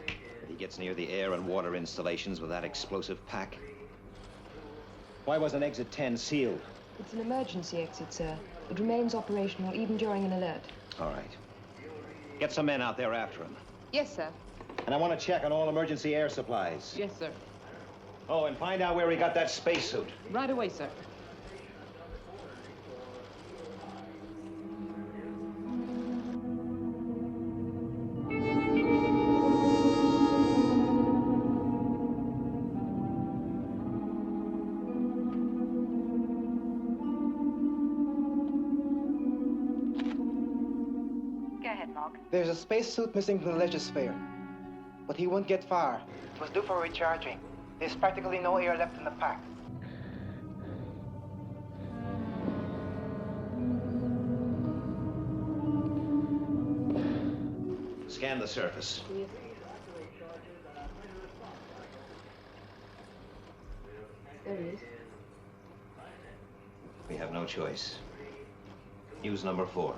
If he gets near the air and water installations with that explosive pack. Why wasn't exit 10 sealed? It's an emergency exit, sir. It remains operational even during an alert. All right. Get some men out there after him. Yes, sir. And I want to check on all emergency air supplies. Yes, sir. Oh, and find out where he got that spacesuit. Right away, sir. Go ahead, Log. There's a spacesuit missing from the legisphere, but he won't get far. It was due for recharging. There's practically no air left in the pack. Scan the surface. There he is. We have no choice. Use number 4.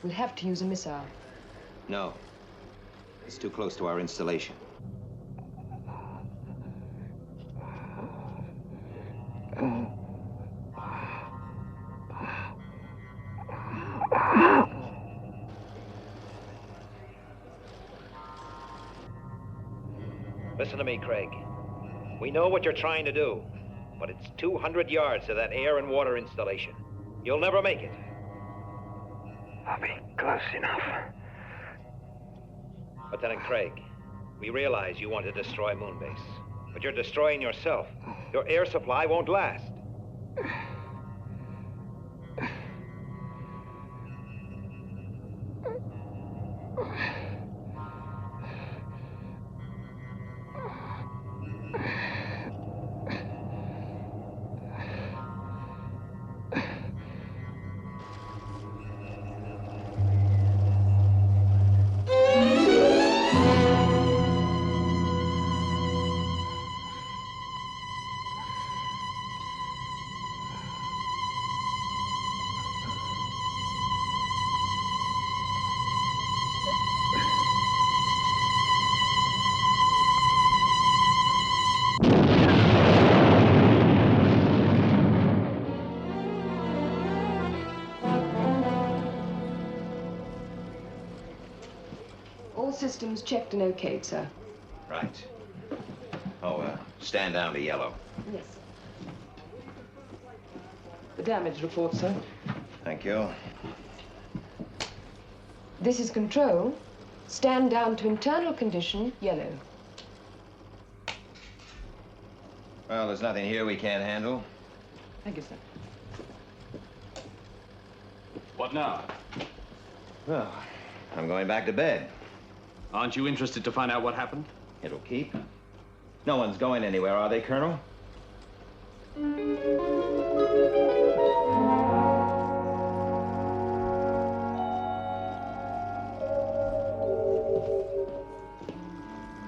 We'll have to use a missile. No. It's too close to our installation. Listen to me, Craig. We know what you're trying to do, but it's 200 yards to that air and water installation. You'll never make it. I'll be close enough. Lieutenant Craig, we realize you want to destroy Moonbase, but you're destroying yourself. Your air supply won't last. All systems checked and okayed, sir. Right. Oh, stand down to yellow. Yes. The damage report, sir. Thank you. This is control. Stand down to internal condition, yellow. Well, there's nothing here we can't handle. Thank you, sir. What now? Well, I'm going back to bed. Aren't you interested to find out what happened? It'll keep. No one's going anywhere, are they, Colonel? Give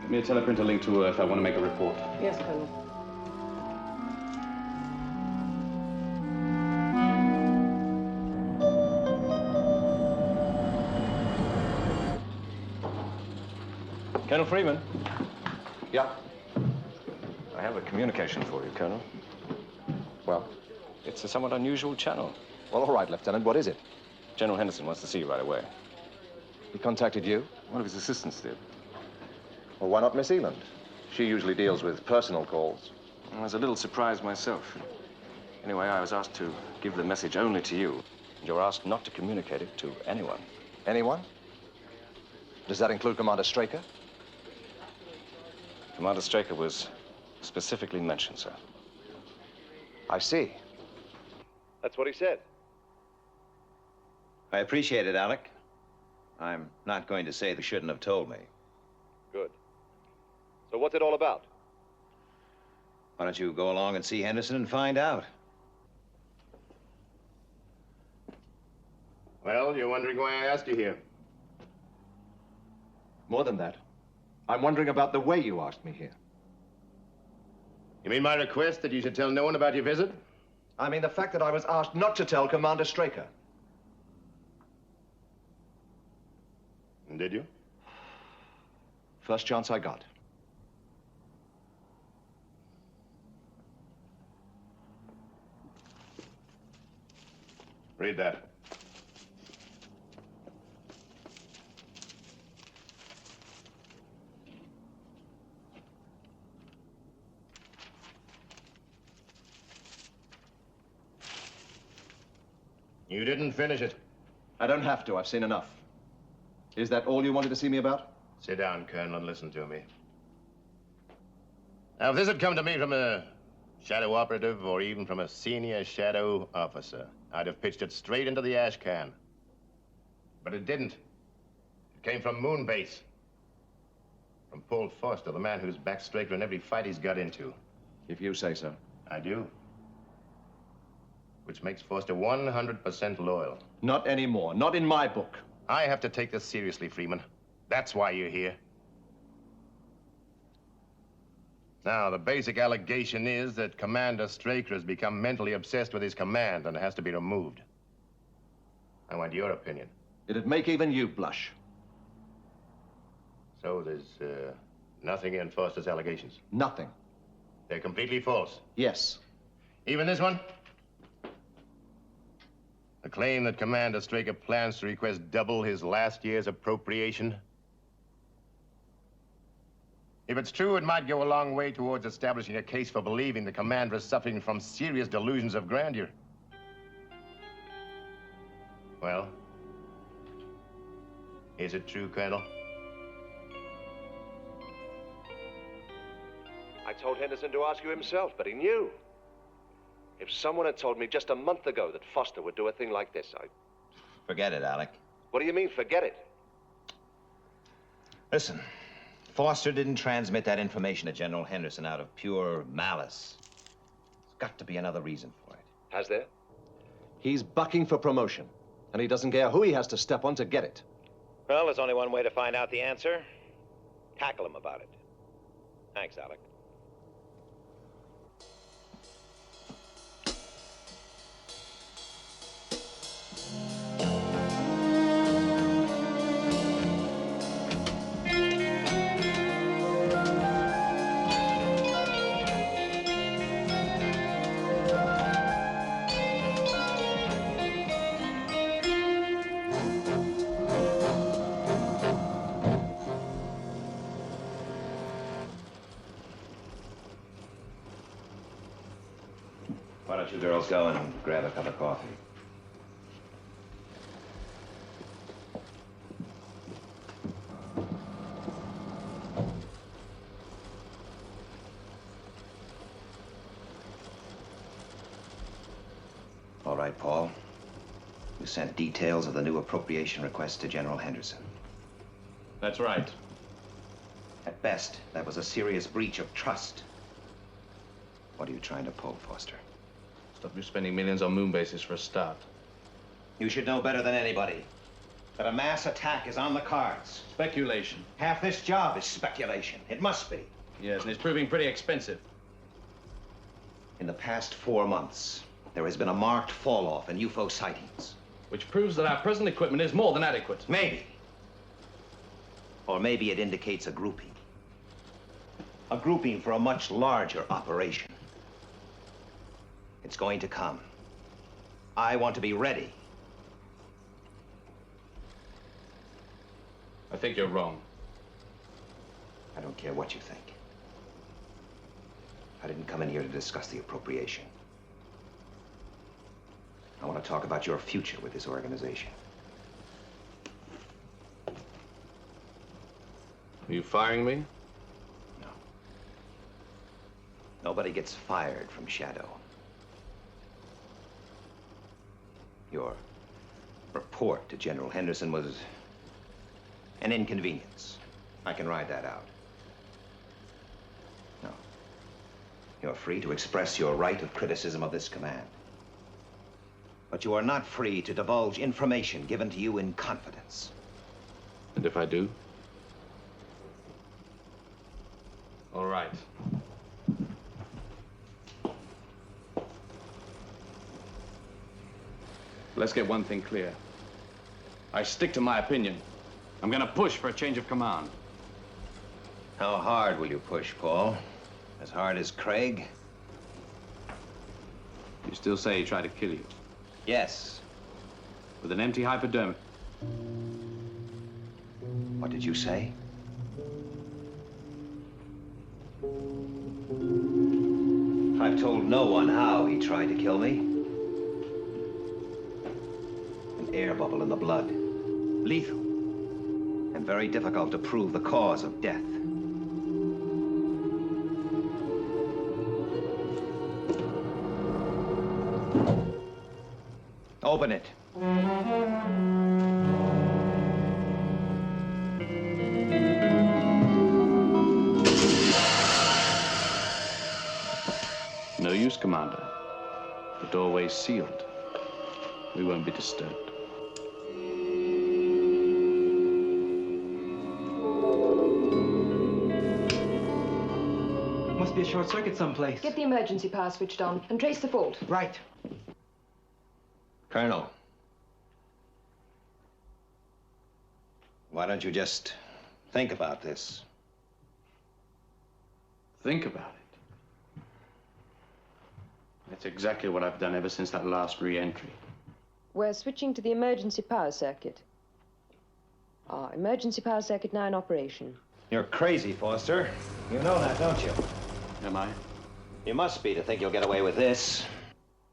me a teleprinter link to Earth. I want to make a report. Yes, Colonel. Colonel Freeman? Yeah? I have a communication for you, Colonel. Well? It's a somewhat unusual channel. Well, all right, Lieutenant. What is it? General Henderson wants to see you right away. He contacted you? One of his assistants did. Well, why not Miss Eland? She usually deals with personal calls. I was a little surprised myself. Anyway, I was asked to give the message only to you. You were asked not to communicate it to anyone. Anyone? Does that include Commander Straker? Commander Straker was specifically mentioned, sir. I see. That's what he said. I appreciate it, Alec. I'm not going to say they shouldn't have told me. Good. So what's it all about? Why don't you go along and see Henderson and find out? Well, you're wondering why I asked you here. More than that. I'm wondering about the way you asked me here. You mean my request that you should tell no one about your visit? I mean the fact that I was asked not to tell Commander Straker. And did you? First chance I got. Read that. You didn't finish it. I don't have to. I've seen enough. Is that all you wanted to see me about? Sit down, Colonel, and listen to me. Now, if this had come to me from a shadow operative or even from a senior shadow officer, I'd have pitched it straight into the ash can. But it didn't. It came from Moonbase. From Paul Foster, the man who's backed Straker in every fight he's got into. If you say so. I do. Which makes Foster 100% loyal. Not anymore. Not in my book. I have to take this seriously, Freeman. That's why you're here. Now, the basic allegation is that Commander Straker has become mentally obsessed with his command and has to be removed. I want your opinion. It'd make even you blush. So there's nothing in Foster's allegations? Nothing. They're completely false? Yes. Even this one? The claim that Commander Straker plans to request double his last year's appropriation? If it's true, it might go a long way towards establishing a case for believing the commander is suffering from serious delusions of grandeur. Well, is it true, Colonel? I told Henderson to ask you himself, but he knew. If someone had told me just a month ago that Foster would do a thing like this, Forget it, Alec. What do you mean, forget it? Listen, Foster didn't transmit that information to General Henderson out of pure malice. There's got to be another reason for it. Has there? He's bucking for promotion, and he doesn't care who he has to step on to get it. Well, there's only one way to find out the answer. Tackle him about it. Thanks, Alec. don't you girls go and grab a cup of coffee? All right, Paul. You sent details of the new appropriation request to General Henderson. That's right. At best, that was a serious breach of trust. What are you trying to pull, Foster? Stop you spending millions on moon bases for a start. You should know better than anybody that a mass attack is on the cards. Speculation. Half this job is speculation. It must be. Yes, and it's proving pretty expensive. In the past 4 months, there has been a marked fall-off in UFO sightings. Which proves that our present equipment is more than adequate. Maybe. Or maybe it indicates a grouping. A grouping for a much larger operation. It's going to come. I want to be ready. I think you're wrong. I don't care what you think. I didn't come in here to discuss the appropriation. I want to talk about your future with this organization. Are you firing me? No. Nobody gets fired from SHADO. Your report to General Henderson was an inconvenience. I can ride that out. No. You're free to express your right of criticism of this command. But you are not free to divulge information given to you in confidence. And if I do? All right. Let's get one thing clear. I stick to my opinion. I'm gonna push for a change of command. How hard will you push, Paul? As hard as Craig? You still say he tried to kill you? Yes. With an empty hypodermic. What did you say? I've told no one how he tried to kill me. An air bubble in the blood. Lethal. And very difficult to prove the cause of death. Open it. No use, Commander. The doorway's sealed. We won't be disturbed. Must be a short circuit someplace. Get the emergency power switched on and trace the fault. Right. Colonel. Why don't you just think about this? Think about it. That's exactly what I've done ever since that last re-entry. We're switching to the emergency power circuit. Emergency power circuit now in operation. You're crazy, Foster. You know that, don't you? Am I? You must be to think you'll get away with this.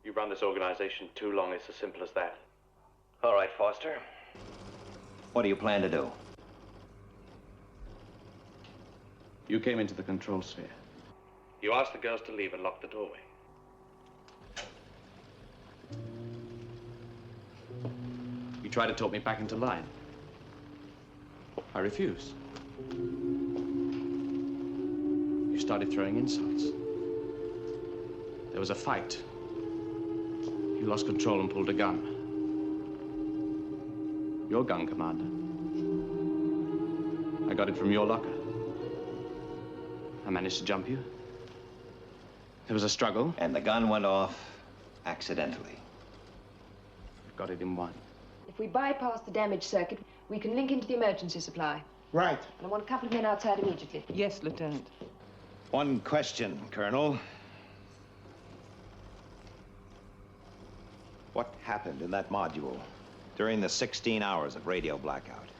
You run this organization too long. It's as simple as that. All right, Foster. What do you plan to do? You came into the control sphere. You asked the girls to leave and lock the doorway. You tried to talk me back into line. I refused. You started throwing insults. There was a fight. You lost control and pulled a gun. Your gun, Commander. I got it from your locker. I managed to jump you. There was a struggle. And the gun went off accidentally. Got it in one. If we bypass the damaged circuit, we can link into the emergency supply. Right. And I want a couple of men outside immediately. Yes, Lieutenant. One question, Colonel. What happened in that module during the 16 hours of radio blackout?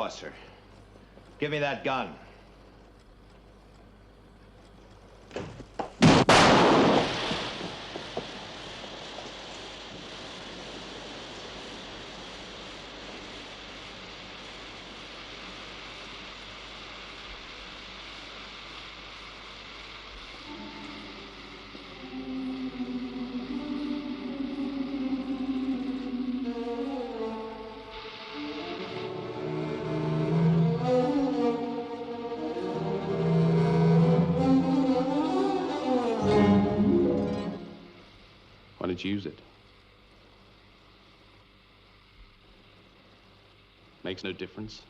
Foster. Give me that gun. Why did you use it? Makes no difference.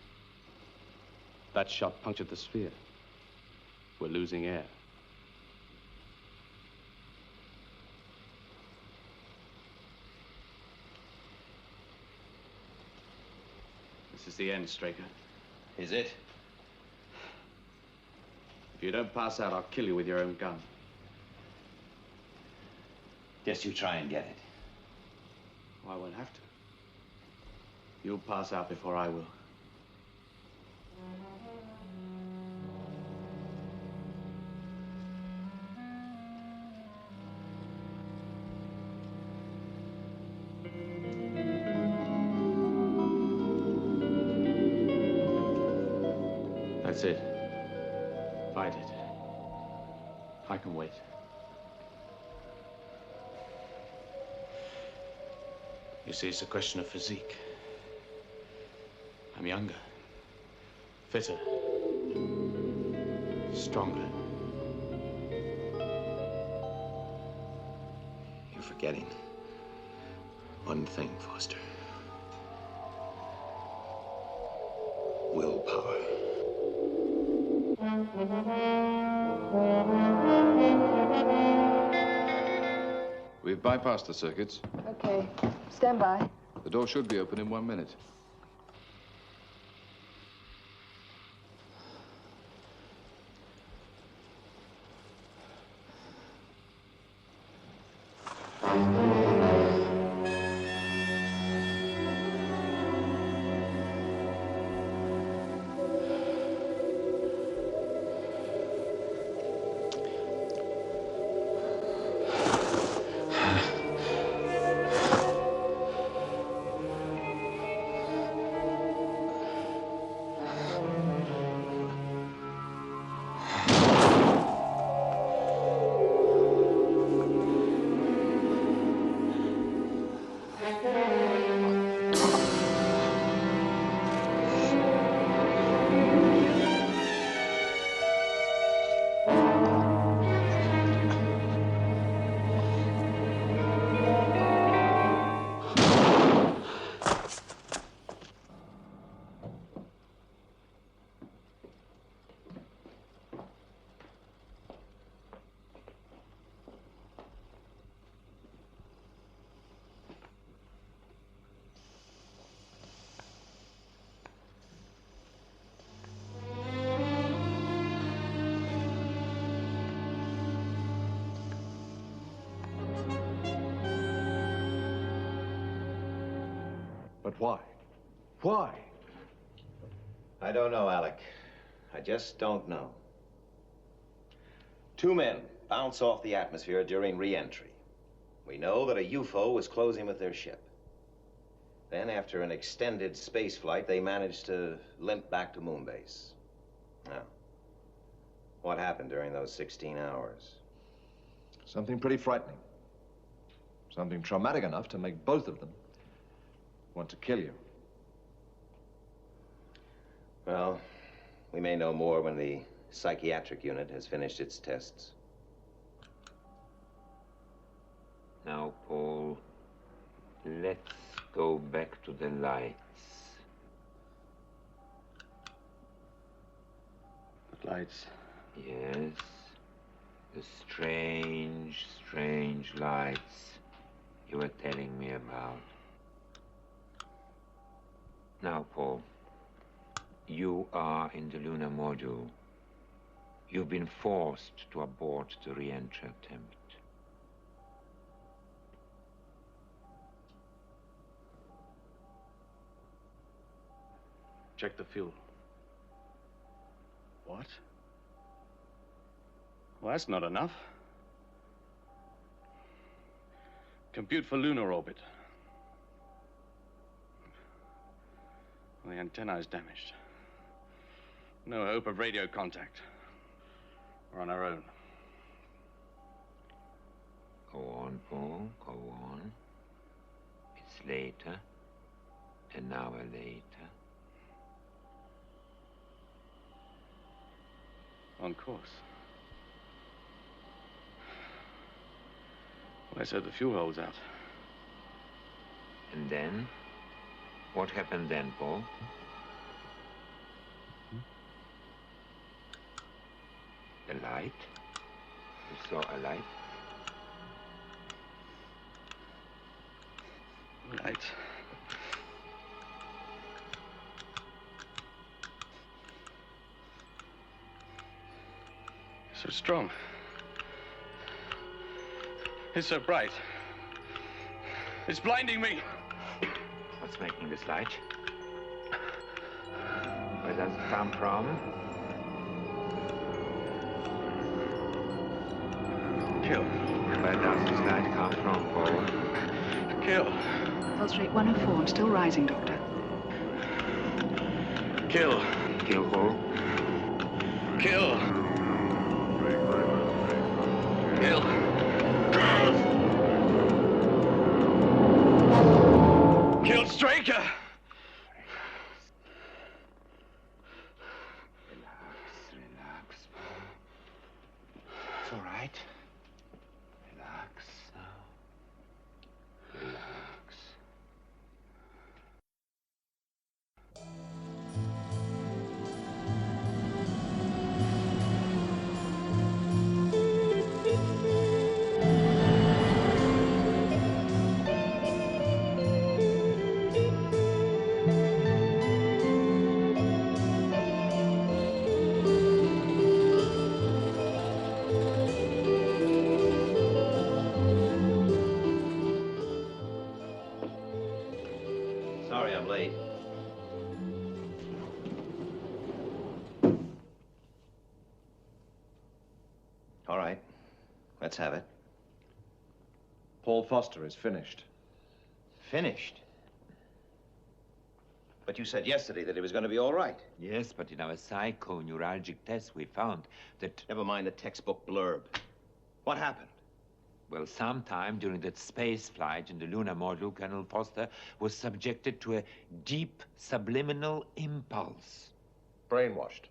That shot punctured the sphere. We're losing air. This is the end, Straker. Is it? If you don't pass out, I'll kill you with your own gun. Guess you try and get it. Well, I won't have to. You'll pass out before I will. That's it. Fight it. I can wait. You see, it's a question of physique. I'm younger, fitter, stronger. You're forgetting one thing, Foster. Willpower. We've bypassed the circuits. Okay. Stand by. The door should be open in 1 minute. But why? Why? I don't know, Alec. I just don't know. 2 men bounce off the atmosphere during re-entry. We know that a UFO was closing with their ship. Then, after an extended space flight, they managed to limp back to Moonbase. Now, what happened during those 16 hours? Something pretty frightening. Something traumatic enough to make both of them want to kill you. Well, we may know more when the psychiatric unit has finished its tests. Now, Paul, let's go back to the lights. What lights? Yes. The strange, strange lights you were telling me about. Now, Paul, you are in the lunar module. You've been forced to abort the re-entry attempt. Check the fuel. What? Well, that's not enough. Compute for lunar orbit. Well, the antenna is damaged. No hope of radio contact. We're on our own. Go on, Paul, go on. It's later, an hour later. On course. Well, let's hope the fuel holds out. And then? What happened then, Paul? The light? You saw a light? Light. So strong. It's so bright. It's blinding me. What's making this light? Where does it come from? Kill. Where does this light come from, Paul? Kill. Pulse rate 104 and still rising, Doctor. Kill. Kill who? Kill. Kill. Kill Straker. Relax, Paul. It's all right. Relax now. Relax. Sorry I'm late. All right. Let's have it. Paul Foster is finished. Finished? But you said yesterday that it was going to be all right. Yes, but in our psychoneuralgic test, we found that... Never mind the textbook blurb. What happened? Well, sometime during that space flight in the lunar module, Colonel Foster was subjected to a deep subliminal impulse. Brainwashed.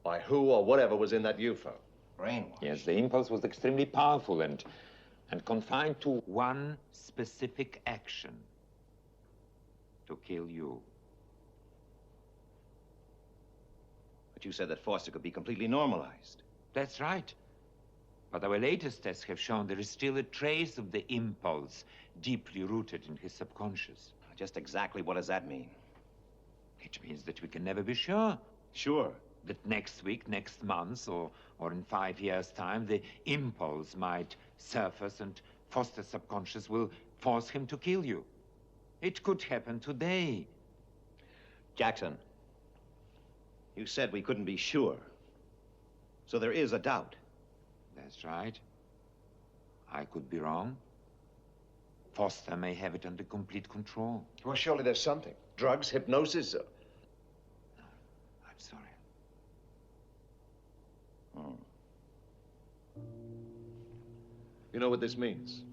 By who or whatever was in that UFO. Brainwashed? Yes, the impulse was extremely powerful and confined to one specific action. To kill you. But you said that Foster could be completely normalized. That's right. But our latest tests have shown there is still a trace of the impulse deeply rooted in his subconscious. Just exactly what does that mean? It means that we can never be sure. Sure. That next week, next month, or in 5 years' time, the impulse might surface and Foster's subconscious will force him to kill you. It could happen today. Jackson, you said we couldn't be sure. So there is a doubt. That's right. I could be wrong. Foster may have it under complete control. Well, surely there's something. Drugs, hypnosis. No, I'm sorry. You know what this means?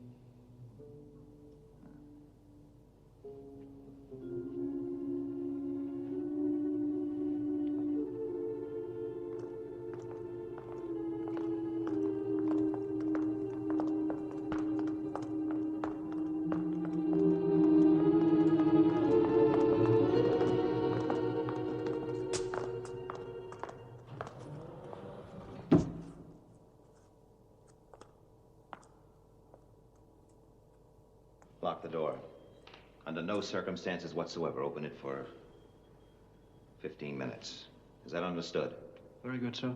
Lock the door. Under no circumstances whatsoever, open it for 15 minutes. Is that understood? Very good, sir.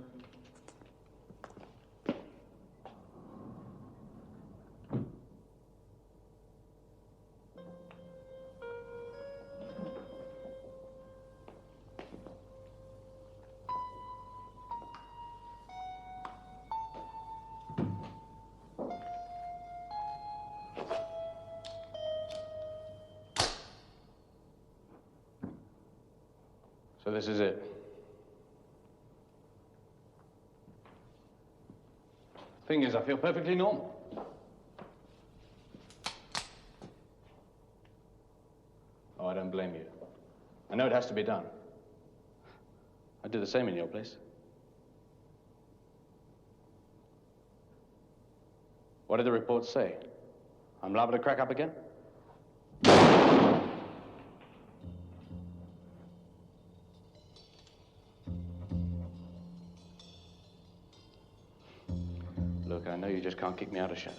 So this is it. Thing is, I feel perfectly normal. Oh, I don't blame you. I know it has to be done. I'd do the same in your place. What did the reports say? I'm liable to crack up again? Look, I know you just can't kick me out of Shadow.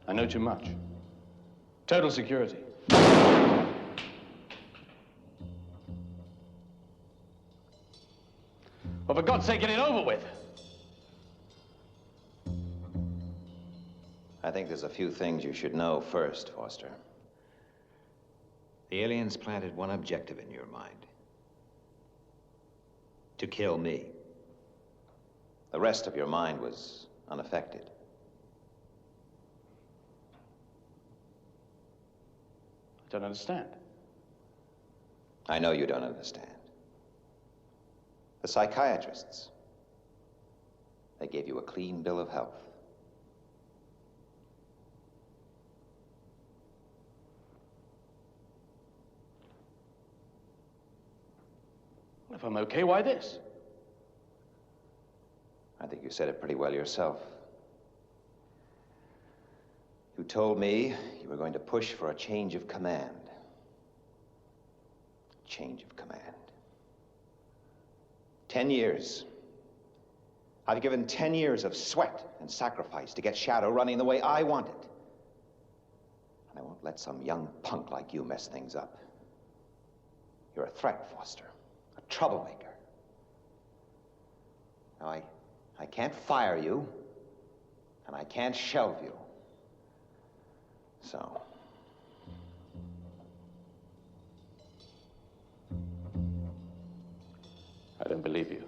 I know too much. Total security. Well, for God's sake, get it over with. I think there's a few things you should know first, Foster. The aliens planted one objective in your mind. To kill me. The rest of your mind was unaffected. I don't understand. I know you don't understand. The psychiatrists, they gave you a clean bill of health. Well, if I'm okay, why this? I think you said it pretty well yourself. You told me you were going to push for a change of command. Change of command. 10 years. I've given 10 years of sweat and sacrifice to get Shadow running the way I want it. And I won't let some young punk like you mess things up. You're a threat, Foster. A troublemaker. Now, I can't fire you, and I can't shelve you. So... I don't believe you.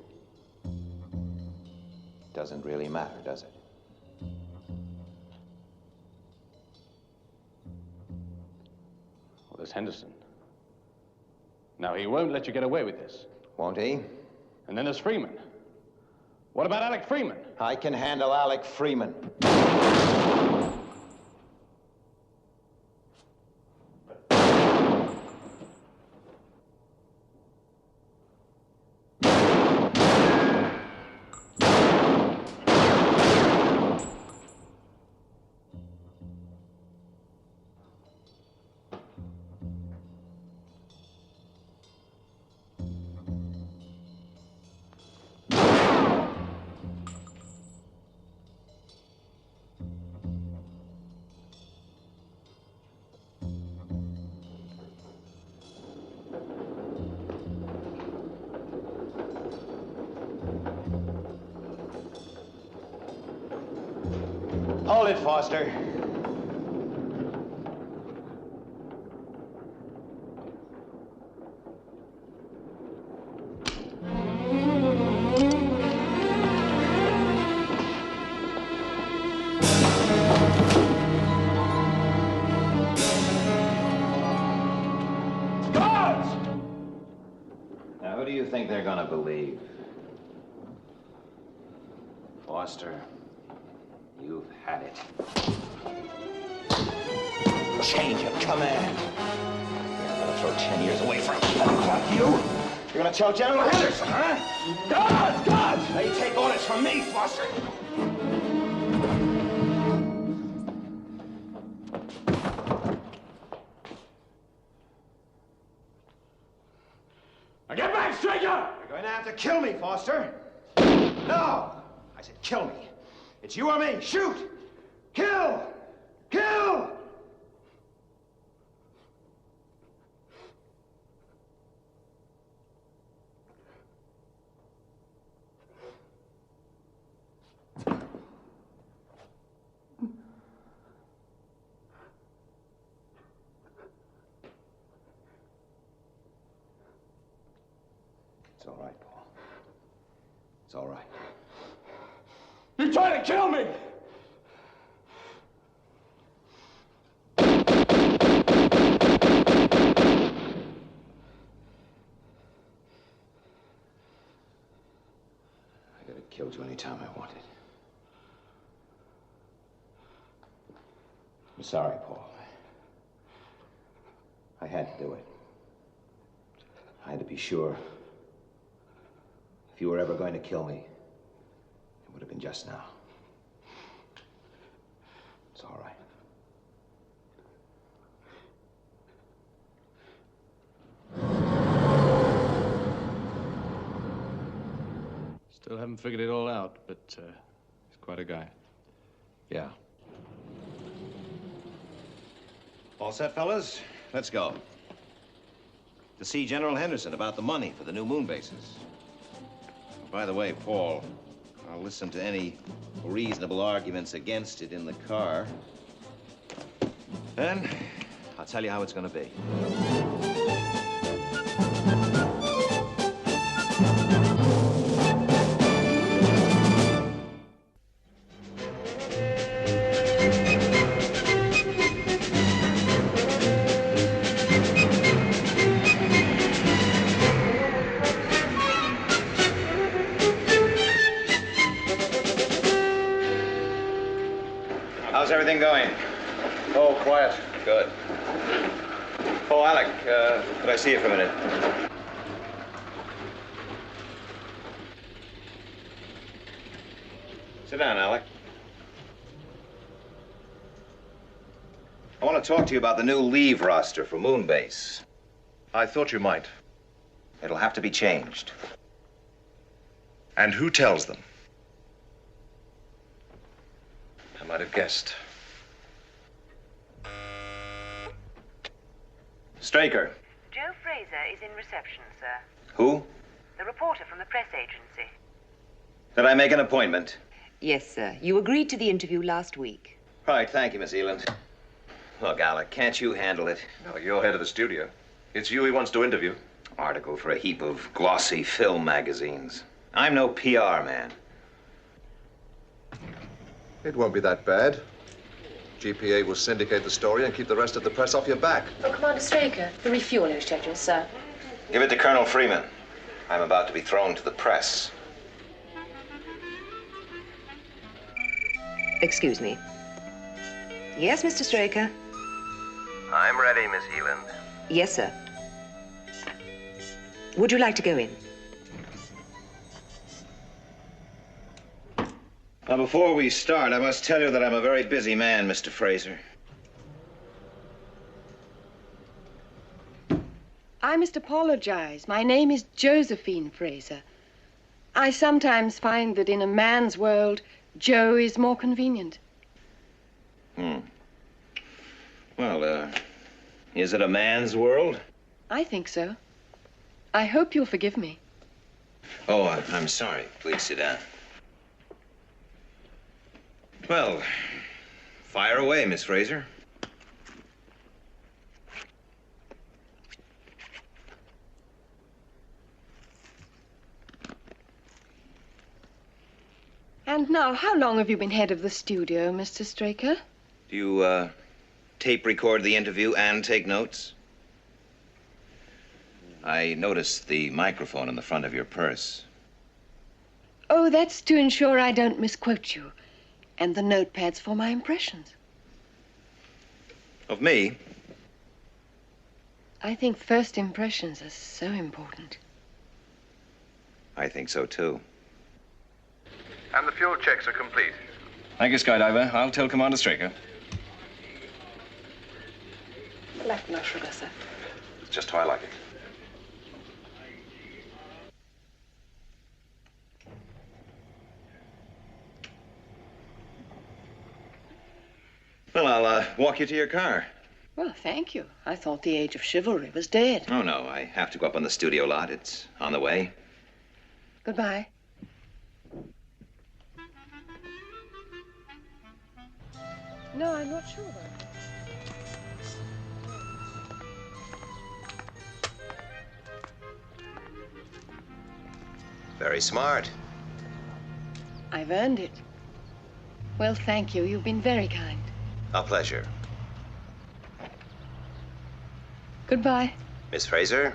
Doesn't really matter, does it? Well, there's Henderson. Now, he won't let you get away with this. Won't he? And then there's Freeman. What about Alec Freeman? I can handle Alec Freeman. Hold it, Foster. Guards! Now, who do you think they're gonna believe? Foster. You've had it. Change of command. I'm gonna throw 10 years away from you. You're gonna tell General Henderson, huh? Guards! Guards! They take orders from me, Foster. Now get back, stranger! You're going to have to kill me, Foster. No! I said kill me. It's you or me. Shoot! Kill! Kill! It's all right, Paul. It's all right. You're trying to kill me! to anytime I wanted. I'm sorry, Paul. I had to do it. I had to be sure. If you were ever going to kill me, it would have been just now. It's all right. Still haven't figured it all out, but he's quite a guy. Yeah. All set, fellas? Let's go. To see General Henderson about the money for the new moon bases. By the way, Paul, I'll listen to any reasonable arguments against it in the car. Then I'll tell you how it's going to be. How's everything going? Oh, quiet. Good. Oh, Alec, could I see you for a minute? Sit down, Alec. I want to talk to you about the new leave roster for Moonbase. I thought you might. It'll have to be changed. And who tells them? I might have guessed. Straker. Joe Fraser is in reception, sir. Who? The reporter from the press agency. Did I make an appointment? Yes, sir. You agreed to the interview last week. Right, thank you, Miss Eland. Look, Alec, can't you handle it? No, you're head of the studio. It's you he wants to interview. Article for a heap of glossy film magazines. I'm no PR man. It won't be that bad. GPA will syndicate the story and keep the rest of the press off your back. Oh, Commander Straker, the refueling schedule, sir. Give it to Colonel Freeman. I'm about to be thrown to the press. Excuse me. Yes, Mr. Straker? I'm ready, Miss Eland. Yes, sir. Would you like to go in? Now, before we start, I must tell you that I'm a very busy man, Mr. Fraser. I must apologize. My name is Josephine Fraser. I sometimes find that in a man's world, Joe is more convenient. Well, is it a man's world? I think so. I hope you'll forgive me. Oh, I'm sorry. Please sit down. Well, fire away, Miss Fraser. And now, how long have you been head of the studio, Mr. Straker? Do you, tape record the interview and take notes? I noticed the microphone in the front of your purse. Oh, that's to ensure I don't misquote you. And the notepad's for my impressions. Of me? I think first impressions are so important. I think so, too. And the fuel checks are complete. Thank you, Skydiver. I'll tell Commander Straker. Black, no sugar, sir. It's just how I like it. Well, I'll walk you to your car. Well, thank you. I thought the age of chivalry was dead. Oh, no, I have to go up on the studio lot. It's on the way. Goodbye. No, I'm not sure about that. Very smart. I've earned it. Well, thank you. You've been very kind. A pleasure. Goodbye. Miss Fraser?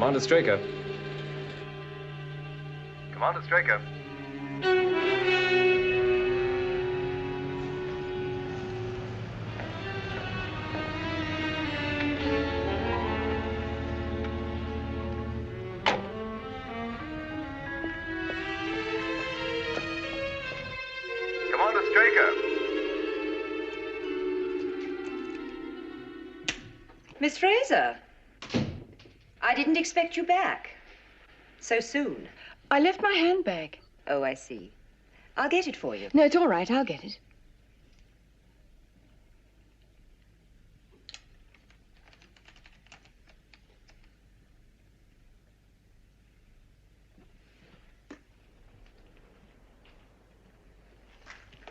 Commander Straker. Commander Straker. Commander Straker. Miss Fraser, I didn't expect you back so soon. I left my handbag. Oh, I see. I'll get it for you. No, it's all right. I'll get it.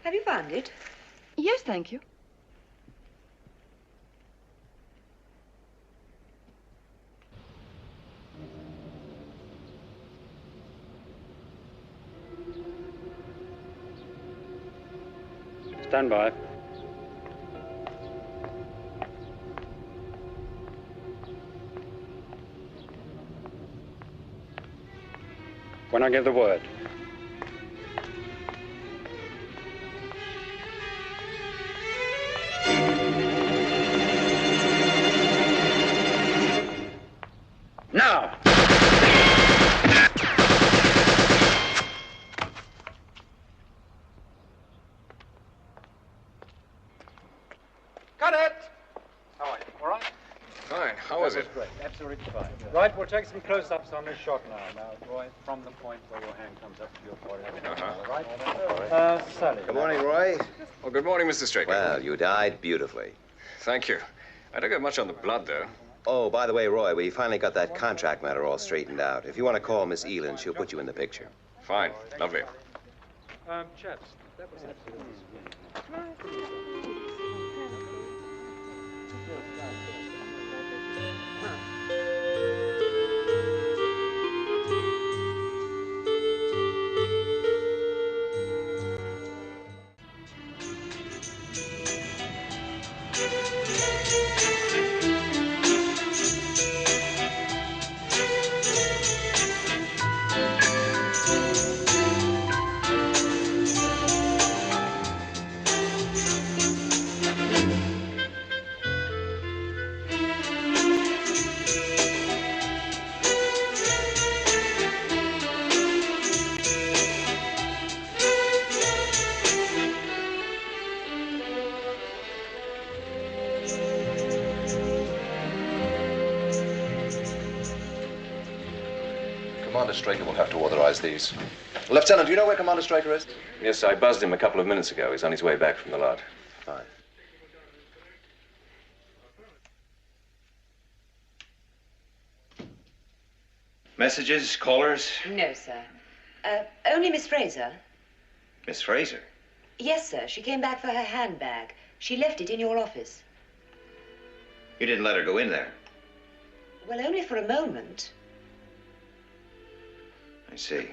Have you found it? Yes, thank you. Stand by. When I give the word. Now! Got it! How are you? All right? Fine. How was it? Great. Absolutely fine. Right, we'll take some close-ups on this shot now. Now, Roy, from the point where your hand comes up to your forehead. All right? Sally. Good morning, Roy. Well, good morning, Mr. Straker. Well, you died beautifully. Thank you. I don't get much on the blood, though. Oh, by the way, Roy, we finally got that contract matter all straightened out. If you want to call Miss Elin, she'll put you in the picture. Fine. Lovely. Chaps, that was absolutely... Commander Straker will have to authorize these. Lieutenant, do you know where Commander Straker is? Yes, I buzzed him a couple of minutes ago. He's on his way back from the lot. Fine. Messages, callers? No, sir. Only Miss Fraser. Miss Fraser? Yes, sir. She came back for her handbag. She left it in your office. You didn't let her go in there. Well, only for a moment. I see.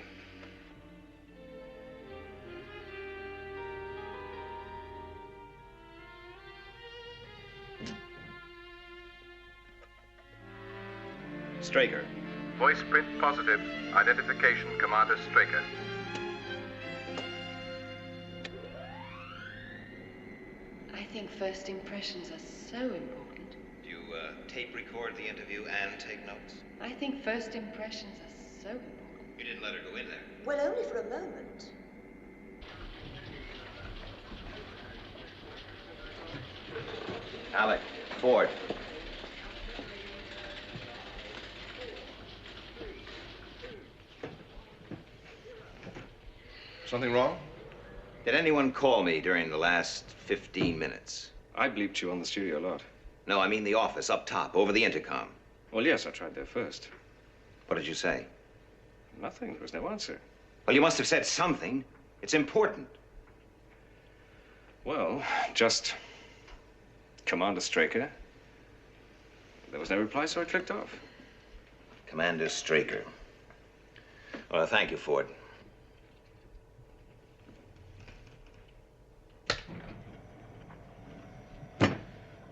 Straker. Voice print positive. Identification, Commander Straker. I think first impressions are so important. Do you tape record the interview and take notes? I think first impressions are so important. You didn't let her go in there. Well, only for a moment. Alec, Ford. Something wrong? Did anyone call me during the last 15 minutes? I bleeped you on the studio lot. No, I mean the office, up top, over the intercom. Well, yes, I tried there first. What did you say? Nothing. There was no answer. Well, you must have said something. It's important. Well, just Commander Straker. There was no reply, so I clicked off. Commander Straker. Well, thank you, Ford.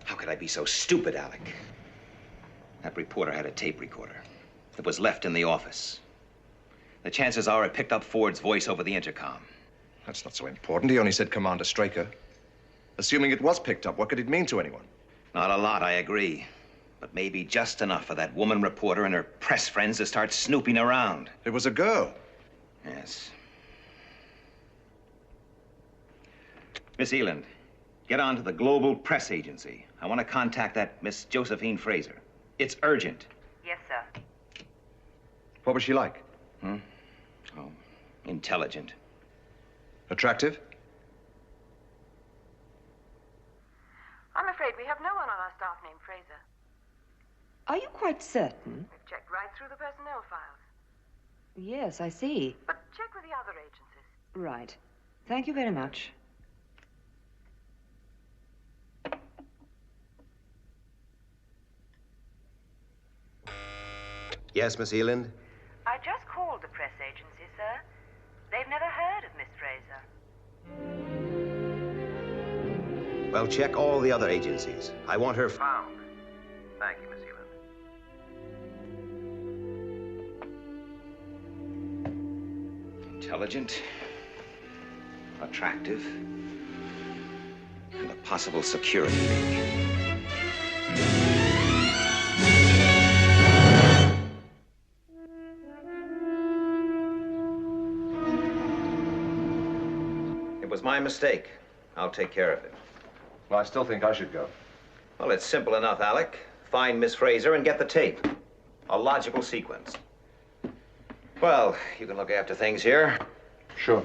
How could I be so stupid, Alec? That reporter had a tape recorder. that was left in the office. The chances are it picked up Ford's voice over the intercom. That's not so important. He only said Commander Straker. Assuming it was picked up, what could it mean to anyone? Not a lot, I agree. But maybe just enough for that woman reporter and her press friends to start snooping around. It was a girl. Yes. Miss Eland, get on to the Global Press Agency. I want to contact that Miss Josephine Fraser. It's urgent. Yes, sir. What was she like? Oh, intelligent. Attractive? I'm afraid we have no one on our staff named Fraser. Are you quite certain? We've checked right through the personnel files. Yes, I see. But check with the other agencies. Right. Thank you very much. Yes, Miss Eland? I just called the press agency, sir. They've never heard of Miss Fraser. Well, check all the other agencies. I want her Found. Thank you, Miss Eland. Intelligent, attractive, and a possible security link. It was my mistake. I'll take care of it. Well, I still think I should go. Well, it's simple enough, Alec. Find Miss Fraser and get the tape. A logical sequence. Well, you can look after things here. Sure.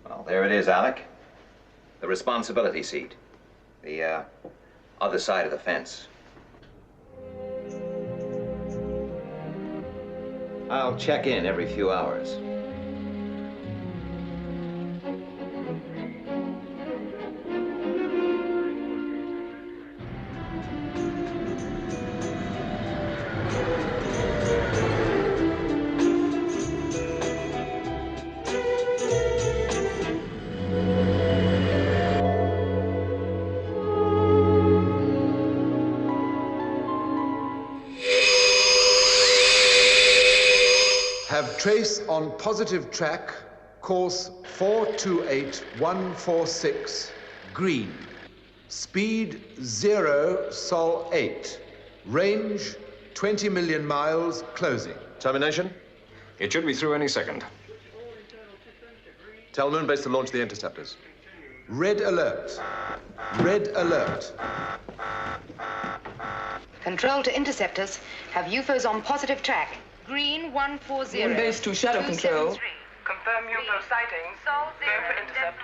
Well, there it is, Alec. The responsibility seat. The, other side of the fence. I'll check in every few hours. Have trace on positive track, course 428146, green. Speed 0 Sol 8. Range 20 million miles, closing. Termination? It should be through any second. Tell Moonbase to launch the interceptors. Red alert. Red alert. Control to interceptors. Have UFOs on positive track. Green 140. Moonbase to shadow control. Confirm UFO sighting. Sol 0. Go for intercept.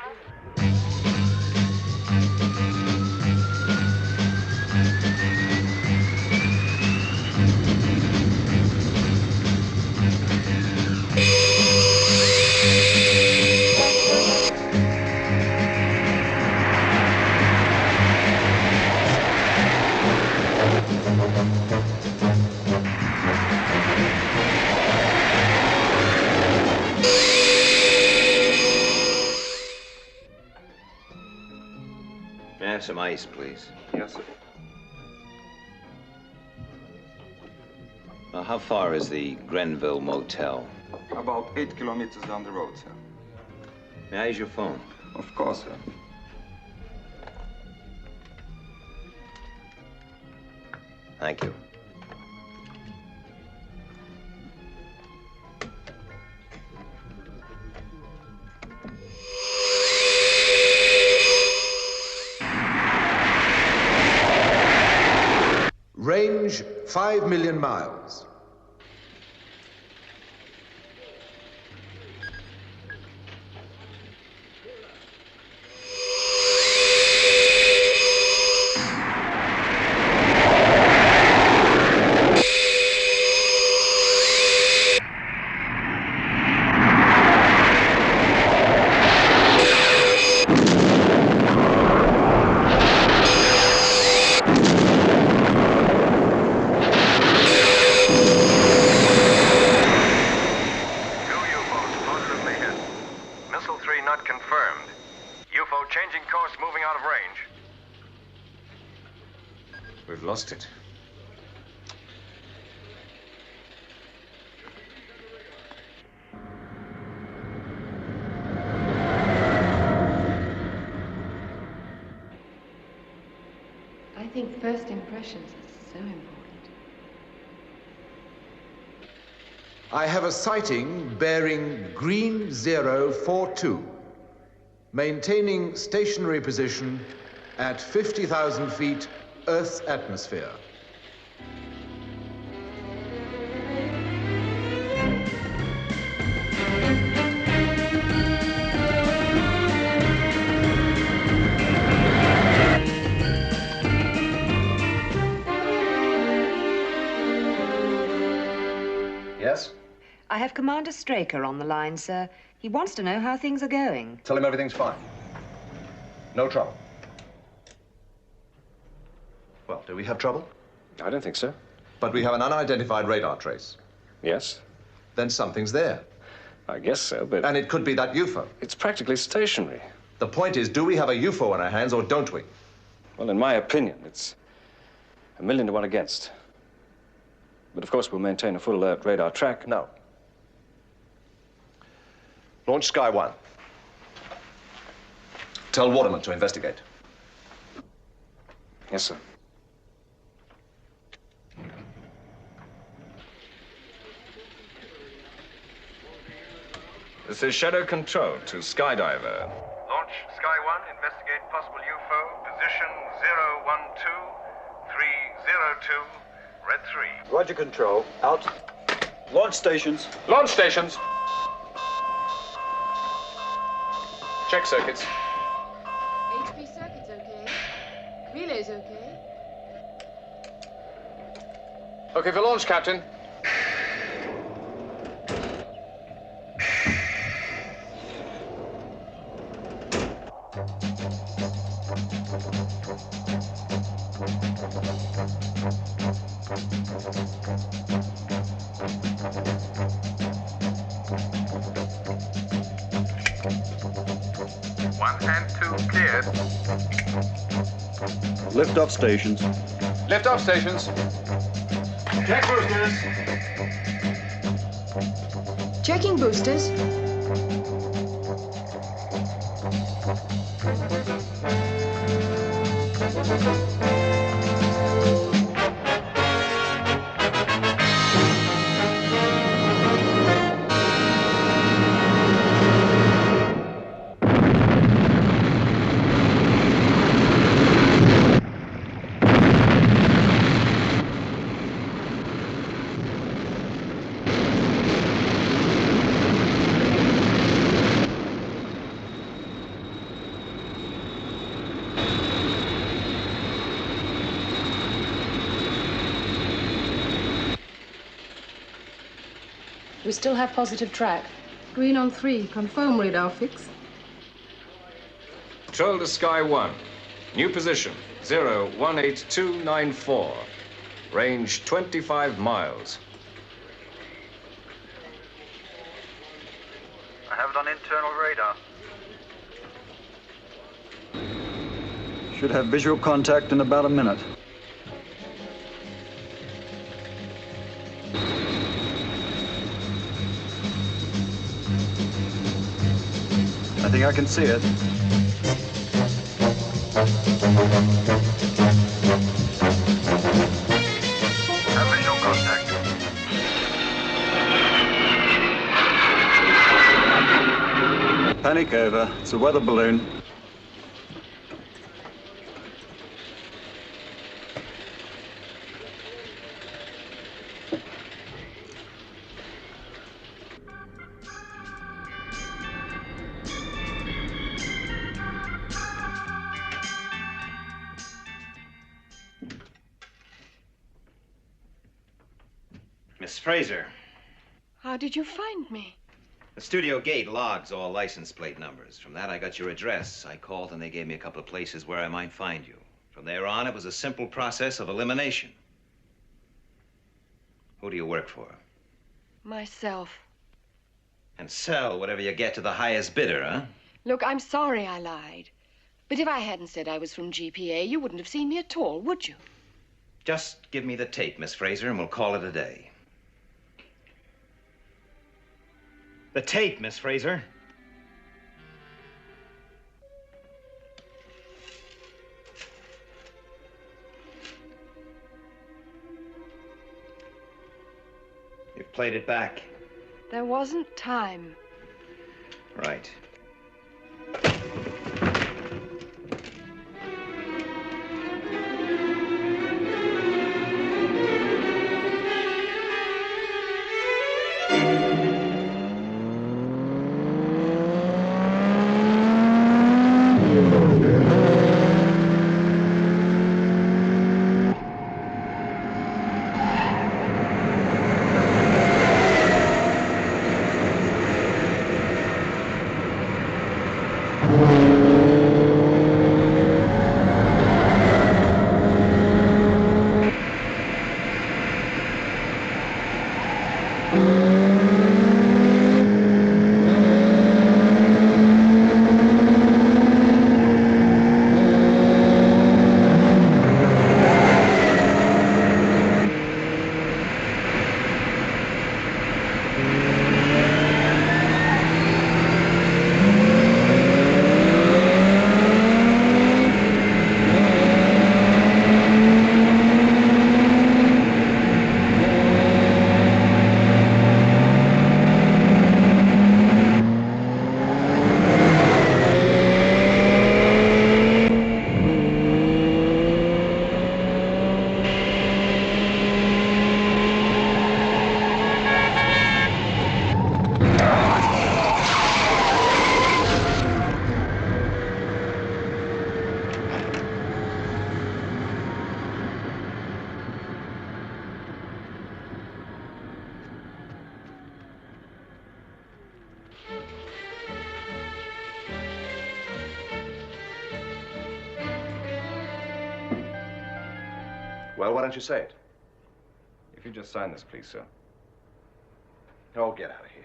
Have some ice, please. Yes, sir. Now, how far is the Grenville Motel? About 8 kilometers down the road, sir. May I use your phone? Of course, sir. Thank you. Range 5 million miles. We've lost it. think first impressions are so important. I have a sighting bearing green 042, maintaining stationary position at 50,000 feet Earth's atmosphere. Yes? I have Commander Straker on the line, sir. He wants to know how things are going. Tell him everything's fine. No trouble. Well, do we have trouble? I don't think so. But we have an unidentified radar trace. Yes? Then something's there. I guess so, but... And it could be that UFO. It's practically stationary. The point is, do we have a UFO in our hands or don't we? Well, in my opinion, it's 1,000,000 to 1 against. But of course, we'll maintain a full alert radar track. No. Launch Sky 1. Tell Waterman to investigate. Yes, sir. This is Shadow Control to Skydiver. Launch Sky 1, investigate possible UFO, position 012-302, red 3. Roger, Control. Out. Launch stations. Launch stations. Check circuits. HV circuit's okay. Relay's okay. Okay for launch, Captain. One and two cleared. Lift off stations. Lift off stations. Check boosters. Checking boosters. We still have positive track. Green on 3. Confirm radar fix. Control to Sky 1. New position 018294. Range 25 miles. I have it on internal radar. Should have visual contact in about a minute. I think I can see it. Have visual contact. Panic over. It's a weather balloon. Miss Fraser, How did you find me? the studio gate logs all license plate numbers. From that, I got your address. I called and they gave me a couple of places where I might find you. From there on, it was a simple process of elimination. Who do you work for? Myself. And sell whatever you get to the highest bidder, huh? Look, I'm sorry I lied. But if I hadn't said I was from GPA, you wouldn't have seen me at all, would you? Just give me the tape, Miss Fraser, and we'll call it a day. The tape, Miss Fraser. played it back. There wasn't time. Right. Well, why don't you say it? If you just sign this, please, sir. Oh, get out of here.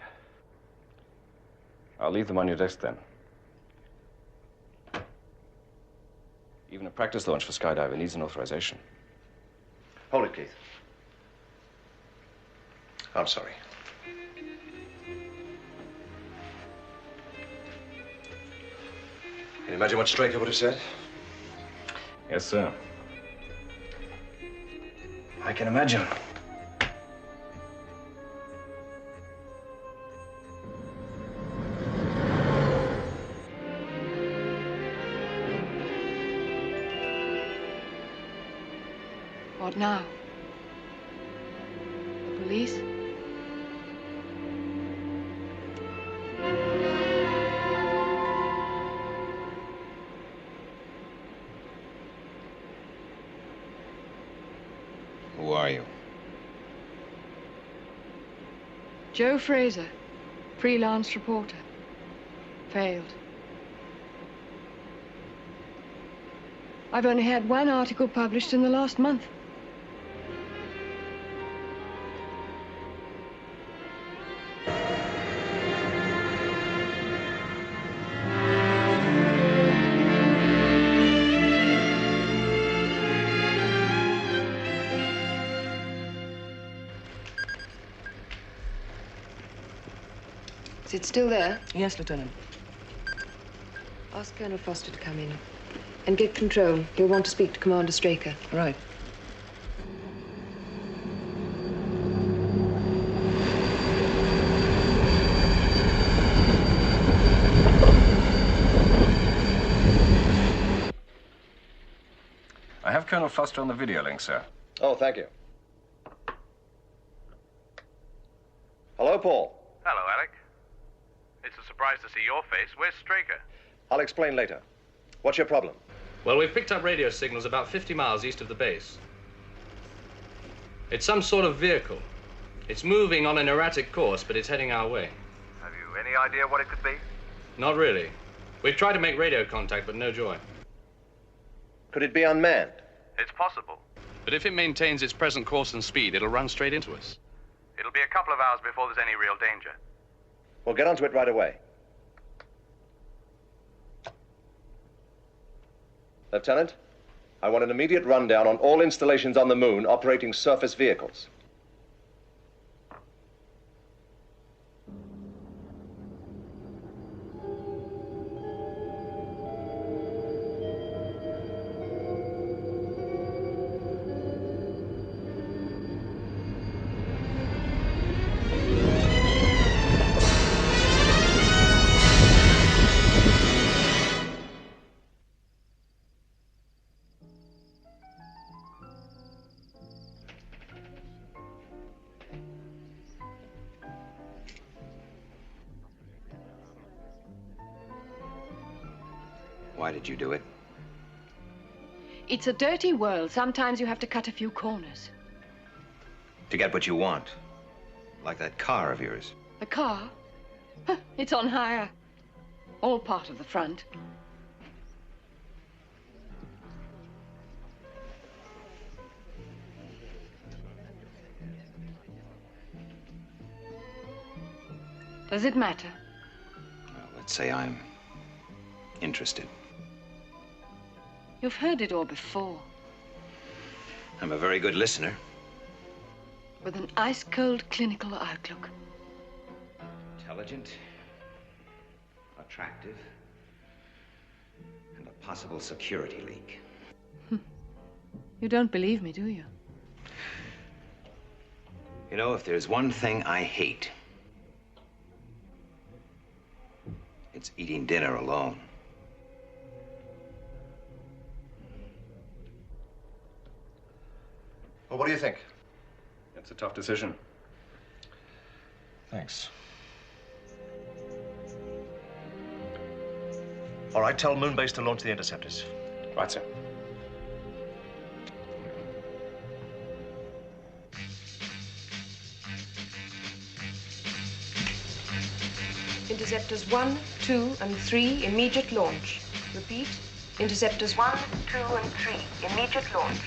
I'll leave them on your desk then. Even a practice launch for skydiving needs an authorization. Hold it, Keith. I'm sorry. Can you imagine what Straker would have said? Yes, sir. I can imagine. What now? The police? Who are you? Joe Fraser, freelance reporter. Failed. I've only had one article published in the last month. Is it still there? Yes, Lieutenant. Ask Colonel Foster to come in. And get control. He'll want to speak to Commander Straker. Right. I have Colonel Foster on the video link, sir. Oh, thank you. Hello, Paul. Hello, Alec. It's a surprise to see your face. Where's Straker? I'll explain later. What's your problem? Well, we've picked up radio signals about 50 miles east of the base. It's some sort of vehicle. It's moving on an erratic course, but it's heading our way. Have you any idea what it could be? Not really. We've tried to make radio contact, but no joy. Could it be unmanned? It's possible. But if it maintains its present course and speed, it'll run straight into us. It'll be a couple of hours before there's any real danger. We'll get onto it right away. Lieutenant, I want an immediate rundown on all installations on the moon operating surface vehicles. Why did you do it? It's a dirty world. Sometimes you have to cut a few corners. To get what you want. Like that car of yours. The car? Huh, it's on hire. All part of the front. Does it matter? Well, let's say I'm interested. You've heard it all before. I'm a very good listener. With an ice-cold clinical outlook. Intelligent, attractive, and a possible security leak. You don't believe me, do you? You know, if there's one thing I hate, it's eating dinner alone. Well, what do you think? It's a tough decision. Thanks. All right, tell Moonbase to launch the interceptors. Right, sir. Interceptors 1, 2, and 3, immediate launch. Repeat. Interceptors 1, 2, and 3, immediate launch.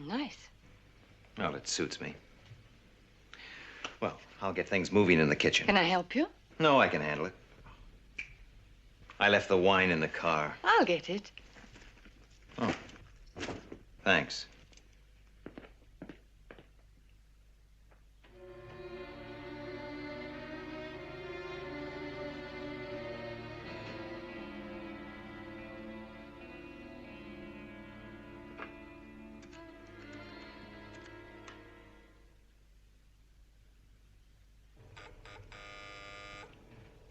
Nice. Well, it suits me. Well, I'll get things moving in the kitchen. Can I help you? No, I can handle it. I left the wine in the car. I'll get it. Oh, thanks.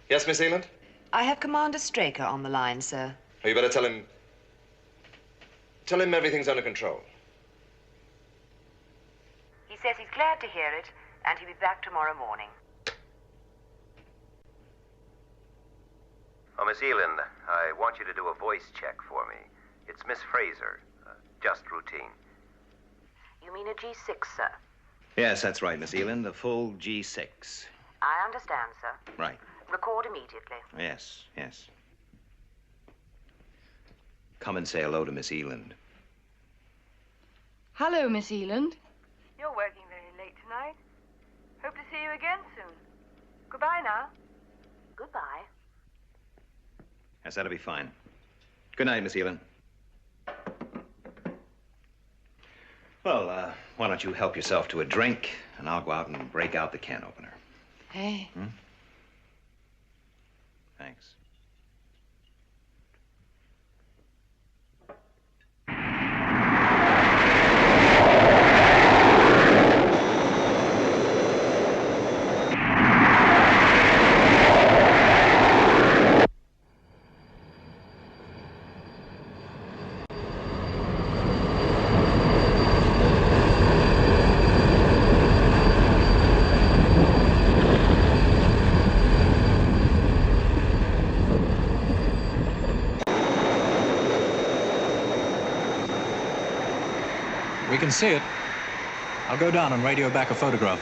Yes, Miss Eland? I have Commander Straker on the line, sir. Oh, you better tell him... Tell him everything's under control. He says he's glad to hear it, and he'll be back tomorrow morning. Oh, Miss Eland, I want you to do a voice check for me. It's Miss Fraser. Just routine. You mean a G6, sir? Yes, that's right, Miss Eland. A full G6. I understand, sir. Right. Record immediately. Yes, yes. Come and say hello to Miss Eland. Hello, Miss Eland. You're working very late tonight. Hope to see you again soon. Goodbye now. Goodbye. Yes, that'll be fine. Good night, Miss Eland. Well, why don't you help yourself to a drink, and I'll go out and break out the can opener. Hey. Thanks. We can see it. I'll go down and radio back a photograph.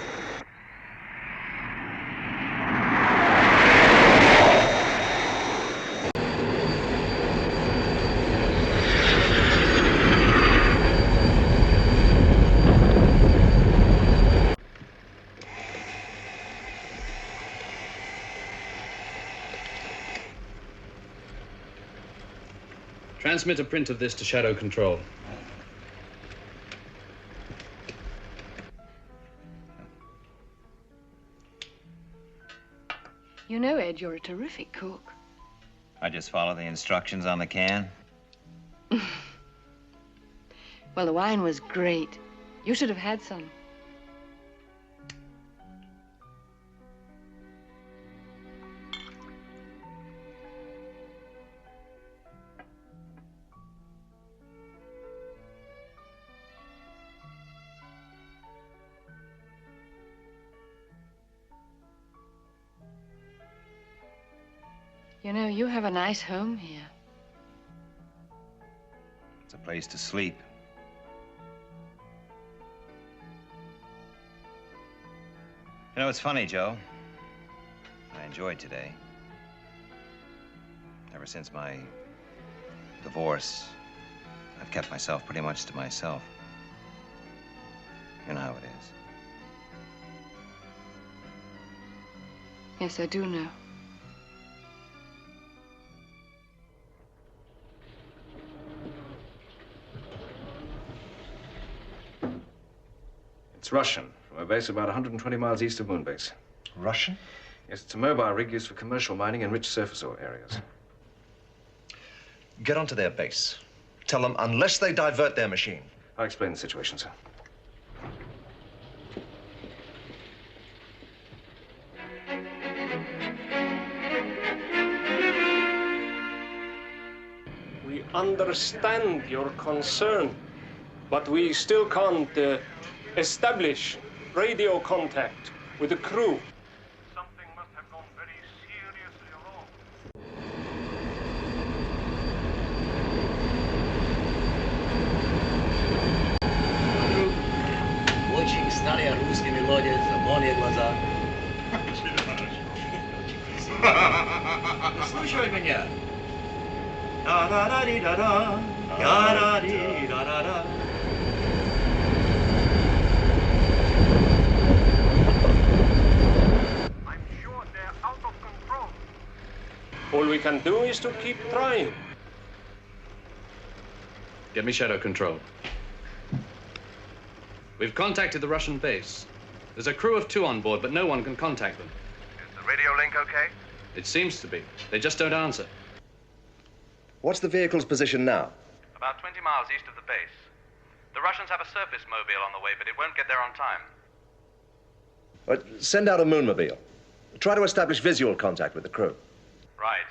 Transmit a print of this to Shadow Control. You know, Ed, you're a terrific cook. I just follow the instructions on the can. Well, the wine was great. You should have had some. You know, you have a nice home here. It's a place to sleep. You know, it's funny, Joe. I enjoyed today. Ever since my divorce, I've kept myself pretty much to myself. You know how it is. Yes, I do know. It's Russian, from a base about 120 miles east of Moonbase. Russian? Yes, it's a mobile rig used for commercial mining in rich surface ore areas. Get onto their base. Tell them unless they divert their machine. I'll explain the situation, sir. We understand your concern, but we still can't establish radio contact with the crew. Something must have gone very seriously wrong. Очень старая русская мелодия, зеленые глаза. Слушай меня. Да-да-да-ди-да-да, да-да-ди-да-да-да. All we can do is to keep trying. Get me Shadow Control. We've contacted the Russian base. There's a crew of 2 on board, but no one can contact them. Is the radio link okay? It seems to be. They just don't answer. What's the vehicle's position now? About 20 miles east of the base. The Russians have a surface mobile on the way, but it won't get there on time. Send out a moonmobile. Try to establish visual contact with the crew. Right.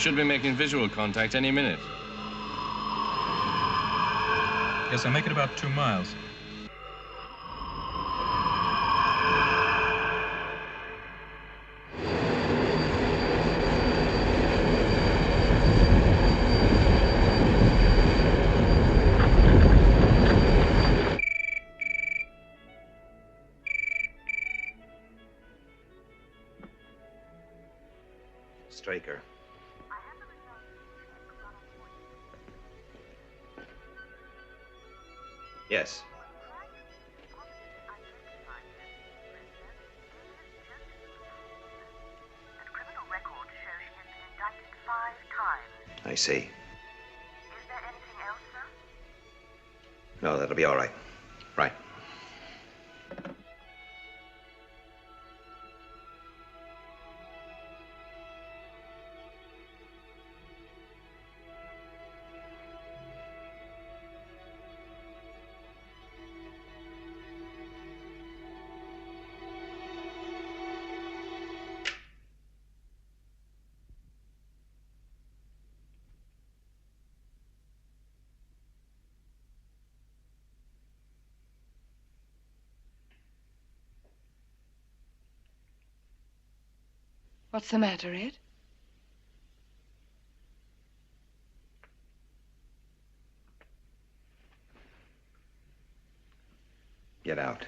should be making visual contact any minute. Yes, I make it about 2 miles. Straker. Yes. I see. Is there anything else, sir? No, that'll be all right. Right. What's the matter, Ed? Get out.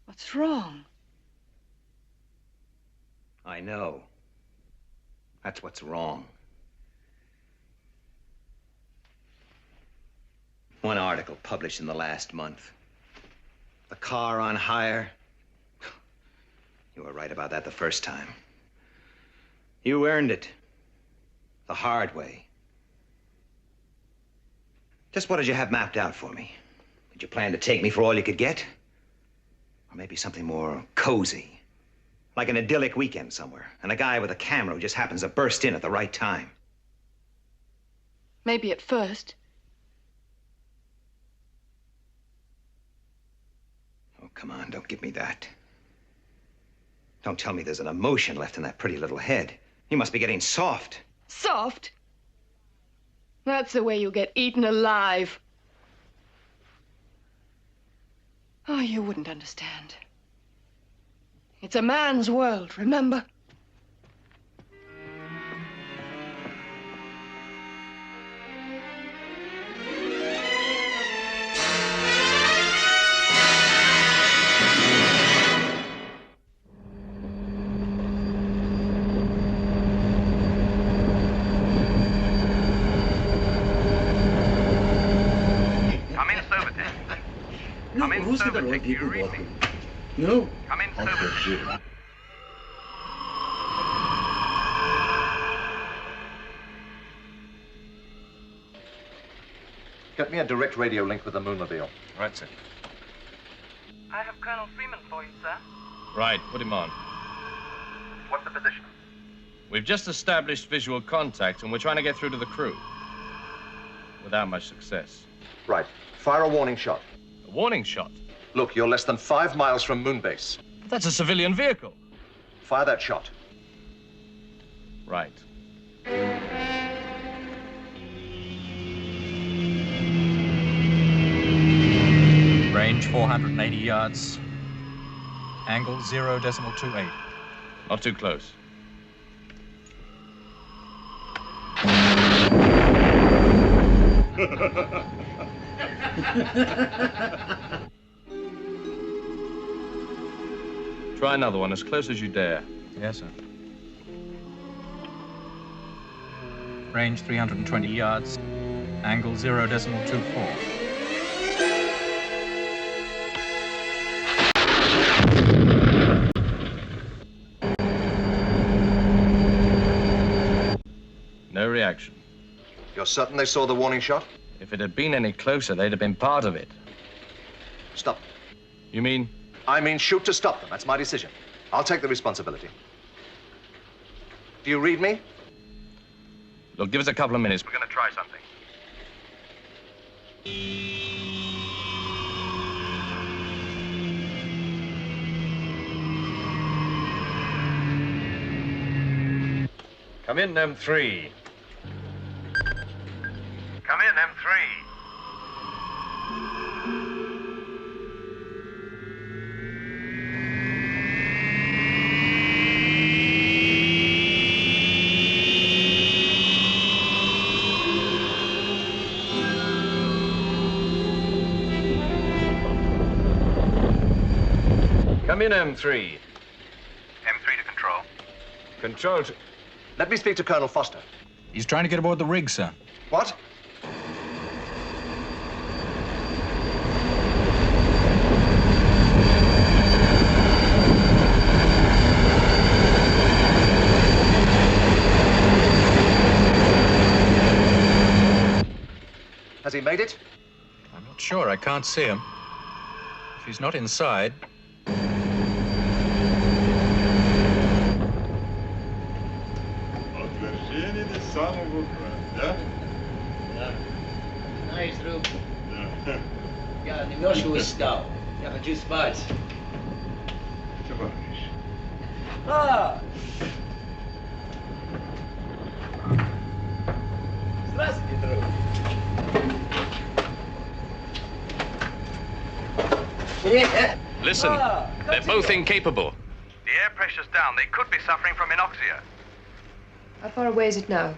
What's wrong? I know. That's what's wrong. One article published in the last month. The car on hire. You were right about that the first time. You earned it. The hard way. Just what did you have mapped out for me? Did you plan to take me for all you could get? Or maybe something more cozy? Like an idyllic weekend somewhere, and a guy with a camera who just happens to burst in at the right time. Maybe at first. Oh, come on, don't give me that. Don't tell me there's an emotion left in that pretty little head. You must be getting soft. Soft? That's the way you get eaten alive. Oh, you wouldn't understand. It's a man's world, remember? No. Come in, sir. Get me a direct radio link with the Moonmobile. Right, sir. I have Colonel Freeman for you, sir. Right, put him on. What's the position? We've just established visual contact, and we're trying to get through to the crew. Without much success. Right. Fire a warning shot. A warning shot? Look, you're less than 5 miles from Moonbase. That's a civilian vehicle. Fire that shot. Right. Range 480 yards. Angle 0.28. Not too close. Try another one, as close as you dare. Yes, sir. Range 320 yards. Angle 0.24. No reaction. You're certain they saw the warning shot? If it had been any closer, they'd have been part of it. Stop. You mean? I mean shoot to stop them. That's my decision. I'll take the responsibility. Do you read me? Look, give us a couple of minutes. We're going to try something. Come in, M3. Come in, M3. Come in, M3. M3 to control. Control to... Let me speak to Colonel Foster. He's trying to get aboard the rig, sir. What? Has he made it? I'm not sure. I can't see him. If he's not inside... Nice room. Я немножко устал. Я хочу спать. Здравствуйте, друг. Listen, they're both incapable. The air pressure's down. They could be suffering from anoxia. How far away is it now?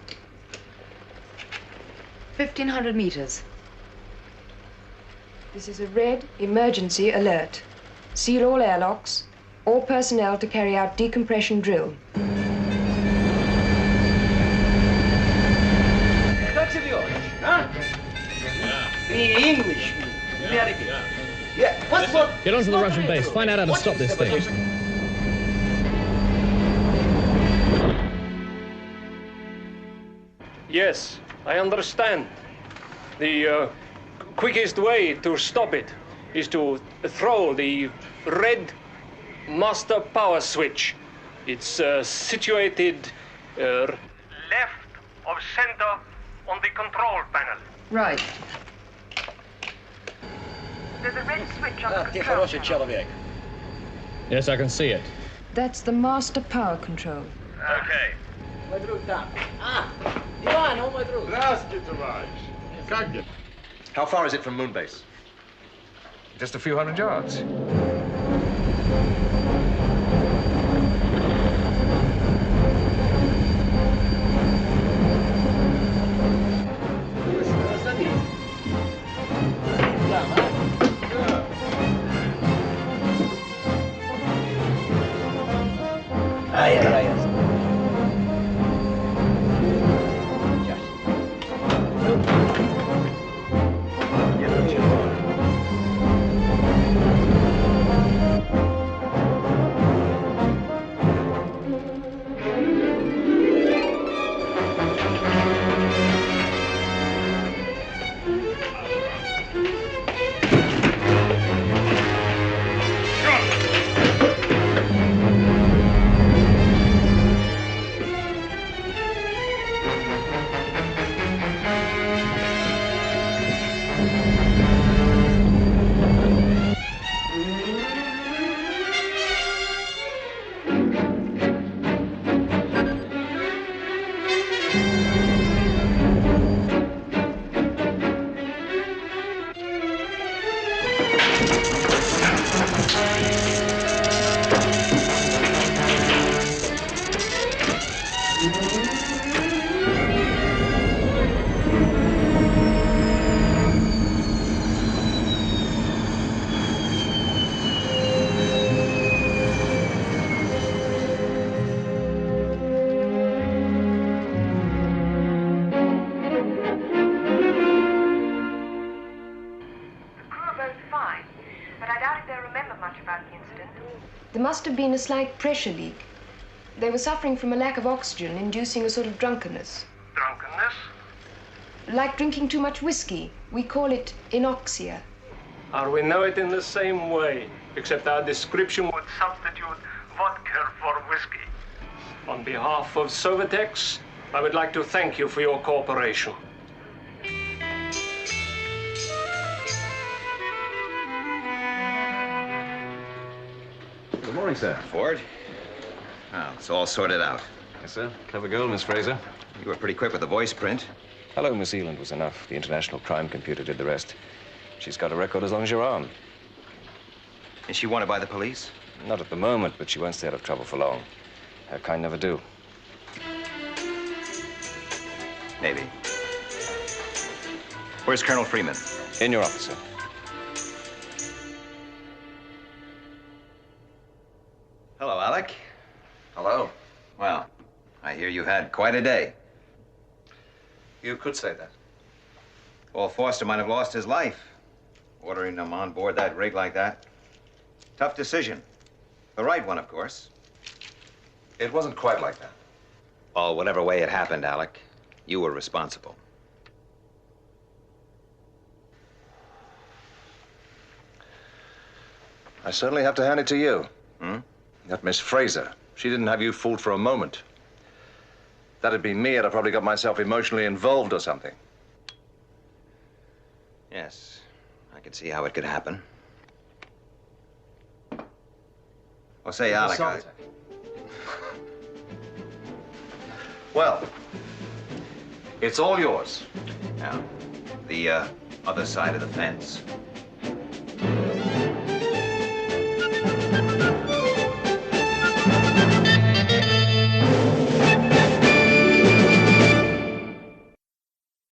1,500 meters. This is a red emergency alert. Seal all airlocks. All personnel to carry out decompression drill. Как живешь, а? The English, American. Yeah. What? Get onto the Russian base. Find out how to stop this thing. Yes, I understand. The quickest way to stop it is to throw the red master power switch. It's situated Left of center on the control panel. Right. There's a red switch on the Ты control хороший panel. человек. Yes, I can see it. That's the master power control. Okay. Мой друг там. Иван, он мой друг. Здравствуйте, товарищ. Как дела? How far is it from Moonbase? Just a few hundred yards. There must have been a slight pressure leak. They were suffering from a lack of oxygen, inducing a sort of drunkenness. Drunkenness? Like drinking too much whiskey. We call it anoxia. We know it in the same way, except our description Would substitute vodka for whiskey. On behalf of Sovitex, I would like to thank you for your cooperation. Good morning, sir. Ford? Oh, it's all sorted out. Yes, sir. Clever girl, Miss Fraser. You were pretty quick with the voice print. Hello, Miss Eland was enough. The international crime computer did the rest. She's got a record as long as your arm. Is she wanted by the police? Not at the moment, but she won't stay out of trouble for long. Her kind never do. Maybe. Where's Colonel Freeman? In your office, sir. Hello, Alec. Hello. Well, I hear you had quite a day. You could say that. Well, Foster might have lost his life. Ordering them on board that rig like that. Tough decision. The right one, of course. It wasn't quite like that. Well, whatever way it happened, Alec, you were responsible. I certainly have to hand it to you. Hmm? That Miss Fraser, she didn't have you fooled for a moment. If that had been me, I'd have probably got myself emotionally involved or something. Yes, I could see how it could happen. Well, say, Alec, Well, it's all yours. Now, the other side of the fence.